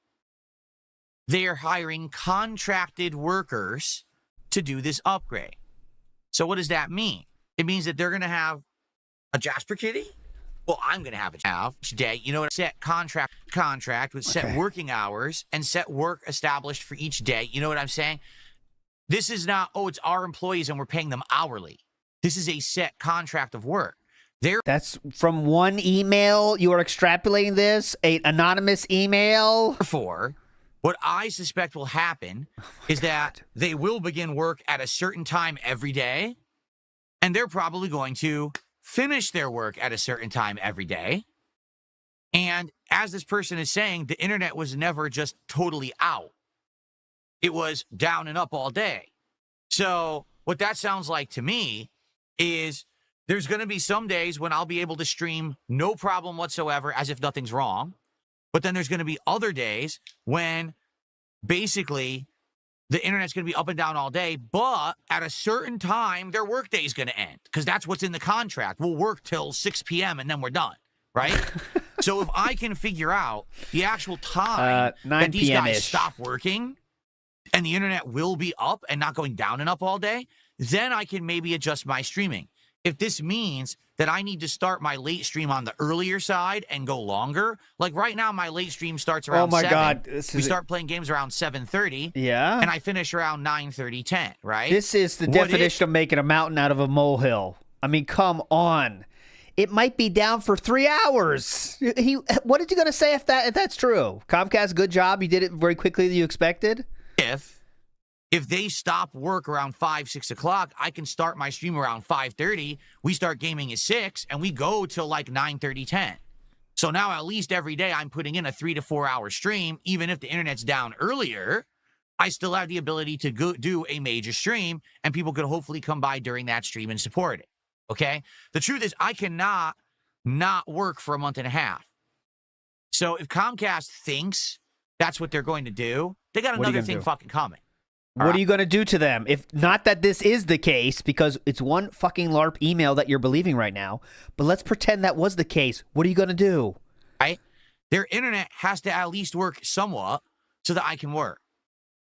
they are hiring contracted workers to do this upgrade. So what does that mean? It means that they're going to have a Jasper Kitty? Well, I'm going to have each day. You know what? Set contract with set working hours and set work established for each day. You know what I'm saying? This is not, it's our employees and we're paying them hourly. This is a set contract of work. That's from one email. You are extrapolating this, an anonymous email. Therefore, what I suspect will happen is that they will begin work at a certain time every day, and they're probably going to finish their work at a certain time every day. And as this person is saying, the internet was never just totally out. It was down and up all day. So what that sounds like to me is there's going to be some days when I'll be able to stream no problem whatsoever as if nothing's wrong. But then there's going to be other days when basically the internet's going to be up and down all day, but at a certain time, their workday is going to end because that's what's in the contract. We'll work till 6 p.m. and then we're done, right? So if I can figure out the actual time that these guys stop working and the internet will be up and not going down and up all day, then I can maybe adjust my streaming. if this means that I need to start my late stream on the earlier side and go longer, like right now my late stream starts around 7. God. We start playing games around 7:30. Yeah. And I finish around 9:30, 10, right? This is the definition of making a mountain out of a molehill. I mean, come on. It might be down for 3 hours. What did you gonna say if that's true? Comcast, good job. You did it very quickly than you expected. If they stop work around 5, 6 o'clock, I can start my stream around 5:30. We start gaming at 6, and we go till like 9:30, 10. So now at least every day I'm putting in a 3 to 4 hour stream. Even if the internet's down earlier, I still have the ability to go do a major stream, and people could hopefully come by during that stream and support it. Okay? The truth is I cannot not work for a month and a half. So if Comcast thinks that's what they're going to do, they got another thing fucking coming. What are you going to do to them? If not that this is the case, because it's one fucking LARP email that you're believing right now, but let's pretend that was the case. What are you going to do? Right? Their internet has to at least work somewhat so that I can work.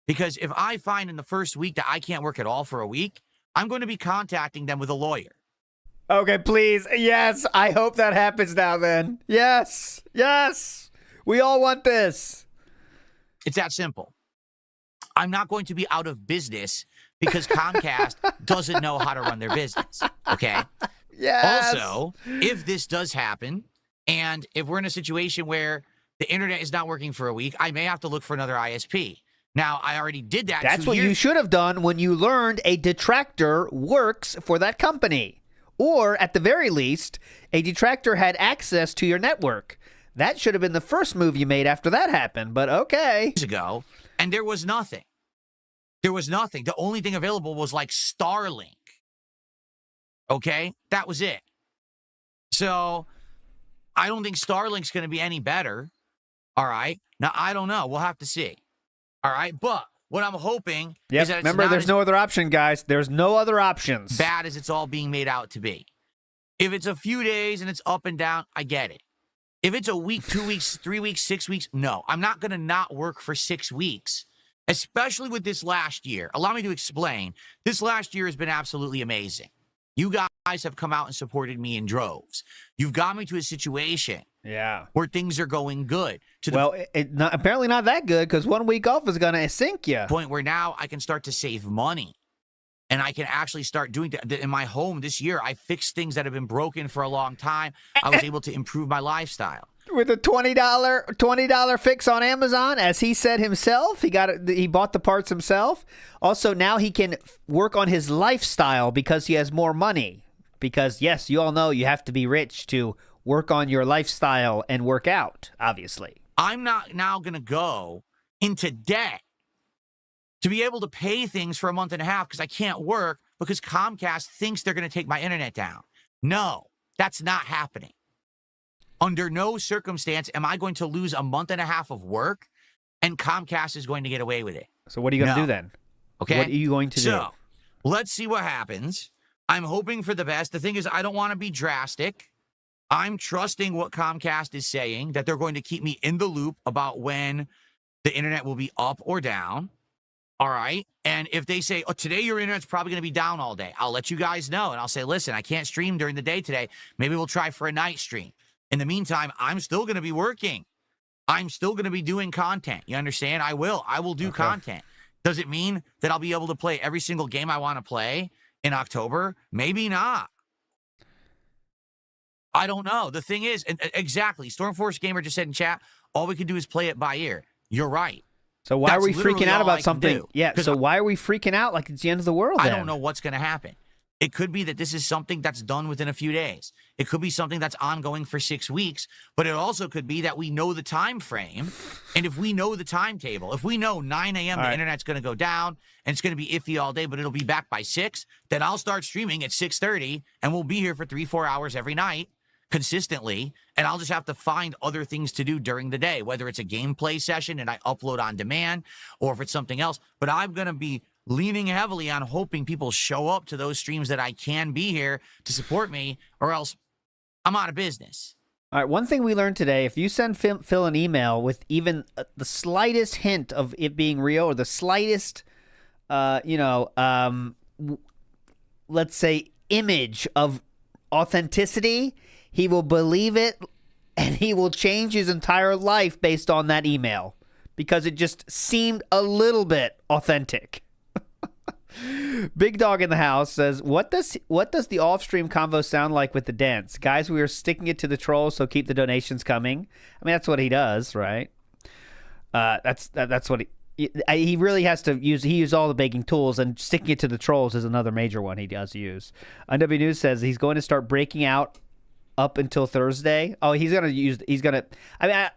Because if I find in the first week that I can't work at all for a week, I'm going to be contacting them with a lawyer. Okay, please. Yes, I hope that happens now then. Yes. Yes. We all want this. It's that simple. I'm not going to be out of business because Comcast doesn't know how to run their business, okay? Yes. Also, if this does happen, and if we're in a situation where the internet is not working for a week, I may have to look for another ISP. Now, I already did that. That's what you should have done when you learned a detractor works for that company. Or, at the very least, a detractor had access to your network. That should have been the first move you made after that happened, but okay. Years ago, and there was nothing. There was nothing. The only thing available was like Starlink. Okay? That was it. So, I don't think Starlink's going to be any better. All right? Now, I don't know. We'll have to see. All right? But what I'm hoping is that it's remember, there's no other option, guys. There's no other options. Bad as it's all being made out to be. If it's a few days and it's up and down, I get it. If it's a week, 2 weeks, 3 weeks, 6 weeks, no. I'm not going to not work for 6 weeks, especially with this last year. Allow me to explain. This last year has been absolutely amazing. You guys have come out and supported me in droves. You've got me to a situation where things are going good. Apparently not that good, because 1 week off is going to sink you. Point where now I can start to save money. And I can actually start doing that. In my home this year, I fixed things that have been broken for a long time. I was able to improve my lifestyle. With a $20 fix on Amazon, as he said himself, he bought the parts himself. Also, now he can work on his lifestyle because he has more money. Because, yes, you all know you have to be rich to work on your lifestyle and work out, obviously. I'm not now going to go into debt to be able to pay things for a month and a half because I can't work because Comcast thinks they're going to take my internet down. No, that's not happening. Under no circumstance am I going to lose a month and a half of work and Comcast is going to get away with it. So what are you going to do then? Okay. What are you going to do? So let's see what happens. I'm hoping for the best. The thing is, I don't want to be drastic. I'm trusting what Comcast is saying, that they're going to keep me in the loop about when the internet will be up or down. All right. And if they say, oh, today your internet's probably going to be down all day, I'll let you guys know. And I'll say, listen, I can't stream during the day today. Maybe we'll try for a night stream. In the meantime, I'm still going to be working. I'm still going to be doing content. You understand? I will do content. Does it mean that I'll be able to play every single game I want to play in October? Maybe not. I don't know. The thing is, exactly, Stormforce Gamer just said in chat, all we can do is play it by ear. You're right. So why are we freaking out about something? Yeah, so why are we freaking out like it's the end of the world then? I don't know what's going to happen. It could be that this is something that's done within a few days. It could be something that's ongoing for 6 weeks, but it also could be that we know the time frame, and if we know the timetable, if we know 9 a.m. the internet's going to go down, and it's going to be iffy all day, but it'll be back by 6, then I'll start streaming at 6:30, and we'll be here for 3-4 hours every night, consistently, and I'll just have to find other things to do during the day, whether it's a gameplay session and I upload on demand, or if it's something else, but I'm going to be leaning heavily on hoping people show up to those streams that I can be here to support me, or else I'm out of business. All right, one thing we learned today, if you send Phil an email with even the slightest hint of it being real, or the slightest, let's say, image of authenticity, he will believe it, and he will change his entire life based on that email because it just seemed a little bit authentic. Big Dog in the House says, what does the off-stream convo sound like with the dents? Guys, we are sticking it to the trolls, so keep the donations coming. I mean, that's what he does, right? That's what he really has to use. He uses all the baking tools, and sticking it to the trolls is another major one he does use. NW News says he's going to start breaking out up until Thursday. Oh, I mean,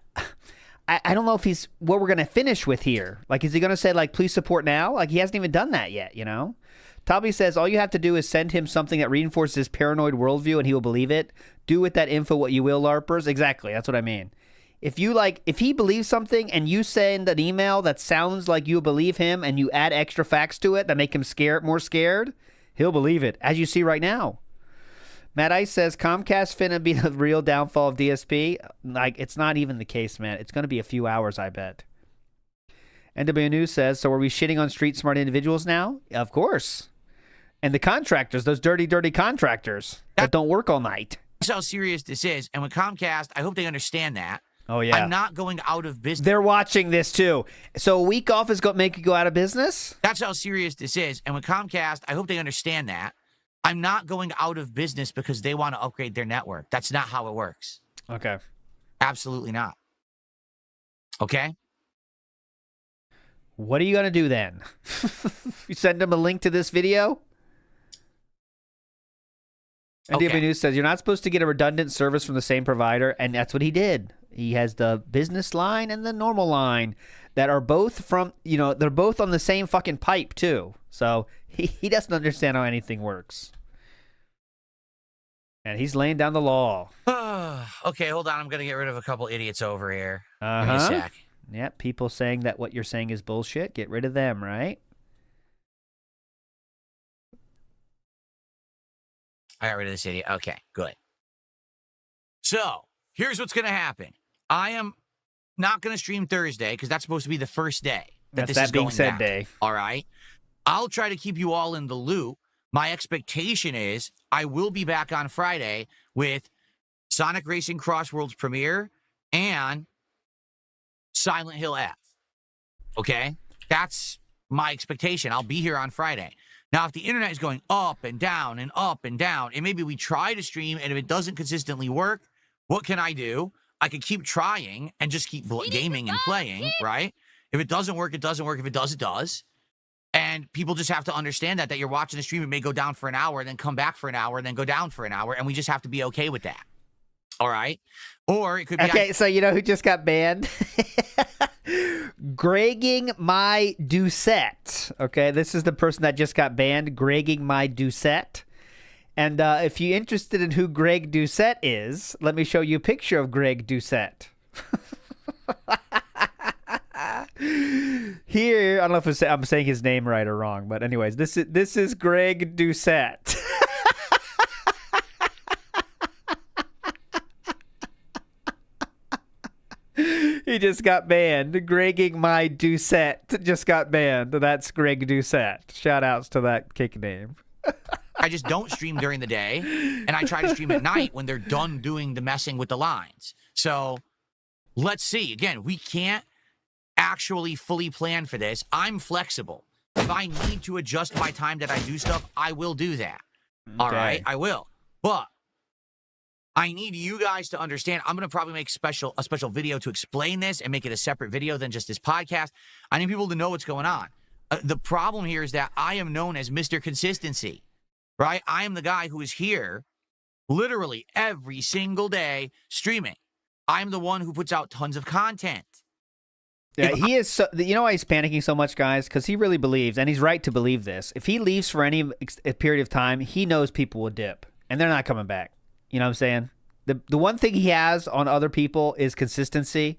I don't know if he's what we're going to finish with here. Like, is he going to say, like, please support now? Like, he hasn't even done that yet, you know? Tobby says, all you have to do is send him something that reinforces his paranoid worldview and he will believe it. Do with that info what you will, LARPers. Exactly. That's what I mean. If he believes something and you send an email that sounds like you believe him and you add extra facts to it that make him more scared, he'll believe it, as you see right now. Matt Ice says, Comcast finna be the real downfall of DSP. Like, it's not even the case, man. It's going to be a few hours, I bet. NW News says, so are we shitting on street smart individuals now? Of course. And the contractors, those dirty, dirty contractors that don't work all night. That's how serious this is. And with Comcast, I hope they understand that. Oh, yeah. I'm not going out of business. They're watching this, too. So a week off is going to make you go out of business? That's how serious this is. And with Comcast, I hope they understand that. I'm not going out of business because they want to upgrade their network. That's not how it works. Okay. Absolutely not. Okay? What are you going to do then? You send them a link to this video? Okay. NW News says, you're not supposed to get a redundant service from the same provider, and that's what he did. He has the business line and the normal line that are both from, they're both on the same fucking pipe, too. So he doesn't understand how anything works. And he's laying down the law. Okay, hold on. I'm going to get rid of a couple idiots over here. Give me a Uh-huh. sec. Yep, people saying that what you're saying is bullshit. Get rid of them, right? I got rid of this idiot. Okay, good. So, here's what's going to happen. I am not going to stream Thursday because that's supposed to be the first day that That's this that is being going said down. day. All right? I'll try to keep you all in the loop. My expectation is I will be back on Friday with Sonic Racing Cross Worlds Premiere and Silent Hill F. Okay? That's my expectation. I'll be here on Friday. Now, if the internet is going up and down and up and down, and maybe we try to stream, and if it doesn't consistently work, what can I do? I could keep trying and just keep gaming and playing, right? If it doesn't work, it doesn't work. If it does, it does. And people just have to understand that you're watching a stream, it may go down for an hour, then come back for an hour, and then go down for an hour, and we just have to be okay with that. All right? Or it could be... Okay, so you know who just got banned? Gregging my Doucette. Okay, this is the person that just got banned, Gregging my Doucette. And if you're interested in who Greg Doucette is, let me show you a picture of Greg Doucette. Here, I don't know if I'm saying his name right or wrong, but anyways, this is Greg Doucette. He just got banned. Gregging my Doucette just got banned. That's Greg Doucette. Shout outs to that kick name. I just don't stream during the day, and I try to stream at night when they're done doing the messing with the lines. So let's see. Again, we can't actually fully plan for this. I'm flexible. If I need to adjust my time that I do stuff, I will do that. Okay. All right, I will. But I need you guys to understand. I'm going to probably make a special video to explain this and make it a separate video than just this podcast. I need people to know what's going on. The problem here is that I am known as Mr. Consistency, right? I am the guy who is here literally every single day streaming. I'm the one who puts out tons of content. Yeah, he is. So, you know why he's panicking so much, guys? Because he really believes, and he's right to believe this. If he leaves for any period of time, he knows people will dip, and they're not coming back. You know what I'm saying? The one thing he has on other people is consistency,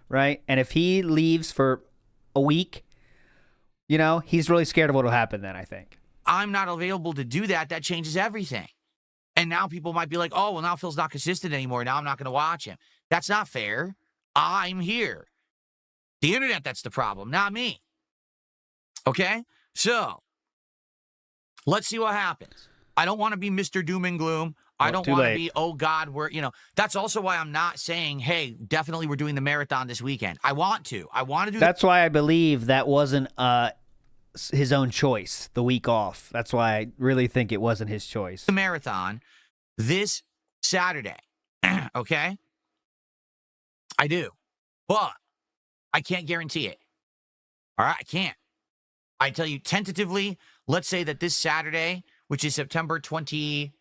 right? And if he leaves for a week, he's really scared of what will happen then, I think. I'm not available to do that. That changes everything. And now people might be like, oh, well, now Phil's not consistent anymore. Now I'm not going to watch him. That's not fair. I'm here. The internet, that's the problem, not me. Okay? So, let's see what happens. I don't want to be Mr. Doom and Gloom. I don't want to be, oh God, that's also why I'm not saying, hey, definitely we're doing the marathon this weekend. I want to do That's why I believe that wasn't his own choice, the week off. That's why I really think it wasn't his choice. the marathon this Saturday. Okay? I do. But I can't guarantee it. All right? I can't. I tell you tentatively, let's say that this Saturday, which is September 26th.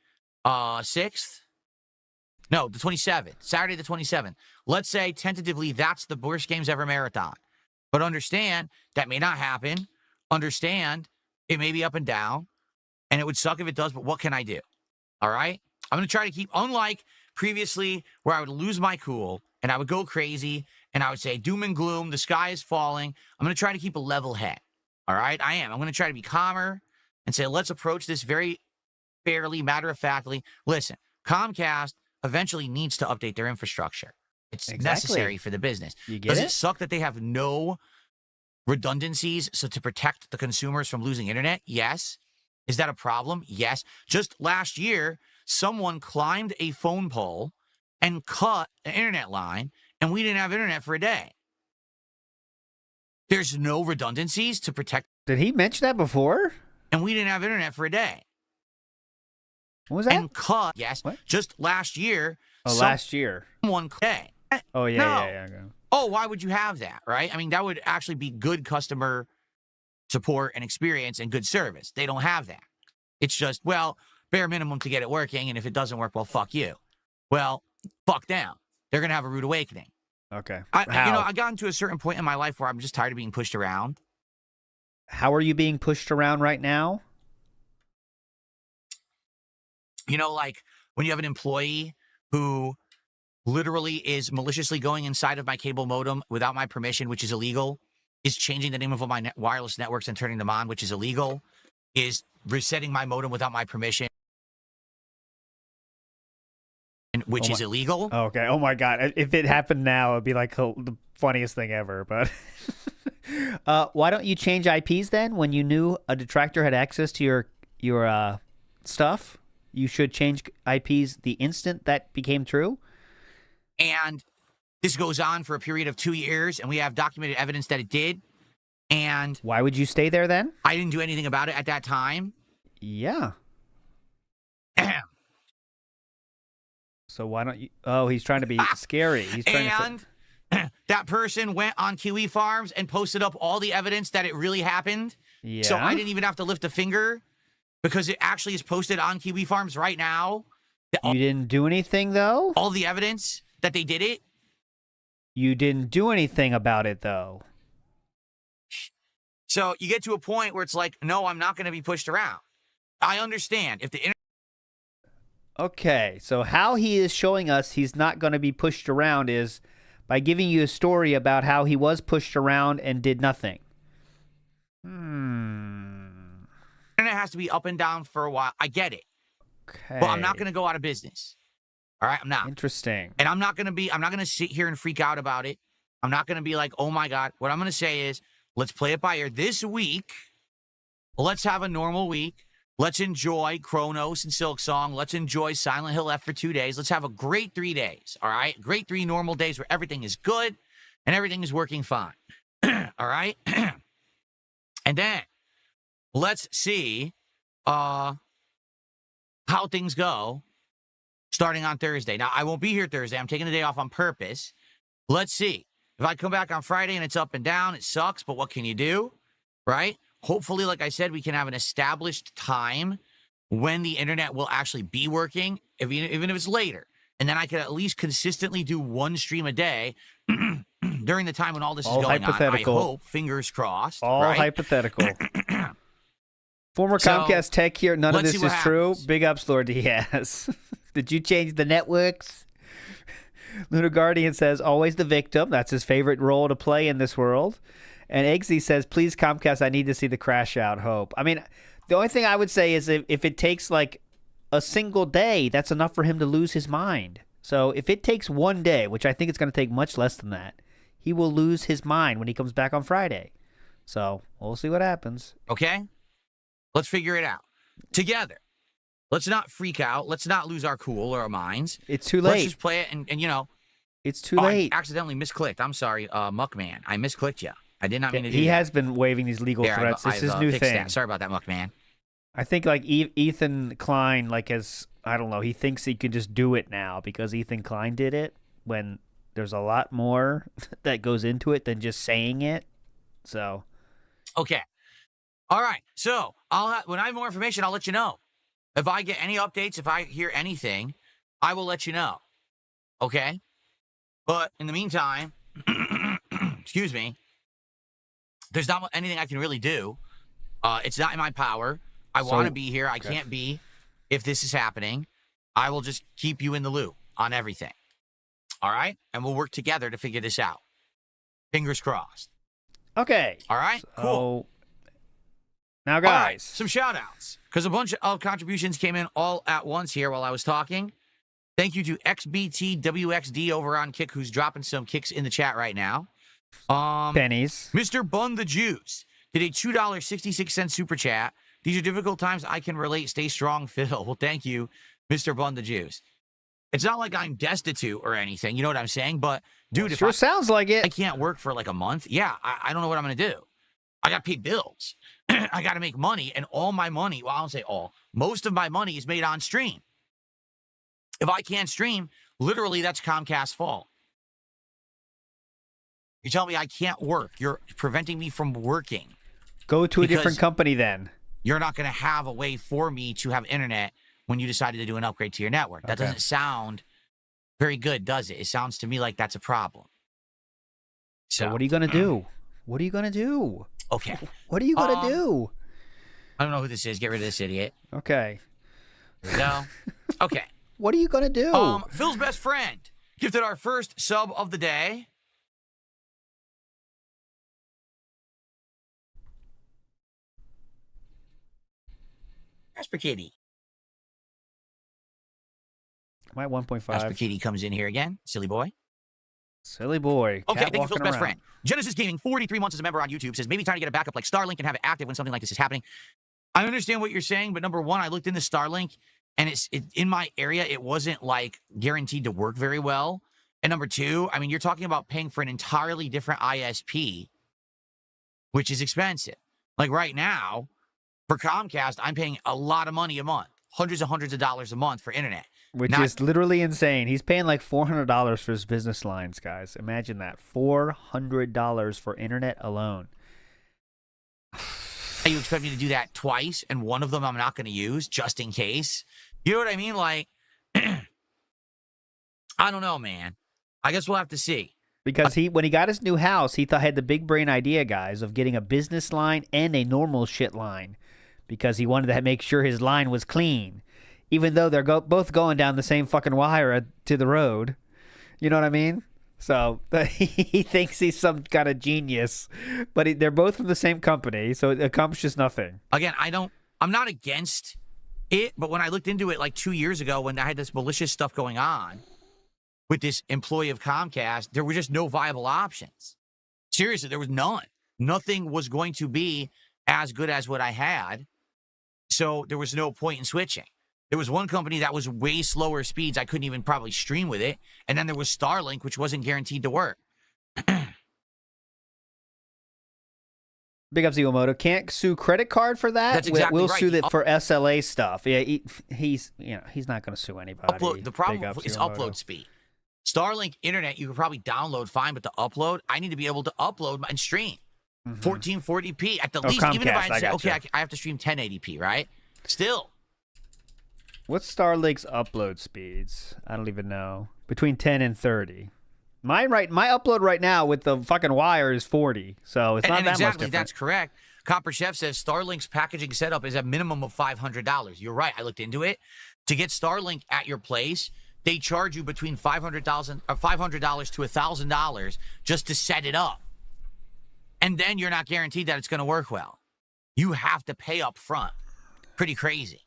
No, the 27th. Saturday the 27th. Let's say tentatively that's the worst games ever marathon. But understand that may not happen. Understand it may be up and down. And it would suck if it does, but what can I do? All right? I'm going to try to keep, unlike previously where I would lose my cool and I would go crazy and I would say doom and gloom, the sky is falling. I'm going to try to keep a level head. All right? I am. I'm going to try to be calmer and say, let's approach this very fairly, matter-of-factly. Listen, Comcast eventually needs to update their infrastructure. It's necessary for the business. Does it suck that they have no redundancies so to protect the consumers from losing internet? Yes. Is that a problem? Yes. Just last year, someone climbed a phone pole and cut an internet line, and we didn't have internet for a day. There's no redundancies to protect. Did he mention that before? And we didn't have internet for a day. What was that? And cut. Yes. What? Just last year. Oh, last year. Someone day. Oh, yeah, No. yeah. Oh, why would you have that, right? I mean, that would actually be good customer support and experience and good service. They don't have that. It's just, well, bare minimum to get it working, and if it doesn't work, well, fuck you. Well, fuck them. They're going to have a rude awakening. Okay. I got into a certain point in my life where I'm just tired of being pushed around. How are you being pushed around right now? You know, like when you have an employee who literally is maliciously going inside of my cable modem without my permission, which is illegal, is changing the name of all my wireless networks and turning them on, which is illegal, is resetting my modem without my permission, which is illegal. Okay. Oh, my God. If it happened now, it'd be like the funniest thing ever. But why don't you change IPs then? When you knew a detractor had access to your stuff, you should change IPs the instant that became true. And this goes on for a period of 2 years, and we have documented evidence that it did. And why would you stay there then? I didn't do anything about it at that time. Yeah. So why don't you? Oh, he's trying to be scary. He's trying to. That person went on Kiwi Farms and posted up all the evidence that it really happened. Yeah. So I didn't even have to lift a finger because it actually is posted on Kiwi Farms right now. You didn't do anything though? All the evidence that they did it. You didn't do anything about it though. So you get to a point where it's like, no, I'm not going to be pushed around. I understand if the internet. Okay, so how he is showing us he's not going to be pushed around is by giving you a story about how he was pushed around and did nothing. Internet has to be up and down for a while. I get it. Okay. But I'm not going to go out of business. All right, I'm not. Interesting. And I'm not going to sit here and freak out about it. I'm not going to be like, oh my God. What I'm going to say is, let's play it by ear. This week, let's have a normal week. Let's enjoy Kronos and Silksong. Let's enjoy Silent Hill F for 2 days. Let's have a great 3 days, all right? Great 3 normal days where everything is good and everything is working fine, all right? And then let's see how things go starting on Thursday. Now, I won't be here Thursday. I'm taking the day off on purpose. Let's see. If I come back on Friday and it's up and down, it sucks, but what can you do, right? Hopefully, like I said, we can have an established time when the internet will actually be working, even if it's later. And then I can at least consistently do 1 stream a day during the time when all this is going on. I hope, fingers crossed. All right? hypothetical. Former Comcast tech here. None of this is true. Big ups, Lord Diaz. Did you change the networks? Lunar Guardian says, always the victim. That's his favorite role to play in this world. And Eggsy says, please, Comcast, I need to see the crash out. Hope. I mean, the only thing I would say is if it takes like a single day, that's enough for him to lose his mind. So if it takes 1 day, which I think it's going to take much less than that, he will lose his mind when he comes back on Friday. So we'll see what happens. Okay? Let's figure it out together. Let's not freak out. Let's not lose our cool or our minds. It's too Let's late. just play it, and you know. It's too late. I accidentally misclicked. I'm sorry, Muckman. I misclicked you. I did not mean to do that. He has been waiving these legal threats. This is his new thing. That. Sorry about that, Muckman. I think like Ethan Klein, like I don't know, he thinks he can just do it now because Ethan Klein did it when there's a lot more that goes into it than just saying it. So. Okay. All right. So when I have more information, I'll let you know. If I get any updates, if I hear anything, I will let you know. Okay? But in the meantime, excuse me, there's not anything I can really do. It's not in my power. I want to be here. I can't be if this is happening. I will just keep you in the loop on everything. All right? And we'll work together to figure this out. Fingers crossed. Okay. All right? Cool. Now, guys. All right, some shout-outs. Because a bunch of contributions came in all at once here while I was talking. Thank you to XBTWXD over on Kick, who's dropping some kicks in the chat right now. Pennies. Mr. Bun the Juice did a $2.66 super chat. These are difficult times. I can relate. Stay strong, Phil. Well, thank you, Mr. Bun the Juice. It's not like I'm destitute or anything. You know what I'm saying? But, dude, well, sure sounds like it. I can't work for like a month. Yeah, I don't know what I'm going to do. I got to pay bills. I got to make money. And all my money, well, I don't say all. Most of my money is made on stream. If I can't stream, literally that's Comcast's fault. You tell me I can't work. You're preventing me from working. Go to a different company then. You're not going to have a way for me to have internet when you decided to do an upgrade to your network. That doesn't sound very good, does it? It sounds to me like that's a problem. So what are you going to do? What are you going to do? Okay. What are you going to do? I don't know who this is. Get rid of this idiot. Okay. There we go. Okay. What are you going to do? Phil's best friend gifted our first sub of the day. Asper Kitty. My 1.5. Asper Kitty comes in here again. Silly boy. Silly boy. Okay, thank you, Phil's best friend. Genesis Gaming, 43 months as a member on YouTube, says maybe time to get a backup like Starlink and have it active when something like this is happening. I understand what you're saying, but number one, I looked into Starlink, and it's in my area, it wasn't like guaranteed to work very well. And number two, I mean, you're talking about paying for an entirely different ISP, which is expensive. Like right now, for Comcast, I'm paying a lot of money a month, hundreds of dollars a month for internet. Which is literally insane. He's paying like $400 for his business lines, guys. Imagine that. $400 for internet alone. You expect me to do that twice, and one of them I'm not going to use just in case? You know what I mean? Like, I don't know, man. I guess we'll have to see. Because when he got his new house, he had the big brain idea, guys, of getting a business line and a normal shit line. Because he wanted to make sure his line was clean. Even though they're both going down the same fucking wire to the road. You know what I mean? So he thinks he's some kind of genius. But they're both from the same company, so it accomplishes nothing. Again, I'm not against it, but when I looked into it like 2 years ago when I had this malicious stuff going on with this employee of Comcast, there were just no viable options. Seriously, there was none. Nothing was going to be as good as what I had. So there was no point in switching. There was one company that was way slower speeds. I couldn't even probably stream with it. And then there was Starlink, which wasn't guaranteed to work. Big up Zeomoto. Can't sue credit card for that? That's exactly we'll right. sue it for SLA stuff. Yeah, he's not going to sue anybody. The problem is upload speed. Starlink internet, you could probably download fine, but the upload, I need to be able to upload and stream 1440p at the least. Comcast, even if I say, okay, I have to stream 1080p, right? Still. What's Starlink's upload speeds? I don't even know. Between 10 and 30. My upload right now with the fucking wire is 40, so it's not that much different. That's correct. Copper Chef says Starlink's packaging setup is a minimum of $500. You're right. I looked into it. To get Starlink at your place, they charge you between $500 to $1,000 just to set it up. And then you're not guaranteed that it's going to work well. You have to pay up front. Pretty crazy.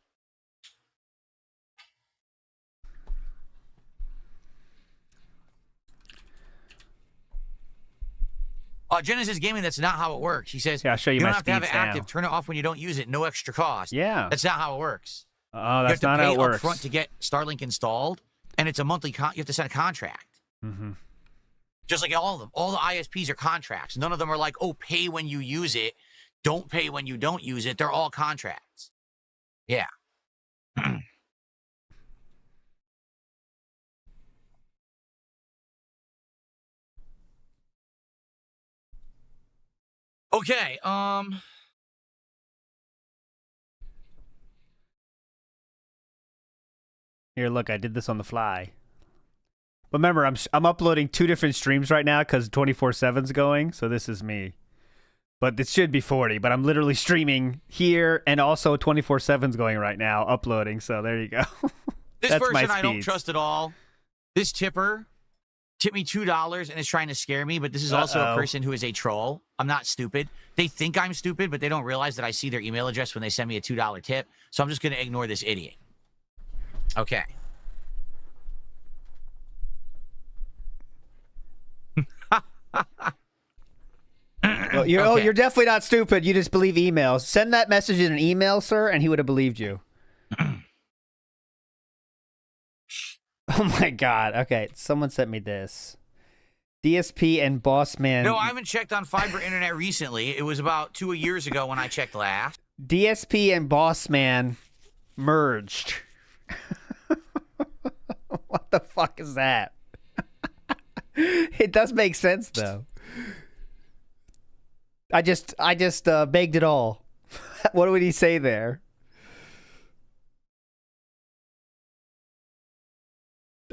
Genesis Gaming, that's not how it works. He says, I'll show you don't my have to have it speeds active. now. Turn it off when you don't use it. No extra cost. Yeah. That's not how it works. Oh, You have that's to not pay how it up works. front to get Starlink installed, and it's a monthly. You have to sign a contract. Mm-hmm. Just like all of them. All the ISPs are contracts. None of them are like, oh, pay when you use it, don't pay when you don't use it. They're all contracts. Yeah. Okay. Here, look, I did this on the fly. But remember, I'm uploading 2 different streams right now because 24/7's going, so this is me. But it should be 40, but I'm literally streaming here, and also 24/7's going right now, uploading, so there you go. This That's my person I don't speeds. trust at all. This tipper tipped me $2 and is trying to scare me, but this is also a person who is a troll. I'm not stupid. They think I'm stupid, but they don't realize that I see their email address when they send me a $2 tip, so I'm just going to ignore this idiot. Okay. Well, Okay. you're definitely not stupid. You just believe emails. Send that message in an email, sir, and he would have believed you. Oh my god. Okay, someone sent me this. DSP and Boss Man. No, I haven't checked on fiber internet recently. It was about 2 years ago when I checked last. DSP and Boss Man merged. What the fuck is that? It does make sense though. I just begged it all. What would he say there?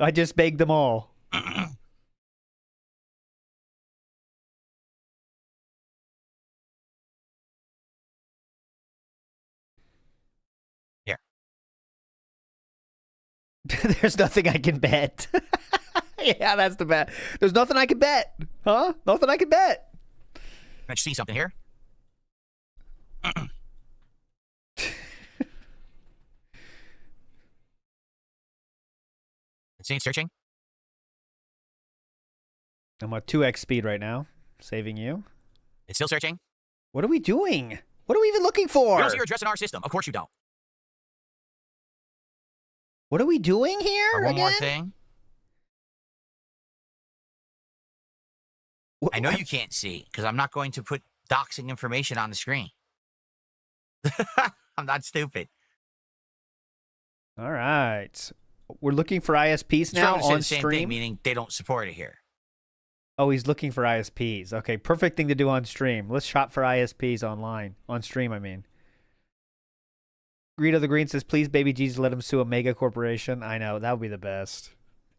I just begged them all. Here. There's nothing I can bet. Yeah, that's the bet. There's nothing I can bet. Huh? Nothing I can bet. Let's see something here. Let's see, searching. I'm at 2x speed right now. Saving you. It's still searching. What are we doing? What are we even looking You for? don't see your address in our system. Of course you don't. What are we doing here Or one again? more thing. I know you can't see because I'm not going to put doxing information on the screen. I'm not stupid. All right. We're looking for ISPs now Trying to say on the same stream. thing, meaning they don't support it here. Oh, he's looking for ISPs. Okay, perfect thing to do on stream. Let's shop for ISPs online. On stream, I mean. Greedo the Green says, please, baby Jesus, let him sue a mega corporation. I know, that would be the best.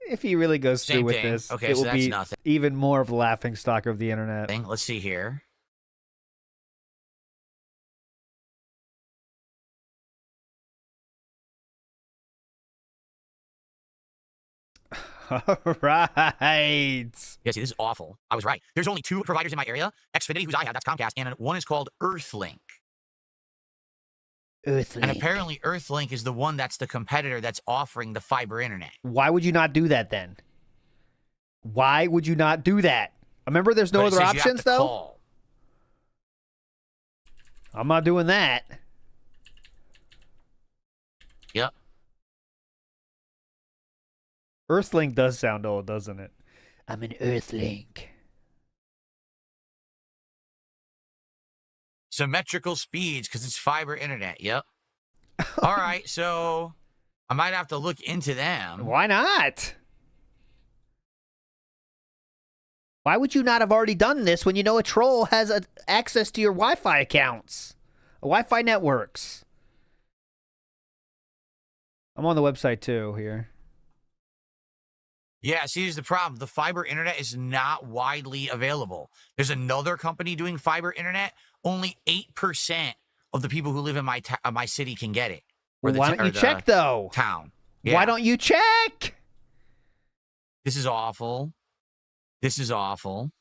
If he really goes Same through with thing. this, Okay, it so will that's be nothing. even more of a laughing stock of the internet. Let's see here. All right. Yeah, see, this is awful. I was right. There's only 2 providers in my area. Xfinity, who's I have, that's Comcast, and one is called Earthlink. Earthlink. And apparently Earthlink is the one that's the competitor that's offering the fiber internet. Why would you not do that then? Why would you not do that? Remember, there's no But it other says you have options, to though? call. I'm not doing that. Yep. Earthlink does sound old, doesn't it? I'm an Earthlink. Symmetrical speeds because it's fiber internet. Yep. All right, so I might have to look into them. Why not? Why would you not have already done this when you know a troll has access to your Wi-Fi accounts? Wi-Fi networks. I'm on the website too here. Yeah, see, here's the problem. The fiber internet is not widely available. There's another company doing fiber internet. Only 8% of the people who live in my city can get it. Or the Why t- don't or you the check, though? Town. Why Yeah. don't you check? This is awful. This is awful.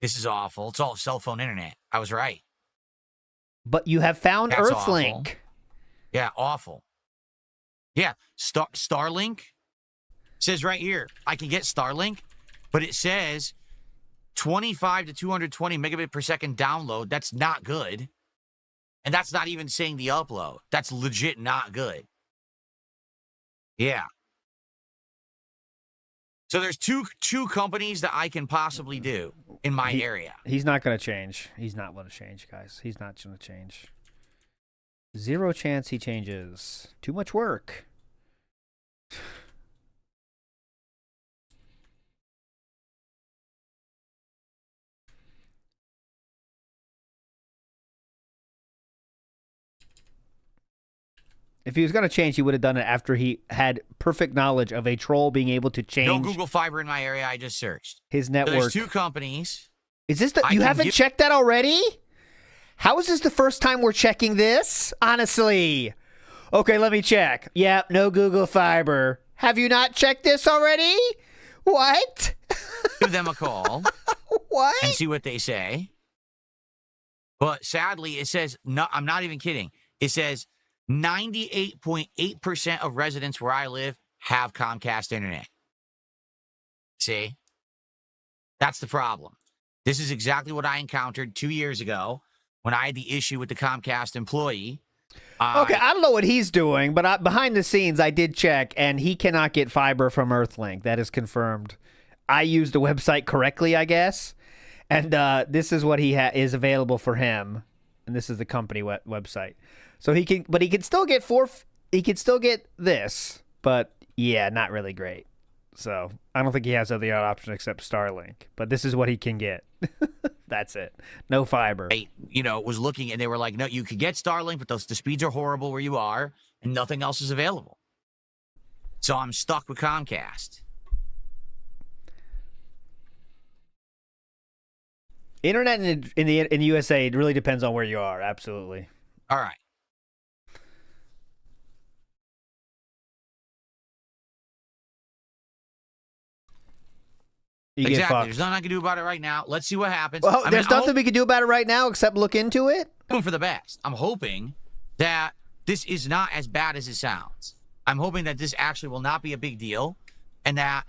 This is awful. It's all cell phone internet. I was right. But you have found That's Earthlink. awful. Yeah, awful. Yeah, Starlink says right here, I can get Starlink, but it says 25 to 220 megabit per second download. That's not good. And that's not even saying the upload. That's legit not good. Yeah. So there's two companies that I can possibly do in my area. He's not going to change. He's not going to change, guys. He's not going to change. Zero chance he changes. Too much work. If he was going to change, he would have done it after he had perfect knowledge of a troll being able to change. No Google Fiber in my area. I just searched. His network. So there's two companies. Is this the? You haven't checked that already? How is this the first time we're checking this? Honestly. Okay, let me check. Yep, no Google Fiber. Have you not checked this already? What? Give them a call. What? And see what they say. But sadly, it says, no, I'm not even kidding. It says 98.8% of residents where I live have Comcast internet. See? That's the problem. This is exactly what I encountered 2 years ago when I had the issue with the Comcast employee. Okay, I don't know what he's doing, but behind the scenes, I did check, and he cannot get fiber from Earthlink. That is confirmed. I used the website correctly, I guess, and this is what is available for him, and this is the company website. So he can still get he can still get this, but yeah, not really great. So I don't think he has other option except Starlink, but this is what he can get. That's it. No fiber. I, was looking and they were like, no, you could get Starlink, but the speeds are horrible where you are and nothing else is available. So I'm stuck with Comcast. Internet in the USA, it really depends on where you are. Absolutely. All right. Exactly. There's nothing I can do about it right now. Let's see what happens. Well, there's nothing we can do about it right now except look into it. For the best. I'm hoping that this is not as bad as it sounds. I'm hoping that this actually will not be a big deal and that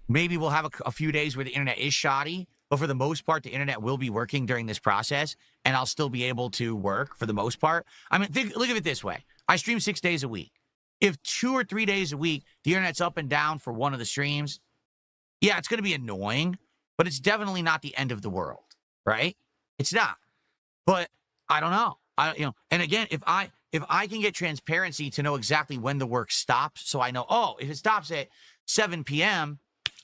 maybe we'll have a few days where the internet is shoddy, but for the most part, the internet will be working during this process and I'll still be able to work for the most part. I mean, look at it this way. I stream 6 days a week. If 2 or 3 days a week, the internet's up and down for one of the streams, yeah, it's going to be annoying, but it's definitely not the end of the world, right? It's not. But I don't know. And again, if I can get transparency to know exactly when the work stops, so I know, if it stops at 7 p.m.,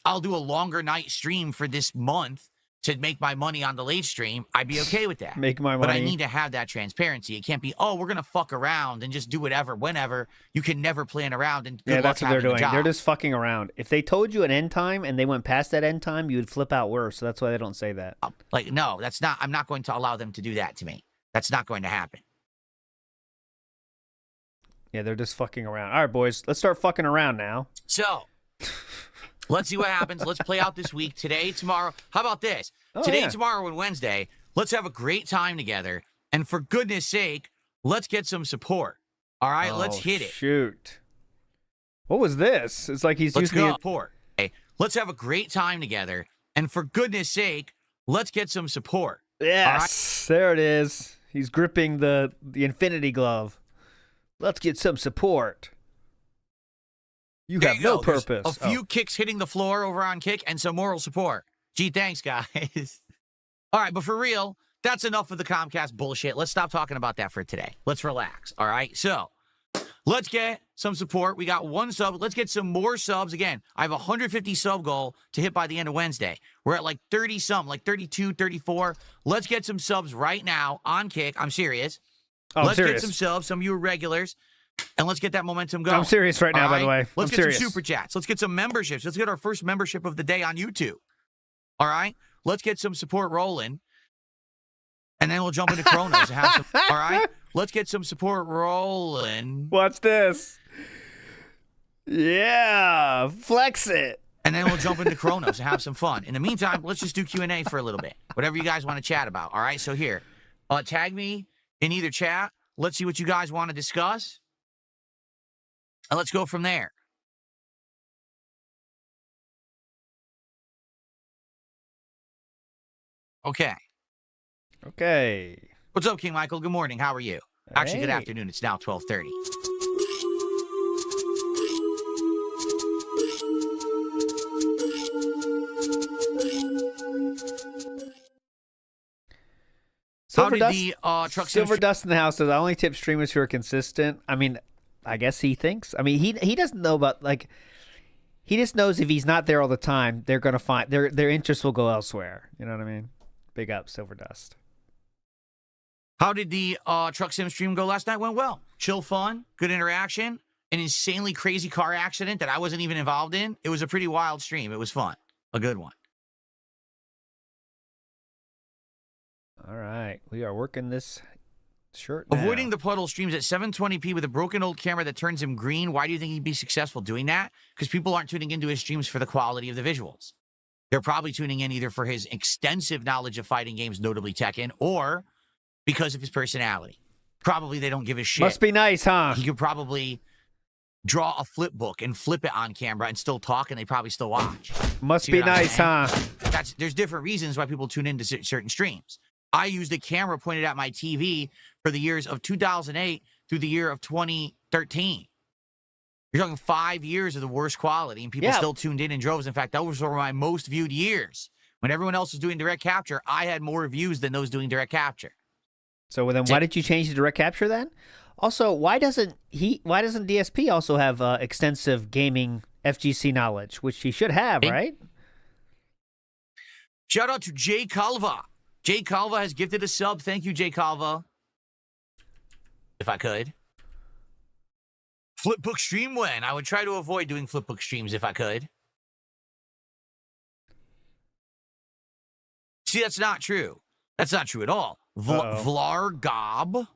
I'll do a longer night stream for this month to make my money on the late stream, I'd be okay with that. Make my money. But I need to have that transparency. It can't be, we're going to fuck around and just do whatever, whenever. You can never plan around. And yeah, that's what they're doing. They're just fucking around. If they told you an end time and they went past that end time, you would flip out worse. So that's why they don't say that. No, that's not. I'm not going to allow them to do that to me. That's not going to happen. Yeah, they're just fucking around. All right, boys, let's start fucking around now. So, let's see what happens. Let's play out this week. Today, tomorrow. How about this? Today, tomorrow, and Wednesday, let's have a great time together. And for goodness sake, let's get some support. All right, let's hit it. Shoot. What was this? It's like he's using support. Okay, let's have a great time together. And for goodness sake, let's get some support. Yes, there it is. He's gripping the Infinity Glove. Let's get some support. You have no purpose. There's a few kicks hitting the floor over on Kick and some moral support. Gee, thanks, guys. All right, but for real, that's enough of the Comcast bullshit. Let's stop talking about that for today. Let's relax, all right? So, let's get some support. We got 1 sub. Let's get some more subs. Again, I have a 150 sub goal to hit by the end of Wednesday. We're at like 30-something, like 32, 34. Let's get some subs right now on Kick. I'm serious. Let's get some subs, some of you regulars, and let's get that momentum going. I'm serious right now, by the way. Let's get some super chats. Let's get some memberships. Let's get our first membership of the day on YouTube. All right? Let's get some support rolling, and then we'll jump into Chronos and have some. All right? Let's get some support rolling. Watch this. Yeah, flex it. And then we'll jump into Chronos and have some fun. In the meantime, let's just do Q&A for a little bit. Whatever you guys want to chat about. All right? So here, tag me in either chat. Let's see what you guys want to discuss. And let's go from there. Okay. What's up, King Michael? Good morning. How are you? Actually, good afternoon. It's now 12:30. Silver did Dust, the truck Silver Dust in the house says, I only tip streamers who are consistent. I mean, I guess he thinks. I mean, he doesn't know about, like, he just knows if he's not there all the time, they're going to find, their interest will go elsewhere. You know what I mean? Big up, Silver Dust. How did the truck sim stream go last night? Went well. Chill fun, good interaction, an insanely crazy car accident that I wasn't even involved in. It was a pretty wild stream. It was fun. A good one. All right. We are working this shirt now. Avoiding the puddle streams at 720p with a broken old camera that turns him green. Why do you think he'd be successful doing that? Because people aren't tuning into his streams for the quality of the visuals. They're probably tuning in either for his extensive knowledge of fighting games, notably Tekken, or because of his personality. Probably they don't give a shit. Must be nice, huh? He could probably draw a flip book and flip it on camera and still talk, and they probably still watch. Must See be what I'm nice, saying? huh? There's different reasons why people tune into certain streams. I used a camera pointed at my TV for the years of 2008 through the year of 2013. You're talking 5 years of the worst quality, and people still tuned in droves. In fact, those were my most viewed years. When everyone else was doing direct capture, I had more views than those doing direct capture. So then why did you change to direct capture then? Also, why doesn't DSP also have extensive gaming FGC knowledge, which he should have, right? Shout out to Jay Calva. Jay Calva has gifted a sub. Thank you, Jay Calva. If I could. Flipbook stream when? I would try to avoid doing flipbook streams if I could. See, that's not true. That's not true at all. Vlargob,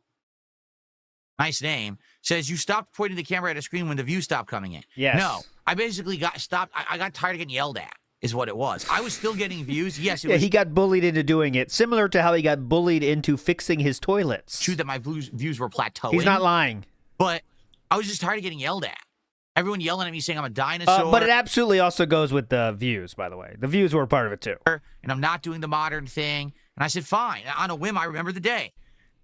nice name, says you stopped pointing the camera at a screen when the views stopped coming in. Yes. No, I basically got stopped. I got tired of getting yelled at, is what it was. I was still getting views. Yes, it was. He got bullied into doing it, similar to how he got bullied into fixing his toilets. True that my views were plateauing. He's not lying. But I was just tired of getting yelled at. Everyone yelling at me saying I'm a dinosaur. But it absolutely also goes with the views, by the way. The views were a part of it, too. And I'm not doing the modern thing. And I said, fine. On a whim, I remember the day.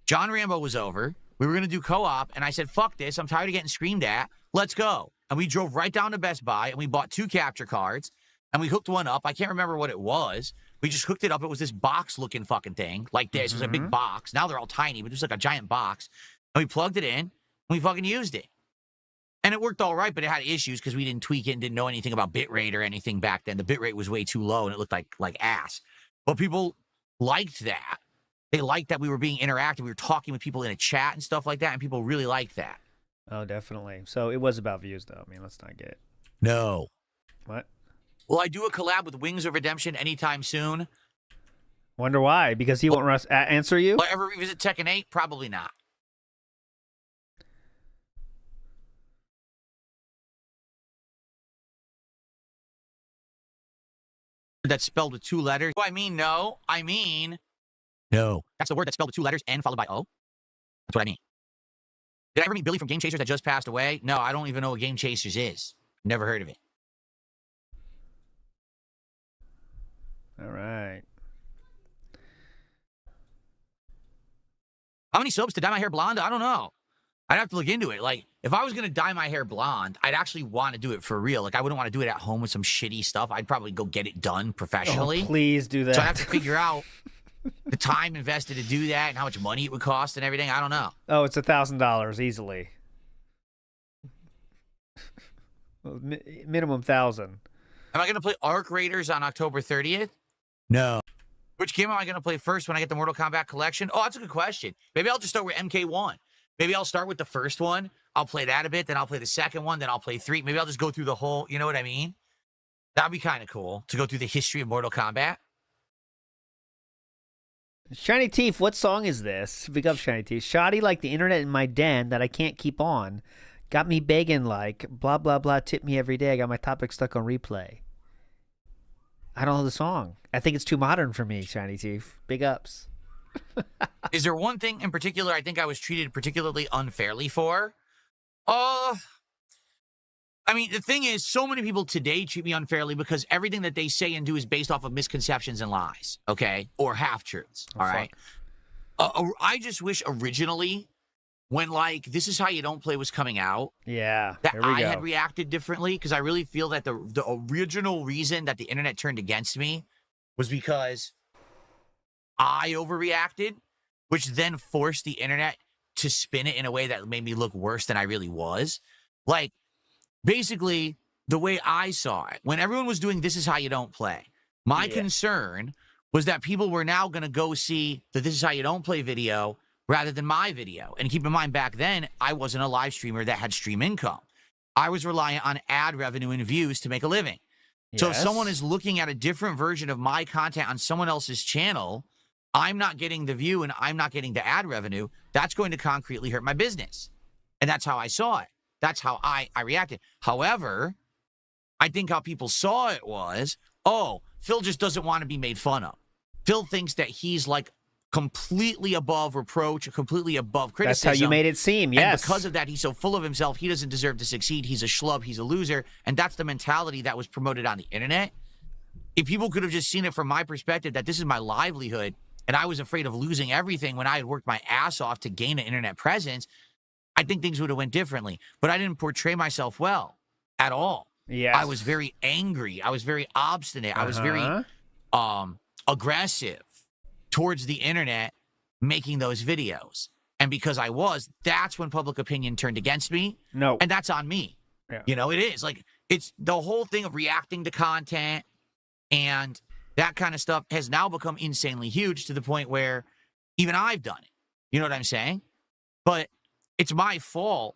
John Rambo was over. We were going to do co-op. And I said, fuck this. I'm tired of getting screamed at. Let's go. And we drove right down to Best Buy. And we bought 2 capture cards. And we hooked one up. I can't remember what it was. We just hooked it up. It was this box-looking fucking thing. Like this. It was a big box. Now they're all tiny. But it was like a giant box. And we plugged it in. And we fucking used it. And it worked all right, but it had issues because we didn't tweak it and didn't know anything about bitrate or anything back then. The bitrate was way too low, and it looked like ass. But people liked that. They liked that we were being interactive. We were talking with people in a chat and stuff like that, and people really liked that. Oh, definitely. So it was about views, though. I mean, let's not get... No. What? Will I do a collab with Wings of Redemption anytime soon? Wonder why? Because he won't answer you? Will I ever revisit Tekken 8? Probably not. That's spelled with 2 letters. Oh, I mean no. I mean no. That's the word that's spelled with 2 letters and followed by O. That's what I mean. Did I ever meet Billy from Game Chasers that just passed away? No, I don't even know what Game Chasers is. Never heard of it. All right. How many subs to dye my hair blonde? I don't know. I'd have to look into it. Like, if I was going to dye my hair blonde, I'd actually want to do it for real. Like, I wouldn't want to do it at home with some shitty stuff. I'd probably go get it done professionally. Oh, please do that. So I'd have to figure out the time invested to do that and how much money it would cost and everything. I don't know. Oh, it's $1,000 easily. Minimum 1,000. Am I going to play Arc Raiders on October 30th? No. Which game am I going to play first when I get the Mortal Kombat collection? Oh, that's a good question. Maybe I'll just start with MK1. Maybe I'll start with the first one. I'll play that a bit. Then I'll play the second one. Then I'll play 3. Maybe I'll just go through the whole, you know what I mean? That'd be kind of cool to go through the history of Mortal Kombat. Shiny Teeth, what song is this? Big up, Shiny Teeth. Shoddy like the internet in my den that I can't keep on. Got me begging like, blah, blah, blah, tip me every day. I got my topic stuck on replay. I don't know the song. I think it's too modern for me, Shiny Teeth. Big ups. Is there one thing in particular I think I was treated particularly unfairly for? I mean, the thing is, so many people today treat me unfairly because everything that they say and do is based off of misconceptions and lies, okay? Or half-truths, all right? I just wish originally, when, like, This Is How You Don't Play was coming out, yeah, that I had reacted differently, because I really feel that the original reason that the internet turned against me was because I overreacted, which then forced the internet to spin it in a way that made me look worse than I really was. Like, basically, the way I saw it, when everyone was doing This Is How You Don't Play, my concern was that people were now going to go see the This Is How You Don't Play video rather than my video. And keep in mind, back then, I wasn't a live streamer that had stream income. I was reliant on ad revenue and views to make a living. So if someone is looking at a different version of my content on someone else's channel, I'm not getting the view and I'm not getting the ad revenue. That's going to concretely hurt my business. And that's how I saw it. That's how I reacted. However, I think how people saw it was, oh, Phil just doesn't want to be made fun of. Phil thinks that he's like completely above reproach, completely above criticism. That's how you made it seem, yes. And because of that, he's so full of himself, he doesn't deserve to succeed. He's a schlub, he's a loser. And that's the mentality that was promoted on the internet. If people could have just seen it from my perspective, that this is my livelihood, and I was afraid of losing everything when I had worked my ass off to gain an internet presence, I think things would have went differently. But I didn't portray myself well at all. Yes. I was very angry. I was very obstinate. I was very aggressive towards the internet making those videos. And because I was, that's when public opinion turned against me. No. And that's on me. Yeah. You know, it is. Like, it's the whole thing of reacting to content and that kind of stuff has now become insanely huge to the point where even I've done it. You know what I'm saying? But it's my fault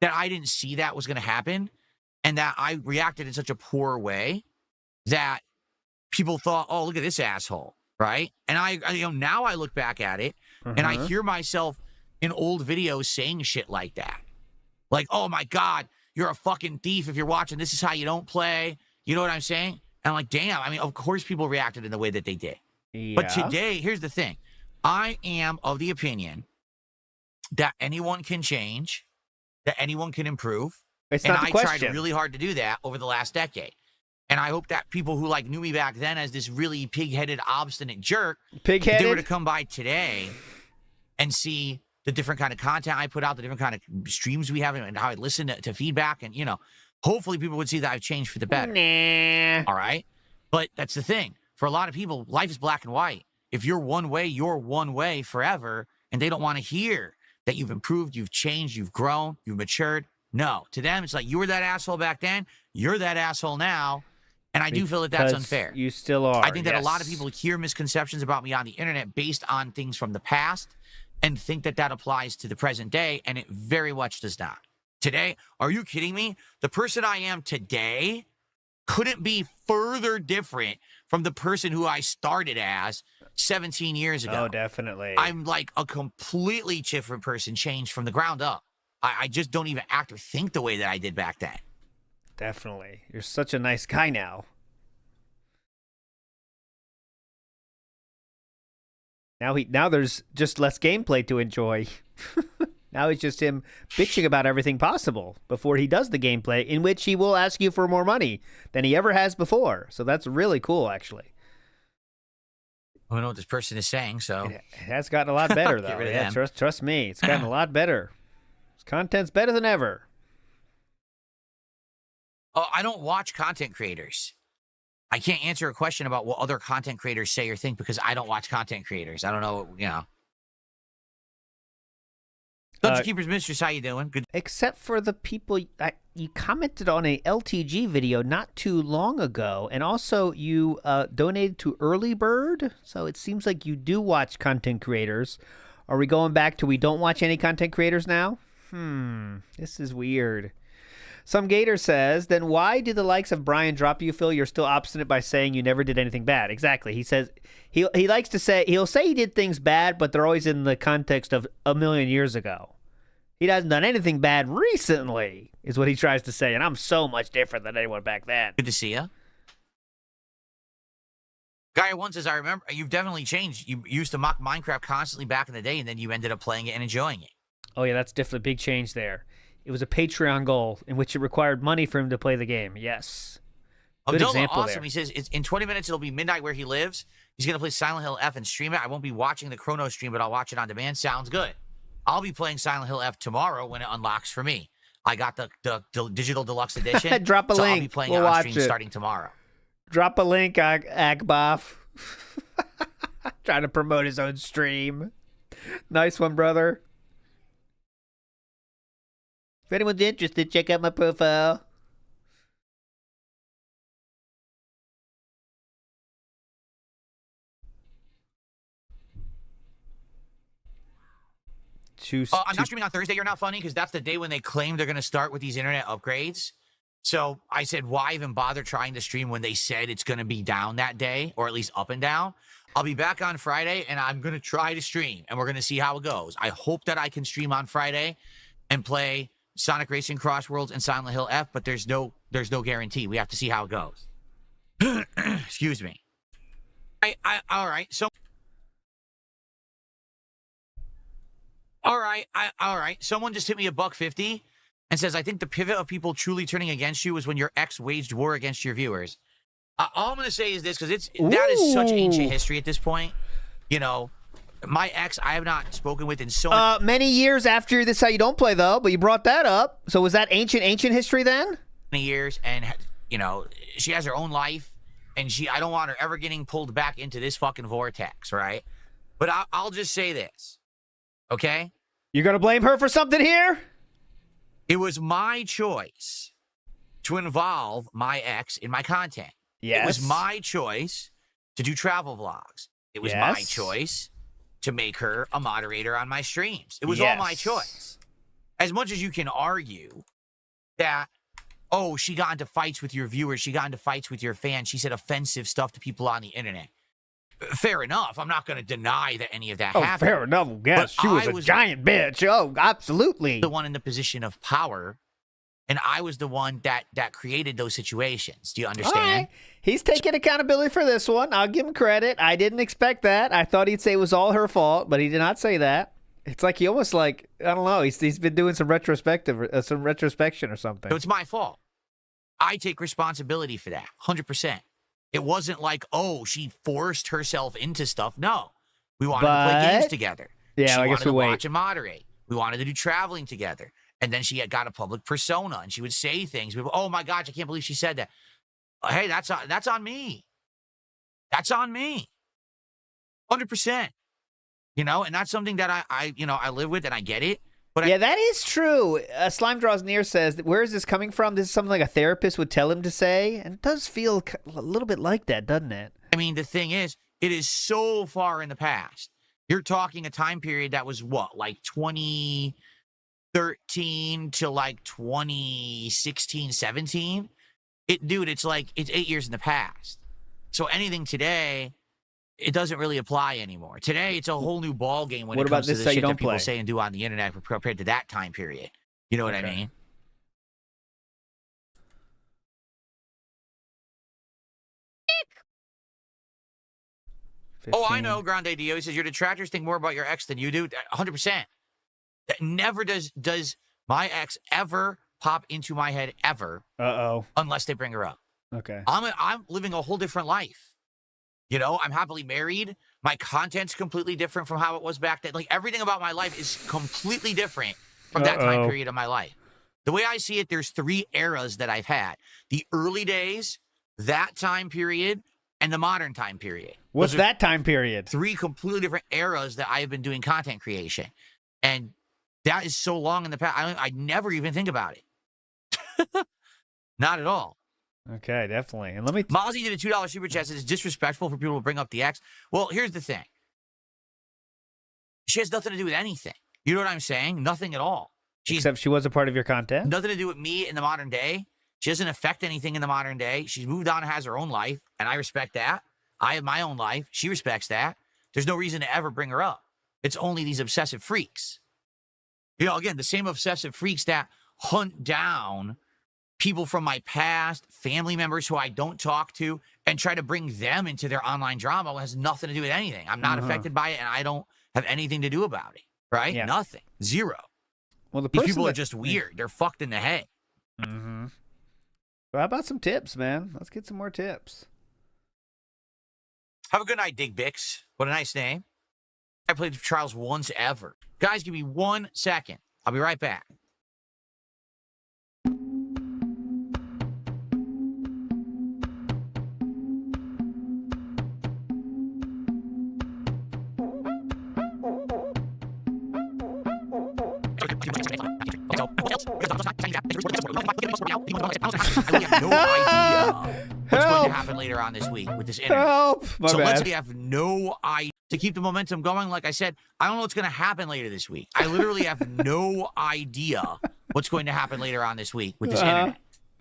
that I didn't see that was going to happen and that I reacted in such a poor way that people thought, oh, look at this asshole, right? And I you know, now I look back at it and I hear myself in old videos saying shit like that. Like, oh my God, you're a fucking thief if you're watching This Is How You Don't Play. You know what I'm saying? And I'm like, damn, I mean, of course people reacted in the way that they did. Yeah. But today, here's the thing. I am of the opinion that anyone can change, that anyone can improve. It's and not the I question. tried really hard to do that over the last decade. And I hope that people who like knew me back then as this really pig-headed, obstinate jerk, if they were to come by today and see the different kind of content I put out, the different kind of streams we have, and how I listen to feedback, and, you know, hopefully people would see that I've changed for the better. Nah. All right? But that's the thing. For a lot of people, life is black and white. If you're one way, you're one way forever, and they don't want to hear that you've improved, you've changed, you've grown, you've matured. No. To them, it's like, you were that asshole back then, you're that asshole now, and I do feel that that's unfair. You still are. I think that a lot of people hear misconceptions about me on the internet based on things from the past and think that that applies to the present day, and it very much does not. Today, are you kidding me? The person I am today couldn't be further different from the person who I started as 17 years ago. Oh, definitely. I'm like a completely different person, changed from the ground up. I just don't even act or think the way that I did back then. Definitely. You're such a nice guy now. Now there's just less gameplay to enjoy. Now it's just him bitching about everything possible before he does the gameplay, in which he will ask you for more money than he ever has before. So that's really cool, actually. I don't know what this person is saying, so... It has gotten a lot better, though. Yeah, trust me. It's gotten a lot better. His content's better than ever. Oh, I don't watch content creators. I can't answer a question about what other content creators say or think because I don't watch content creators. I don't know, you know. Dungeon Keeper's Mistress, how you doing? Good. Except for the people, you commented on a LTG video not too long ago, and also you donated to Early Bird, so it seems like you do watch content creators. Are we going back to we don't watch any content creators now? This is weird. Some Gator says, then why do the likes of Brian drop you, Phil? You're still obstinate by saying you never did anything bad. Exactly. He says he likes to say, he'll say he did things bad, but they're always in the context of a million years ago. He hasn't done anything bad recently, is what he tries to say, and I'm so much different than anyone back then. Good to see you. Guy once says, I remember, you've definitely changed. You used to mock Minecraft constantly back in the day, and then you ended up playing it and enjoying it. Oh, yeah, that's definitely a big change there. It was a Patreon goal in which it required money for him to play the game. Yes. Good example awesome. there. He says, in 20 minutes, it'll be midnight where he lives. He's going to play Silent Hill F and stream it. I won't be watching the Chrono stream, but I'll watch it on demand. Sounds good. I'll be playing Silent Hill F tomorrow when it unlocks for me. I got the digital deluxe edition. Drop a link. I'll be playing we'll it on watch stream it. starting tomorrow. Drop a link, Agboff. Trying to promote his own stream. Nice one, brother. If anyone's interested, check out my profile. I'm not streaming on Thursday. You're not funny because that's the day when they claim they're going to start with these internet upgrades. So I said, why even bother trying to stream when they said it's going to be down that day, or at least up and down? I'll be back on Friday, and I'm going to try to stream, and we're going to see how it goes. I hope that I can stream on Friday and play Sonic Racing Cross Worlds and Silent Hill F, but there's no guarantee. We have to see how it goes. Excuse me. All right. So. All right. Someone just hit me $1.50 and says, I think the pivot of people truly turning against you is when your ex waged war against your viewers. All I'm going to say is this, because that is such ancient history at this point. You know, my ex, I have not spoken with in so many years after this. How you don't play though, but you brought that up. So was that ancient history then? Many years, and you know, she has her own life, and I don't want her ever getting pulled back into this fucking vortex, right? But I'll just say this, okay? You're gonna blame her for something here? It was my choice to involve my ex in my content. Yes. It was my choice to do travel vlogs. It was my choice to make her a moderator on my streams. It was all my choice. As much as you can argue that, oh, she got into fights with your viewers, she got into fights with your fans, she said offensive stuff to people on the internet. Fair enough. I'm not going to deny that any of that happened. Fair enough. Yes, she was a giant bitch. Oh, absolutely. The one in the position of power, and I was the one that created those situations. Do you understand? Right. He's taking accountability for this one. I'll give him credit. I didn't expect that. I thought he'd say it was all her fault, but he did not say that. It's like he almost I don't know. He's been doing some retrospection or something. So it's my fault. I take responsibility for that, 100%. It wasn't like, oh, she forced herself into stuff. No. We wanted to play games together. Yeah, she I guess wanted to we watch and moderate. We wanted to do traveling together. And then she had got a public persona, and she would say things. We would, oh, my gosh, I can't believe she said that. Hey, that's on me. That's on me. 100%. You know, and that's something that I live with, and I get it. But that is true. Slime Draws Near says, where is this coming from? This is something like a therapist would tell him to say. And it does feel a little bit like that, doesn't it? I mean, the thing is, it is so far in the past. You're talking a time period that was what, like 2013 to like 2016, 17? It's 8 years in the past. So anything today, it doesn't really apply anymore. Today, it's a whole new ball game when it comes to the shit that people say and do on the internet compared to that time period. You know what I mean? Oh, I know, Grande Dio. He says, your detractors think more about your ex than you do. 100%. That never does my ex ever pop into my head, ever. Unless they bring her up. Okay. I'm living a whole different life. You know, I'm happily married. My content's completely different from how it was back then. Like, everything about my life is completely different from that time period of my life. The way I see it, there's 3 eras that I've had. The early days, that time period, and the modern time period. What's that time period? 3 completely different eras that I have been doing content creation. And that is so long in the past. I never even think about it. Not at all. Okay, definitely. And Mozzie did a $2 super chat. Says it's disrespectful for people to bring up the ex. Well, here's the thing. She has nothing to do with anything. You know what I'm saying? Nothing at all. Except she was a part of your content? Nothing to do with me in the modern day. She doesn't affect anything in the modern day. She's moved on and has her own life, and I respect that. I have my own life. She respects that. There's no reason to ever bring her up. It's only these obsessive freaks. You know, again, the same obsessive freaks that hunt down people from my past, family members who I don't talk to, and try to bring them into their online drama. It has nothing to do with anything. I'm not affected by it, and I don't have anything to do about it. Right? Yeah. Nothing. Zero. Well, these people are just weird. They're fucked in the head. Mm-hmm. So how about some tips, man? Let's get some more tips. Have a good night, Dig Bix. What a nice name. I played Trials once ever. Guys, give me 1 second. I'll be right back. have no idea what's going to happen later on this week with this internet. Help! My So bad. we have no idea. To keep the momentum going, like I said, I don't know what's going to happen later this week. I literally have no idea what's going to happen later on this week with this internet.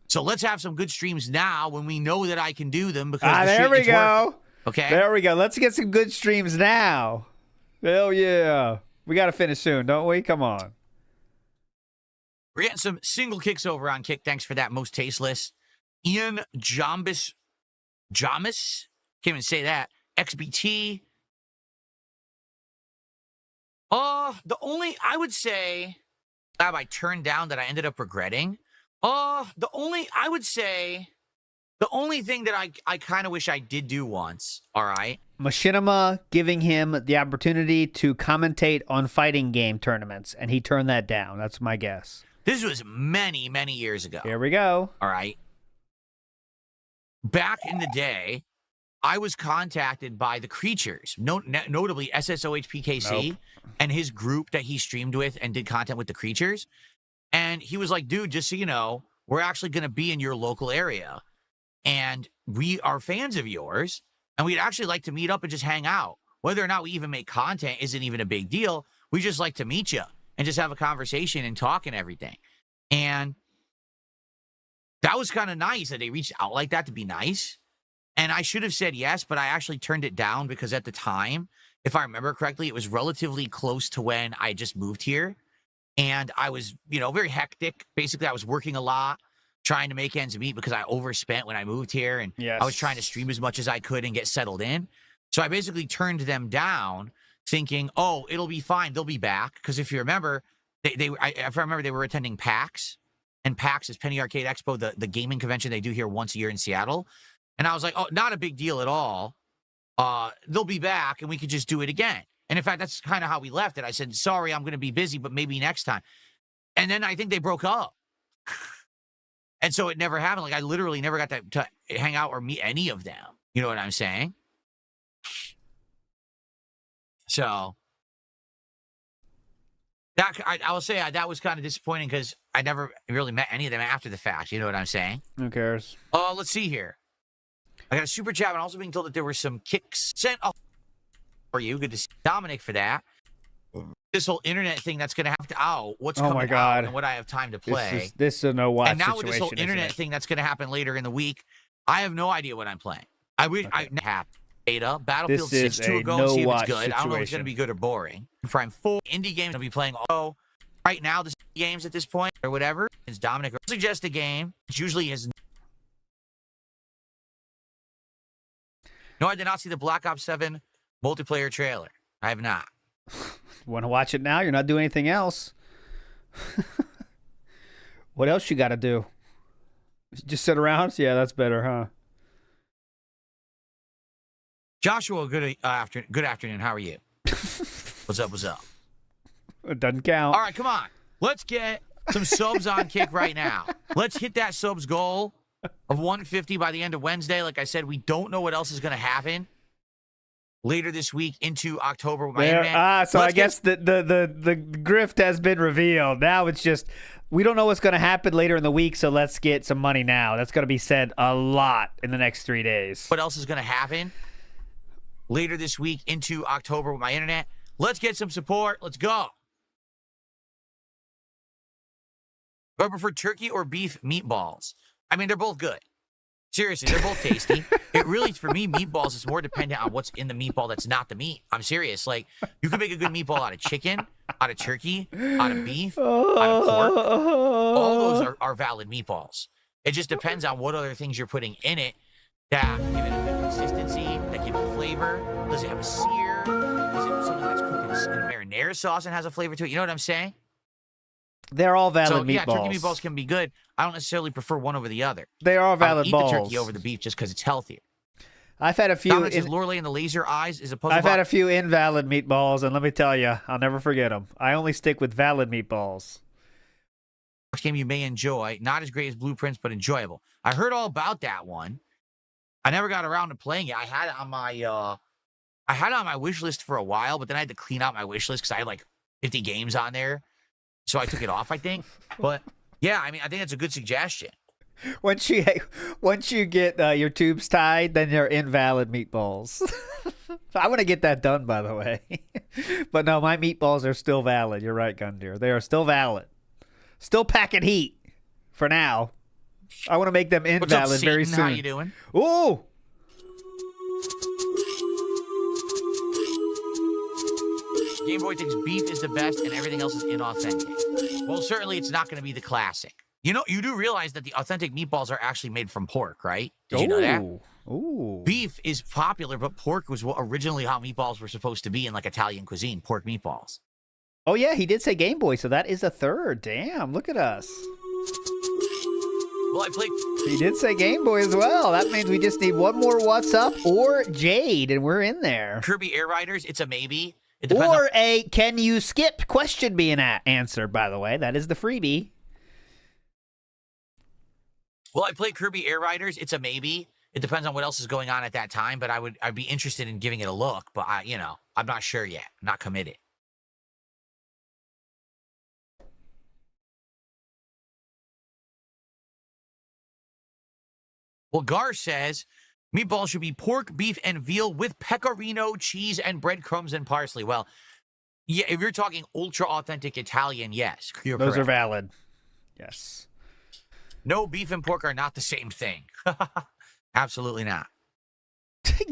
So let's have some good streams now when we know that I can do them because There we go. Working. Okay. There we go. Let's get some good streams now. Hell yeah. We got to finish soon, don't we? Come on. We're getting some single kicks over on Kick. Thanks for that, most tasteless. Ian Jombus. Can't even say that. XBT. The only, I would say, I turned down that I ended up regretting. The only thing that I kind of wish I did do once, all right? Machinima giving him the opportunity to commentate on fighting game tournaments, and he turned that down. That's my guess. This was many, many years ago. Here we go. All right. Back in the day, I was contacted by the Creatures, notably SSOHPKC, Nope. and his group that he streamed with and did content with the Creatures. And he was like, dude, just so you know, we're actually going to be in your local area. And we are fans of yours. And we'd actually like to meet up and just hang out. Whether or not we even make content isn't even a big deal. We just like to meet you and just have a conversation and talk and everything. And that was kind of nice that they reached out like that to be nice. And I should have said yes, but I actually turned it down because at the time, if I remember correctly, it was relatively close to when I just moved here. And I was, very hectic. Basically, I was working a lot, trying to make ends meet because I overspent when I moved here. And Yes. I was trying to stream as much as I could and get settled in. So I basically turned them down thinking, oh, it'll be fine. They'll be back. Because if you remember, if I remember, they were attending PAX. And PAX is Penny Arcade Expo, the gaming convention they do here once a year in Seattle. And I was like, oh, not a big deal at all. They'll be back and we could just do it again. And in fact, that's kind of how we left it. I said, sorry, I'm going to be busy, but maybe next time. And then I think they broke up. And so it never happened. Like I literally never got to hang out or meet any of them. You know what I'm saying? So that I will say that was kind of disappointing because I never really met any of them after the fact. You know what I'm saying? Who cares? Let's see here. I got a super chat, and also being told that there were some kicks sent off for you. Good to see Dominic for that. This whole internet thing that's going to have to out. What's Oh coming my God. out and what I have time to play. This is a no-watch And now situation, with this whole isn't internet it? thing that's going to happen later in the week, I have no idea what I'm playing. I wish I have beta. Battlefield This 6 is 2 a ago and see if it's no-watch good. I don't know if it's going situation. to be good or boring. Prime 4 indie games I'll be playing all right now. The games at this point or whatever is Dominic suggest a game. It's usually is. No, I did not see the Black Ops 7 multiplayer trailer. I have not. Want to watch it now? You're not doing anything else. What else you got to do? Just sit around? Yeah, that's better, huh? Joshua, good afternoon. How are you? What's up? It doesn't count. All right, come on. Let's get some subs on Kick right now. Let's hit that subs goal of 150 by the end of Wednesday. Like I said, we don't know what else is going to happen later this week into October with my internet. So Let's I guess the grift has been revealed. Now it's just we don't know what's going to happen later in the week, so let's get some money now. That's going to be said a lot in the next 3 days. What else is going to happen later this week into October with my internet? Let's get some support. Let's go. Do I prefer turkey or beef meatballs? I mean, they're both good. Seriously, they're both tasty. It really, for me, meatballs is more dependent on what's in the meatball that's not the meat. I'm serious. Like, you can make a good meatball out of chicken, out of turkey, out of beef, out of pork. All those are valid meatballs. It just depends on what other things you're putting in it that give it a good consistency, that give it flavor. Does it have a sear? Is it something that's cooked in a marinara sauce and has a flavor to it? You know what I'm saying? They're all valid So, meatballs. yeah, turkey meatballs can be good. I don't necessarily prefer one over the other. They are I valid eat balls. the turkey over the beef just because it's healthier. I've had a few. Dominic says Lorelei and the laser eyes is opposed I've to had a few invalid meatballs, and let me tell you, I'll never forget them. I only stick with valid meatballs. game you may enjoy. Not as great as Blueprints, but enjoyable. I heard all about that one. I never got around to playing it. I had it on my wish list for a while, but then I had to clean out my wish list because I had like 50 games on there. so I took it off, I think. But yeah, I mean, I think that's a good suggestion. Once you get your tubes tied, then they're invalid meatballs. I want to get that done, by the way. But no, my meatballs are still valid. You're right, Gundir. They are still valid. Still packing heat for now. I want to make them invalid What's up, very Satan? soon. How you doing? Ooh. Game Boy thinks beef is the best and everything else is inauthentic. Well, certainly it's not going to be the classic. You know, you do realize that the authentic meatballs are actually made from pork, right? Did you know that? Ooh. Beef is popular, but pork was originally how meatballs were supposed to be in like Italian cuisine, pork meatballs. Oh, yeah, he did say Game Boy, so that is a third. Damn, look at us. Well, I played... He did say Game Boy as well. That means we just need one more What's Up or Jade, and we're in there. Kirby Air Riders, it's a maybe. It depends Or a Can You Skip question being answered, by the way. That is the freebie. Well, I played Kirby Air Riders. It's a maybe. It depends on what else is going on at that time, but I'd be interested in giving it a look. But I'm not sure yet. I'm not committed. Well, Gar says meatballs should be pork, beef, and veal with pecorino, cheese, and breadcrumbs and parsley. Well, yeah, if you're talking ultra authentic Italian, yes, you're Those correct. are valid. Yes. No, beef and pork are not the same thing. Absolutely not.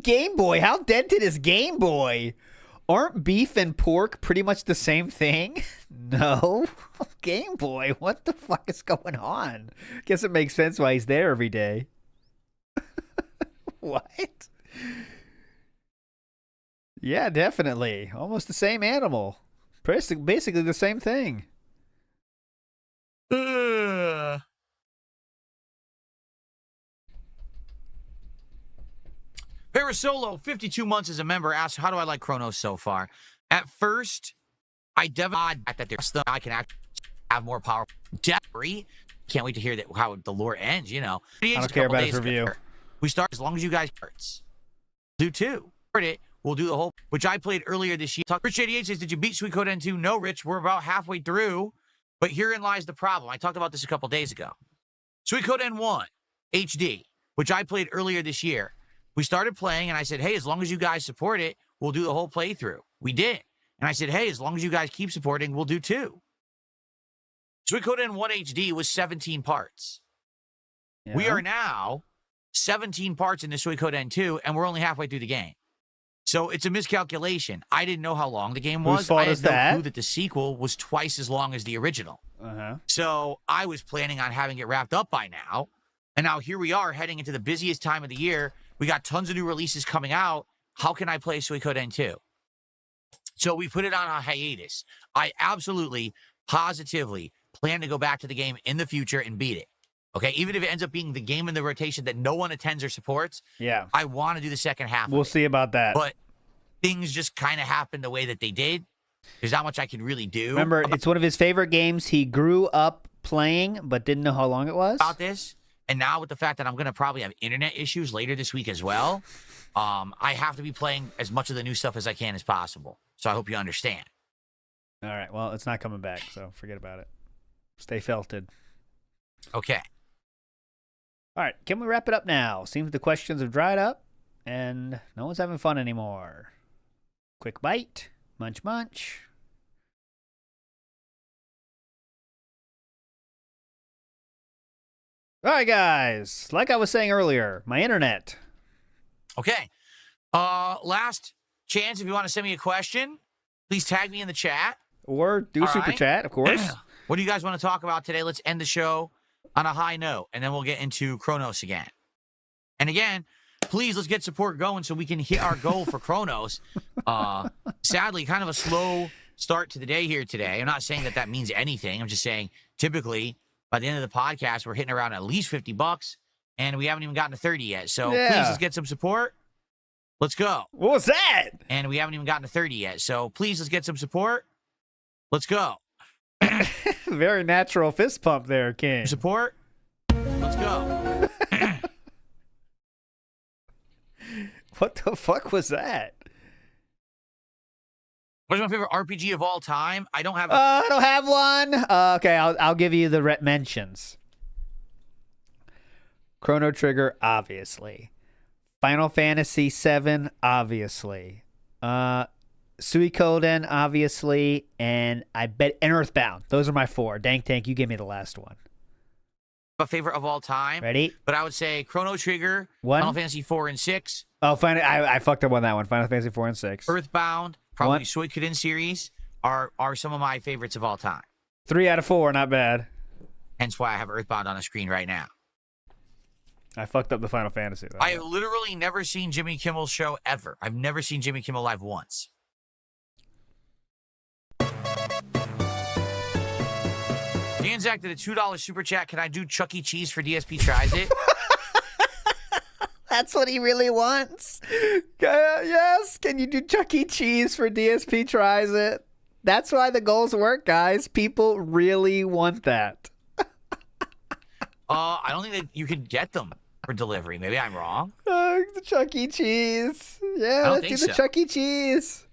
Game Boy? How dented is Game Boy? Aren't beef and pork pretty much the same thing? No. Game Boy, what the fuck is going on? Guess it makes sense why he's there every day. What? Yeah, definitely. Almost the same animal. Basically the same thing. Parasolo, 52 months as a member, asks, how do I like Chronos so far? At first, I definitely that there's I can actually have more power. Definitely. Can't wait to hear how the lore ends, you know. I don't care about his review. We start as long as you guys do too. We'll do the whole, which I played earlier this year. Rich88 says, did you beat Suikoden N 2? No, Rich, we're about halfway through, but herein lies the problem. I talked about this a couple days ago. Suikoden N1 HD, which I played earlier this year. We started playing, and I said, hey, as long as you guys support it, we'll do the whole playthrough. We did. And I said, hey, as long as you guys keep supporting, we'll do two. Suikoden N1 HD was 17 parts. Yeah. We are now 17 parts into Suikoden N2, and we're only halfway through the game. So it's a miscalculation. I didn't know how long the game was. Whose fault I had is no that? clue that the sequel was twice as long as the original. Uh-huh. So I was planning on having it wrapped up by now. And now here we are heading into the busiest time of the year. We got tons of new releases coming out. How can I play Suikoden N2? So we put it on a hiatus. I absolutely, positively plan to go back to the game in the future and beat it. Okay, even if it ends up being the game in the rotation that no one attends or supports, Yeah. I want to do the second half. We'll of it. see about that. But things just kind of happened the way that they did. There's not much I can really do. Remember, it's one of his favorite games. He grew up playing, but didn't know how long it was. About this. And now with the fact that I'm going to probably have internet issues later this week as well, I have to be playing as much of the new stuff as I can as possible. So I hope you understand. All right. Well, it's not coming back, so forget about it. Stay felted. Okay. All right. Can we wrap it up now? Seems the questions have dried up, and no one's having fun anymore. Quick bite. Munch, munch. All right, guys. Like I was saying earlier, my internet. Okay. Last chance, if you want to send me a question, please tag me in the chat. Or do All super right. chat, of course. What do you guys want to talk about today? Let's end the show on a high note, and then we'll get into Chronos again. And again, please, let's get support going so we can hit our goal for Chronos. Sadly, kind of a slow start to the day here today. I'm not saying that means anything. I'm just saying typically by the end of the podcast, we're hitting around at least $50, and we haven't even gotten to 30 yet. So please, let's get some support. Let's go. What was that? And we haven't even gotten to 30 yet. So please, let's get some support. Let's go. Very natural fist pump there, King. Support. Let's go. What the fuck was that? What's my favorite RPG of all time? I don't have. I don't have one. Okay, I'll give you the mentions. Chrono Trigger, obviously. Final Fantasy VII, obviously. Suikoden, obviously, and I bet and Earthbound. Those are my 4. Dank Tank, you give me the last one. A favorite of all time. Ready? But I would say Chrono Trigger, 1. Final Fantasy 4 and 6. Oh, I fucked up on that one. Final Fantasy 4 and 6. Earthbound, probably 1. Suikoden series are some of my favorites of all time. 3 out of 4, not bad. Hence why I have Earthbound on the screen right now. I fucked up the Final Fantasy, though. I have literally never seen Jimmy Kimmel's show ever. I've never seen Jimmy Kimmel live once. Danzak did a $2 super chat. Can I do Chuck E. Cheese for DSP Tries It? That's what he really wants. Yes. Can you do Chuck E. Cheese for DSP Tries It? That's why the goals work, guys. People really want that. I don't think that you can get them for delivery. Maybe I'm wrong. The Chuck E. Cheese. Yeah, let's do the Chuck E. Cheese.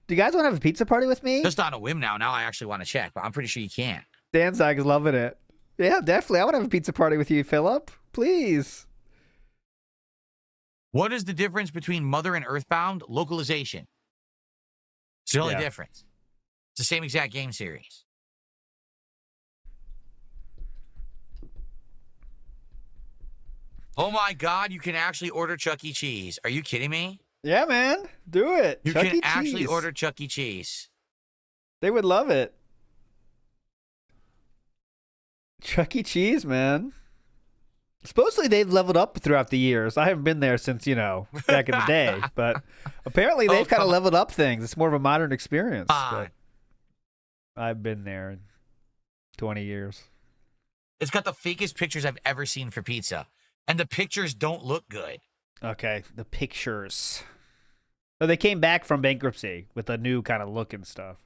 Do you guys want to have a pizza party with me? Just on a whim now. Now I actually want to check, but I'm pretty sure you can't. Danzag is loving it. Yeah, definitely. I want to have a pizza party with you, Philip. Please. What is the difference between Mother and Earthbound? Localization. It's the only difference. It's the same exact game series. Oh my God, you can actually order Chuck E. Cheese. Are you kidding me? Yeah, man. Do it. You Chuck can E. actually Cheese. order Chuck E. Cheese. They would love it. Chuck E. Cheese, man. Supposedly they've leveled up throughout the years. I haven't been there since, back in the day. But apparently they've kind of leveled up things. It's more of a modern experience. But I've been there in 20 years. It's got the fakest pictures I've ever seen for pizza. And the pictures don't look good. Okay, the pictures. So they came back from bankruptcy with a new kind of look and stuff.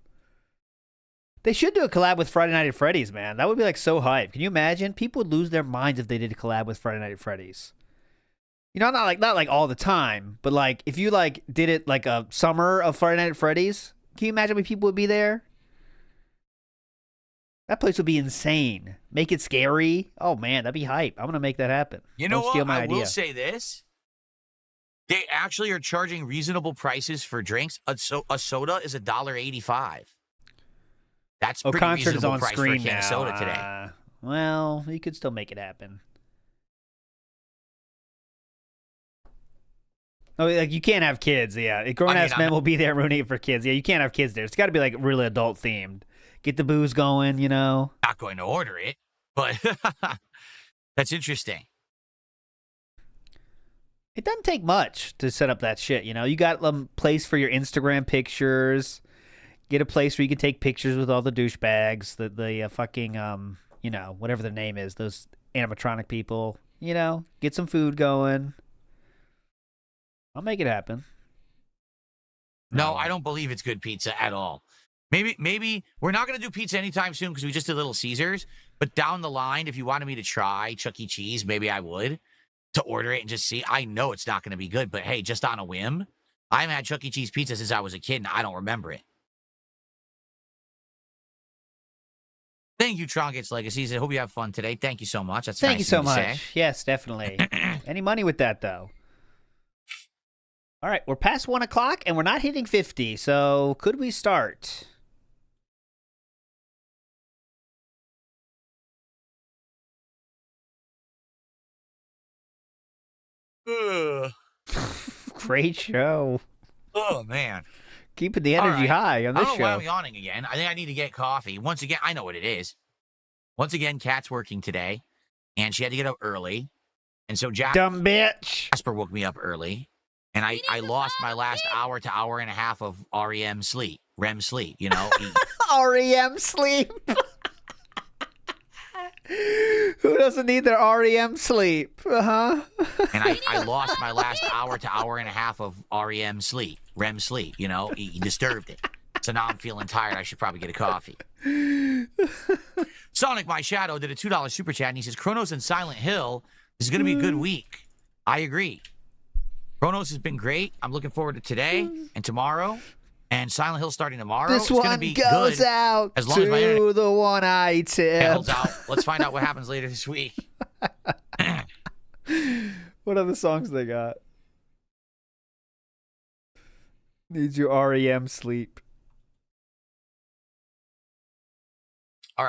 They should do a collab with Friday Night at Freddy's, man. That would be so hype. Can you imagine? People would lose their minds if they did a collab with Friday Night at Freddy's. Not like all the time, but if you did it a summer of Friday Night at Freddy's, can you imagine how many people would be there? That place would be insane. Make it scary. Oh man, that'd be hype. I'm gonna make that happen. You know Don't steal what? my I idea. will say this. They actually are charging reasonable prices for drinks. A soda is $1.85. That's pretty concert is reasonable on price screen for a can now. of soda today. Well, you could still make it happen. Oh, you can't have kids. Yeah, grown-ass men will be there ruining it for kids. Yeah, you can't have kids there. It's got to be really adult themed. Get the booze going, Not going to order it, but that's interesting. It doesn't take much to set up that shit. You got a place for your Instagram pictures. Get a place where you can take pictures with all the douchebags, the fucking whatever their name is, those animatronic people. Get some food going. I'll make it happen. No, I don't believe it's good pizza at all. Maybe we're not going to do pizza anytime soon because we just did Little Caesars. But down the line, if you wanted me to try Chuck E. Cheese, maybe I would, to order it and just see. I know it's not going to be good, but hey, just on a whim, I haven't had Chuck E. Cheese pizza since I was a kid, and I don't remember it. Thank you, Trongate's Legacies. I hope you have fun today. Thank you so much. That's Thank nice you so of you to much. say. Yes, definitely. Any money with that, though? All right, we're past 1 o'clock, and we're not hitting 50, so could we start? Great show. Oh, man. Keeping the energy high on this I don't know why show. I'm yawning again. I think I need to get coffee. Once again, I know what it is. Once again, Kat's working today, and she had to get up early. And so Dumb bitch. Jasper woke me up early, and I lost my last hour to hour and a half of REM sleep. REM sleep. Who doesn't need their REM sleep? And I lost my last hour to hour and a half of REM sleep. REM sleep, he disturbed it. So now I'm feeling tired. I should probably get a coffee. Sonic My Shadow did a $2 super chat, and he says, Chronos and Silent Hill, this is going to be a good week. I agree. Chronos has been great. I'm looking forward to today and tomorrow. And Silent Hill starting tomorrow. This It's going to one be goes good out as long as my internet to the one I tip. holds out. Let's find out what happens later this week. What other songs they got? Needs your REM sleep. All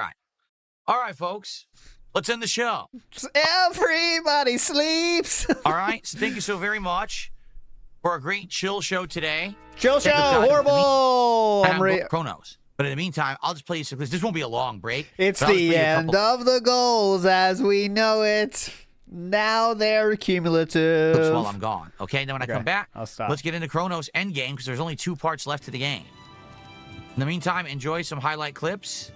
right, folks. Let's end the show. Everybody sleeps. All right. So thank you so very much for a great chill show today. Chill show, Thank you, guys. horrible. And I'm Chronos. But in the meantime, I'll just play you some clips. This won't be a long break. It's but I'll just the play you a end couple- of the goals as we know it. Now they're cumulative. clips while I'm gone. Okay, then when I come back, I'll stop. let's get into Chronos Endgame because there's only 2 parts left to the game. In the meantime, enjoy some highlight clips.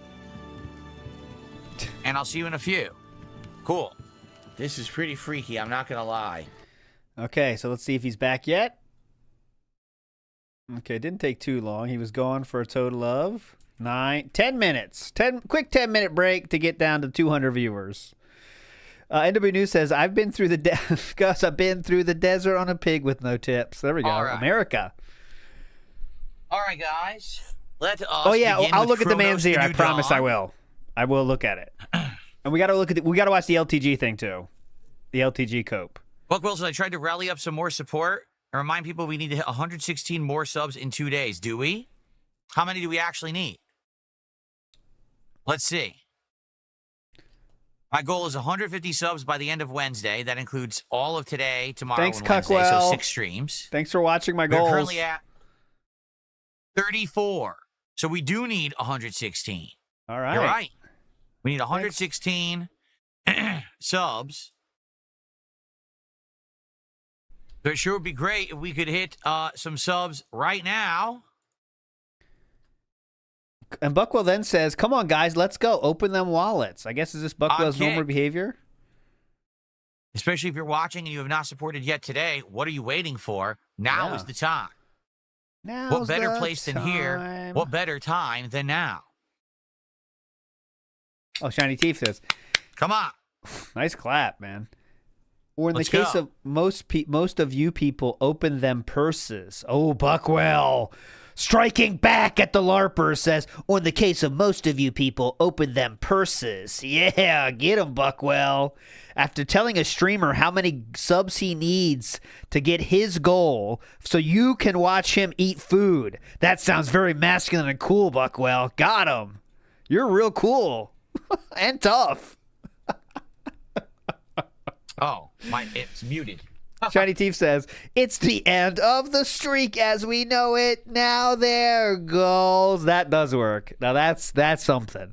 And I'll see you in a few. Cool. This is pretty freaky, I'm not gonna lie. Okay, so let's see if he's back yet. Okay, didn't take too long. He was gone for a total of 10 minutes. 10 minute break to get down to 200 viewers. NW News says, I've been through the desert on a pig with no tips. There we go. All right. America. All right, guys. Let us Oh yeah, begin I'll with look at the Chronos, man's ear. I New promise Dawn. I will. I will look at it. And we got to watch the LTG thing too. The LTG cope. Buck Wilson, I tried to rally up some more support and remind people we need to hit 116 more subs in 2 days. Do we? How many do we actually need? Let's see. My goal is 150 subs by the end of Wednesday. That includes all of today, tomorrow, Thanks, and Wednesday. Cuckwell. So 6 streams. Thanks for watching my We're goals. currently at 34. So we do need 116. All right. You're right. We need 116 subs. So it sure would be great if we could hit some subs right now. And Buckwell then says, come on, guys, let's go. Open them wallets. I guess is this Buckwell's Okay. normal behavior? Especially if you're watching and you have not supported yet today. What are you waiting for? Now Yeah. is the time. Now's What better the place than here? time. What better time than now? Oh, Shiny Teeth says, Come on. nice clap, man. Or in Let's the case go. of most of you people, open them purses. Oh, Buckwell. Striking back at the LARPer says, or in the case of most of you people, open them purses. Yeah, get him, Buckwell. After telling a streamer how many subs he needs to get his goal so you can watch him eat food. That sounds very masculine and cool, Buckwell. Got him. You're real cool. And tough. Oh, it's muted. Shiny Teeth says, it's the end of the streak as we know it. Now there goes. That does work. Now that's something.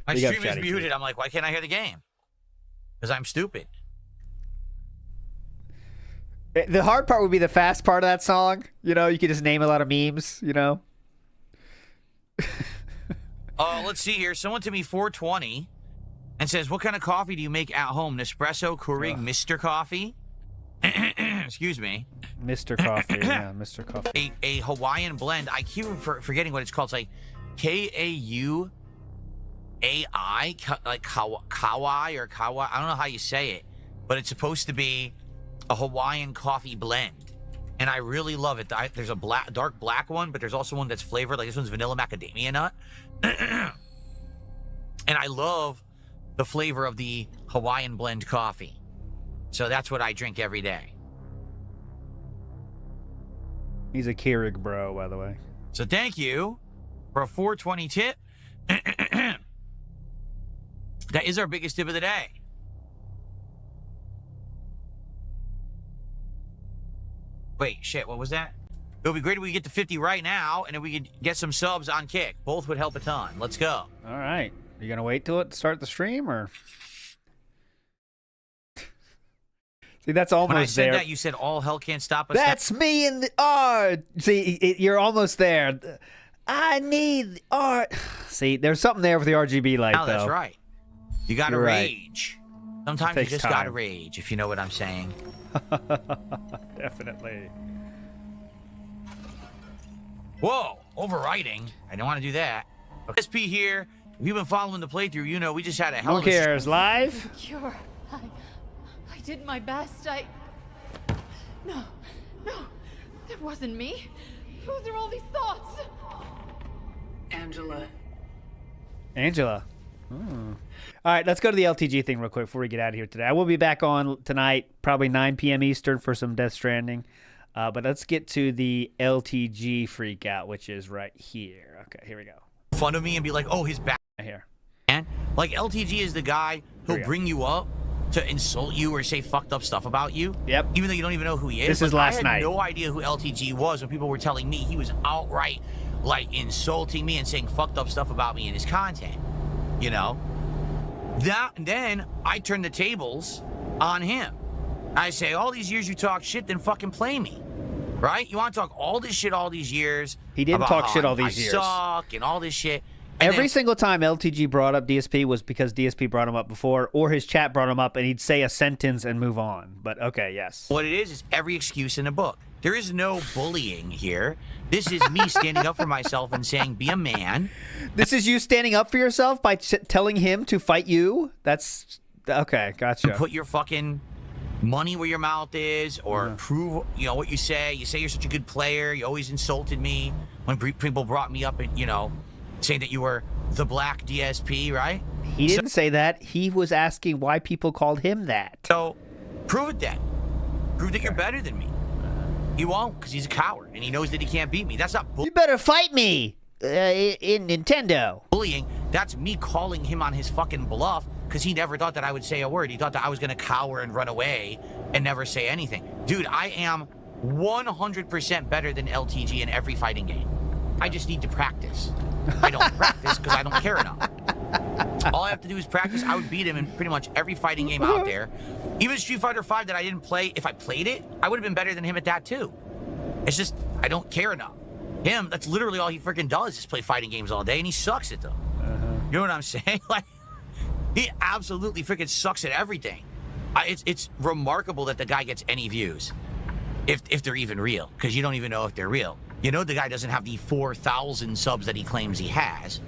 My Big up, stream is Shiny muted. Teeth. I'm like, why can't I hear the game? Because I'm stupid. The hard part would be the fast part of that song. You know, you could just name a lot of memes, you know. Let's see here. Someone to me 420 and says, what kind of coffee do you make at home? Nespresso, Keurig, Mr. Coffee? Excuse me. Mr. Coffee. Yeah, Mr. Coffee. A Hawaiian blend. I keep forgetting what it's called. It's like Kauai, like Kauai or Kawa. I don't know how you say it, but it's supposed to be a Hawaiian coffee blend. And I really love it. There's a dark black one, but there's also one that's flavored. Like this one's vanilla macadamia nut. And I love the flavor of the Hawaiian blend coffee. So that's what I drink every day. He's a Keurig bro, by the way. So thank you for a 420 tip. That is our biggest tip of the day. Wait, shit, what was that? It would be great if we get to 50 right now, and if we could get some subs on Kick. Both would help a ton. Let's go. All right. You going to wait till it start the stream or? See, that's almost When I said there. that, you said all hell can't stop us. That's me in the art. See, you're almost there. I need the art. See, there's something there with the RGB light, No, though. that's right. You gotta You're right. rage. Sometimes you Takes just time. gotta rage, if you know what I'm saying. Definitely. Whoa, overwriting. I don't want to do that. SP here. If you've been following the playthrough, you know we just had a hell No of a cares. Live? Cure. I did my best. No, that wasn't me. Whose are all these thoughts? Angela. Hmm. All right, let's go to the LTG thing real quick before we get out of here today. I will be back on tonight, probably 9 p.m. Eastern for some Death Stranding. But let's get to the LTG freak out, which is right here. Okay, here we go. Fun of me and be like, oh, his back. Right here. Man, like LTG is the guy who'll bring you up to insult you or say fucked up stuff about you. Yep. Even though you don't even know who he is. This is last night. I had no idea who LTG was when people were telling me he was outright like insulting me and saying fucked up stuff about me in his content. You know? Then I turn the tables on him. I say, all these years you talk shit, then fucking play me. Right? You want to talk all this shit all these years. He didn't talk shit all these years. I suck and all this shit. Every single time LTG brought up DSP was because DSP brought him up before, or his chat brought him up, and he'd say a sentence and move on. But okay, yes. What it is every excuse in a book. There is no bullying here. This is me standing up for myself and saying, be a man. This is you standing up for yourself by telling him to fight you? That's... Okay, gotcha. And put your fucking money where your mouth is, or prove, you know, what you say. You say you're such a good player. You always insulted me when people brought me up and, you know, saying that you were the black DSP, right? He didn't say that. He was asking why people called him that. So, prove it then. Prove that you're better than me. He won't, because he's a coward, and he knows that he can't beat me. That's not bullying. You better fight me in Nintendo. Bullying, that's me calling him on his fucking bluff, because he never thought that I would say a word. He thought that I was going to cower and run away and never say anything. Dude, I am 100% better than LTG in every fighting game. I just need to practice. I don't practice because I don't care enough. All I have to do is practice. I would beat him in pretty much every fighting game out there. Even Street Fighter V that I didn't play, if I played it, I would have been better than him at that too. It's just, I don't care enough. Him, that's literally all he freaking does is play fighting games all day, and he sucks at them. You know what I'm saying? Like, he absolutely freaking sucks at everything. It's remarkable that the guy gets any views, if they're even real, because you don't even know if they're real. You know the guy doesn't have the 4,000 subs that he claims he has.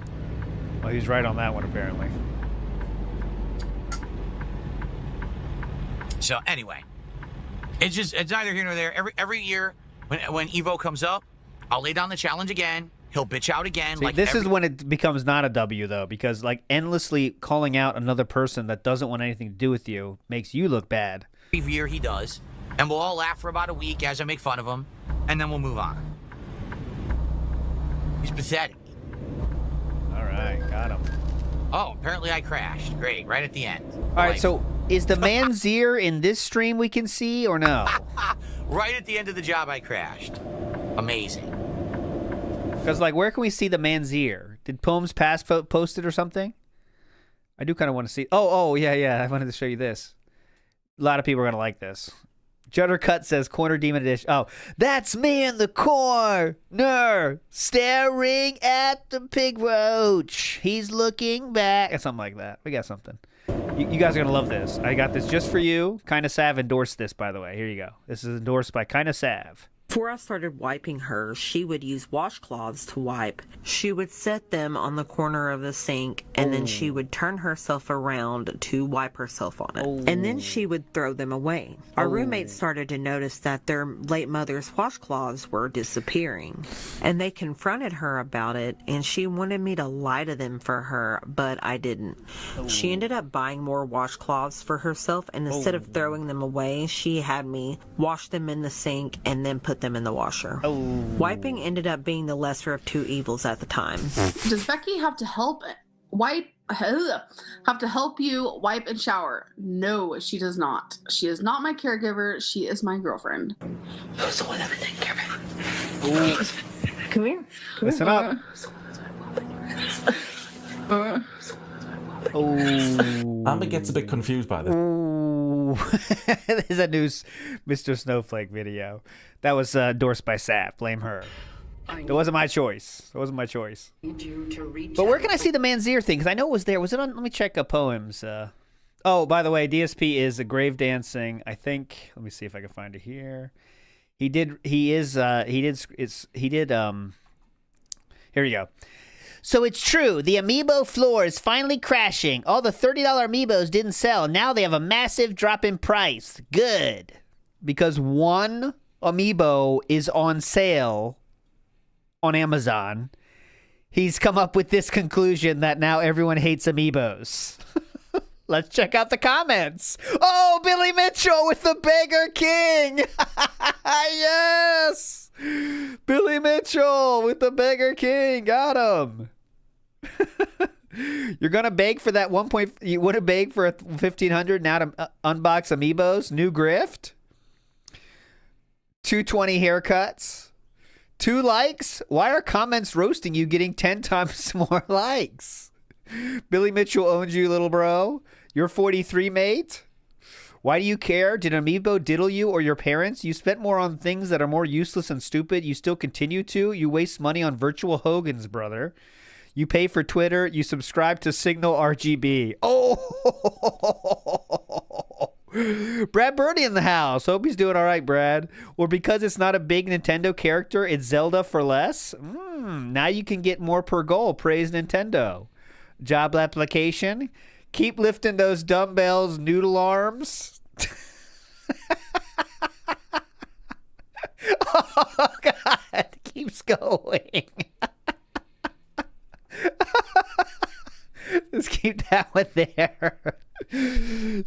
Well, he's right on that one, apparently. So anyway, it's neither here nor there. Every year when Evo comes up, I'll lay down the challenge again. He'll bitch out again. See, this is when it becomes not a W, though, because like endlessly calling out another person that doesn't want anything to do with you makes you look bad. Every year he does, and we'll all laugh for about a week as I make fun of him, and then we'll move on. He's pathetic. All right, got him. Oh, apparently I crashed. Great, right at the end. All right, so is the Manzir in this stream we can see or no? Right at the end of the job, I crashed. Amazing. Because, like, where can we see the Manzir? Did Poems Past post it or something? I do kind of want to see. Oh, yeah. I wanted to show you this. A lot of people are going to like this. Juddercut says Corner Demon Edition. Oh, that's me in the corner, staring at the pig roach. He's looking back. Or something like that. We got something. You guys are going to love this. I got this just for you. Kinda Sav endorsed this, by the way. Here you go. This is endorsed by Kinda Sav. Before I started wiping her, she would use washcloths to wipe. She would set them on the corner of the sink, and then she would turn herself around to wipe herself on it. And then she would throw them away. Our roommates started to notice that their late mother's washcloths were disappearing, and they confronted her about it, and she wanted me to lie to them for her, but I didn't. She ended up buying more washcloths for herself, and instead of throwing them away, she had me wash them in the sink and then put them in the washer. Wiping ended up being the lesser of two evils at the time. Does Becky have to help you wipe and shower? No, she does not. She is not my caregiver. She is my girlfriend. Who's the one that would take care of it? Come here. Listen up. Amber gets a bit confused by this. There's a new Mr. Snowflake video. That was endorsed by Sav. Blame her. It wasn't my choice. But where can I see the Manzir thing? Because I know it was there. Was it on? Let me check Poems. Oh, by the way, DSP is a grave dancing. I think. Let me see if I can find it here. Here we go. So it's true. The amiibo floor is finally crashing. All the $30 amiibos didn't sell. Now they have a massive drop in price. Good. Because one amiibo is on sale on Amazon. he's come up with this conclusion that now everyone hates amiibos. Let's check out the comments. Oh, Billy Mitchell with the Beggar King. Yes. Billy Mitchell with the Beggar King. Got him. You're going to beg for that 1 point. You would have begged for a 1,500 now to unbox amiibos. New grift. 220 haircuts. 2 likes. Why are comments roasting you getting 10 times more likes? Billy Mitchell owns you, little bro. You're 43, mate. Why do you care? Did Amiibo diddle you or your parents? You spent more on things that are more useless and stupid. You still continue to. You waste money on virtual Hogans, brother. You pay for Twitter. You subscribe to Signal RGB. Oh! Brad Birdie in the house. Hope he's doing all right, Brad. Or because it's not a big Nintendo character, it's Zelda for less? Now you can get more per goal. Praise Nintendo. Job application. Keep lifting those dumbbells, noodle arms. Oh, God. Keeps going. Let's keep that one there.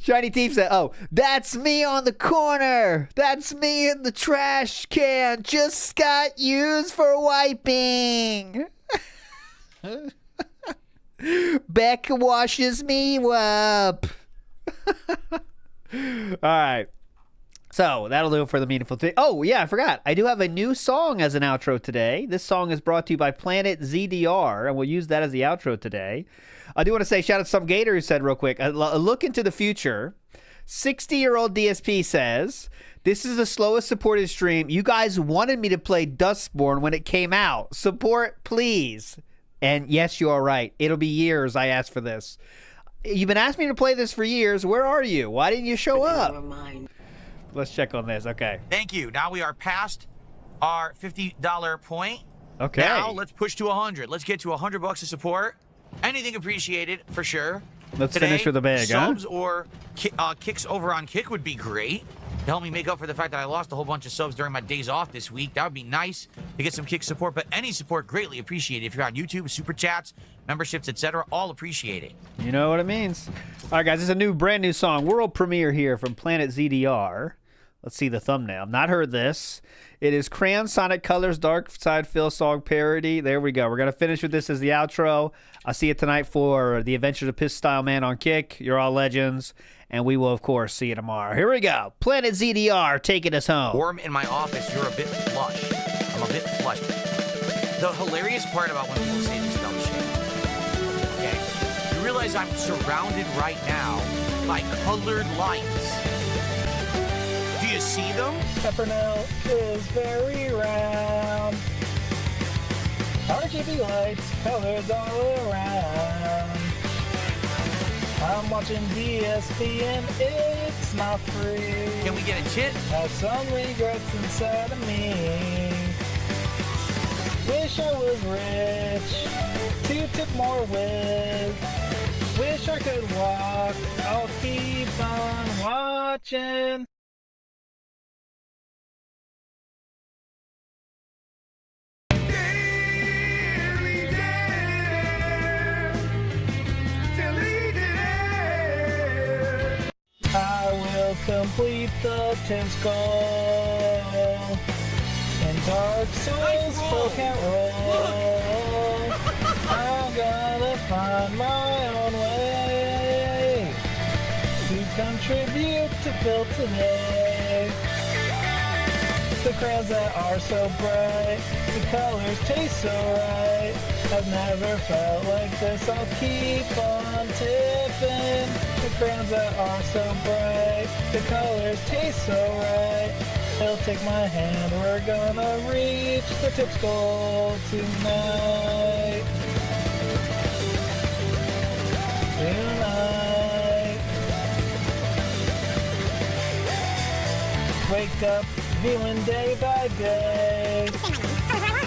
Shiny Thief said, oh, that's me on the corner. That's me in the trash can. Just got used for wiping. Beck washes me up. All right. So that'll do it for the meaningful thing. Oh, yeah, I forgot. I do have a new song as an outro today. This song is brought to you by PlanetZDR, and we'll use that as the outro today. I do want to say shout out to some Gator who said real quick, a look into the future. 60-year-old DSP says, this is the slowest supported stream. You guys wanted me to play Dustborn when it came out. Support, please. And yes, you are right. It'll be years I asked for this. You've been asking me to play this for years. Where are you? Why didn't you show up? Let's check on this. Okay. Thank you. Now we are past our $50 point. Okay. Now let's push to 100. Let's get to $100 of support. Anything appreciated for sure. Let's Today, finish with a bag, subs or kicks over on Kick would be great. To help me make up for the fact that I lost a whole bunch of subs during my days off this week. That would be nice to get some Kick support, but any support greatly appreciated. If you're on YouTube, super chats, memberships, etc., all appreciate it. You know what it means. All right, guys, this is a brand new song. World premiere here from PlanetZDR. Let's see the thumbnail. I've not heard this. It is Crayon Sonic Colors Dark Side Phil song parody. There we go. We're going to finish with this as the outro. I'll see you tonight for The Adventures of Piss Style Man on Kick. You're all legends. And we will, of course, see you tomorrow. Here we go. PlanetZDR taking us home. Worm in my office, you're a bit flush. I'm a bit flushed. The hilarious part about when people say this dumb shit, okay, you realize I'm surrounded right now by colored lights. Do you see them? Peppernell is very round. RGB lights, colors all around. I'm watching DSP and it's not free. Can we get a tit? Have some regrets inside of me. Wish I was rich to tip more with. Wish I could walk. I'll keep on watching. I will complete the 10th goal. In Dark Souls, full count roll. I'm gonna find my own way to contribute to Phil today. The crayons that are so bright, the colors taste so right. I've never felt like this, I'll keep on tipping. The crayons that are so bright, the colors taste so right. He'll take my hand, we're gonna reach the tips goal tonight. Tonight. Wake up, viewing day by day.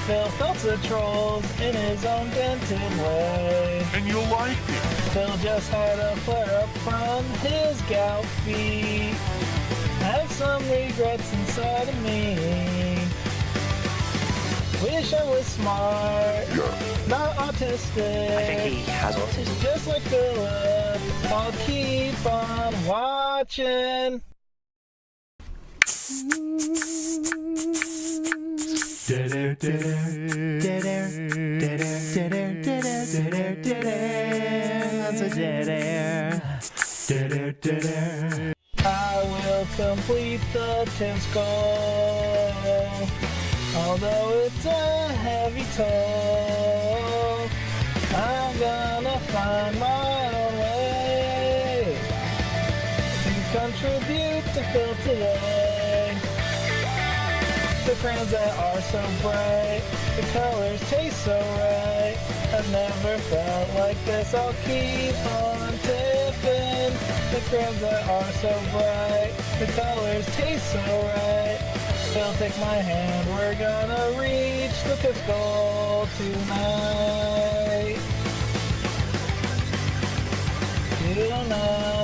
Phil felt the trolls in his own dented way. And you like it. Phil just had a flare up from his gout feet. Have some regrets inside of me. Wish I was smart, not autistic. I think he has autism. Just like Philip, I'll keep on watching. That's a dead air. I will complete the 10 skull, although it's a heavy toll. I'm gonna find my own way to contribute to Phil today. The crayons that are so bright, the colors taste so right. I've never felt like this, I'll keep on tipping. The crayons that are so bright, the colors taste so right. Phil, take my hand, we're gonna reach the 5th goal tonight. Tonight.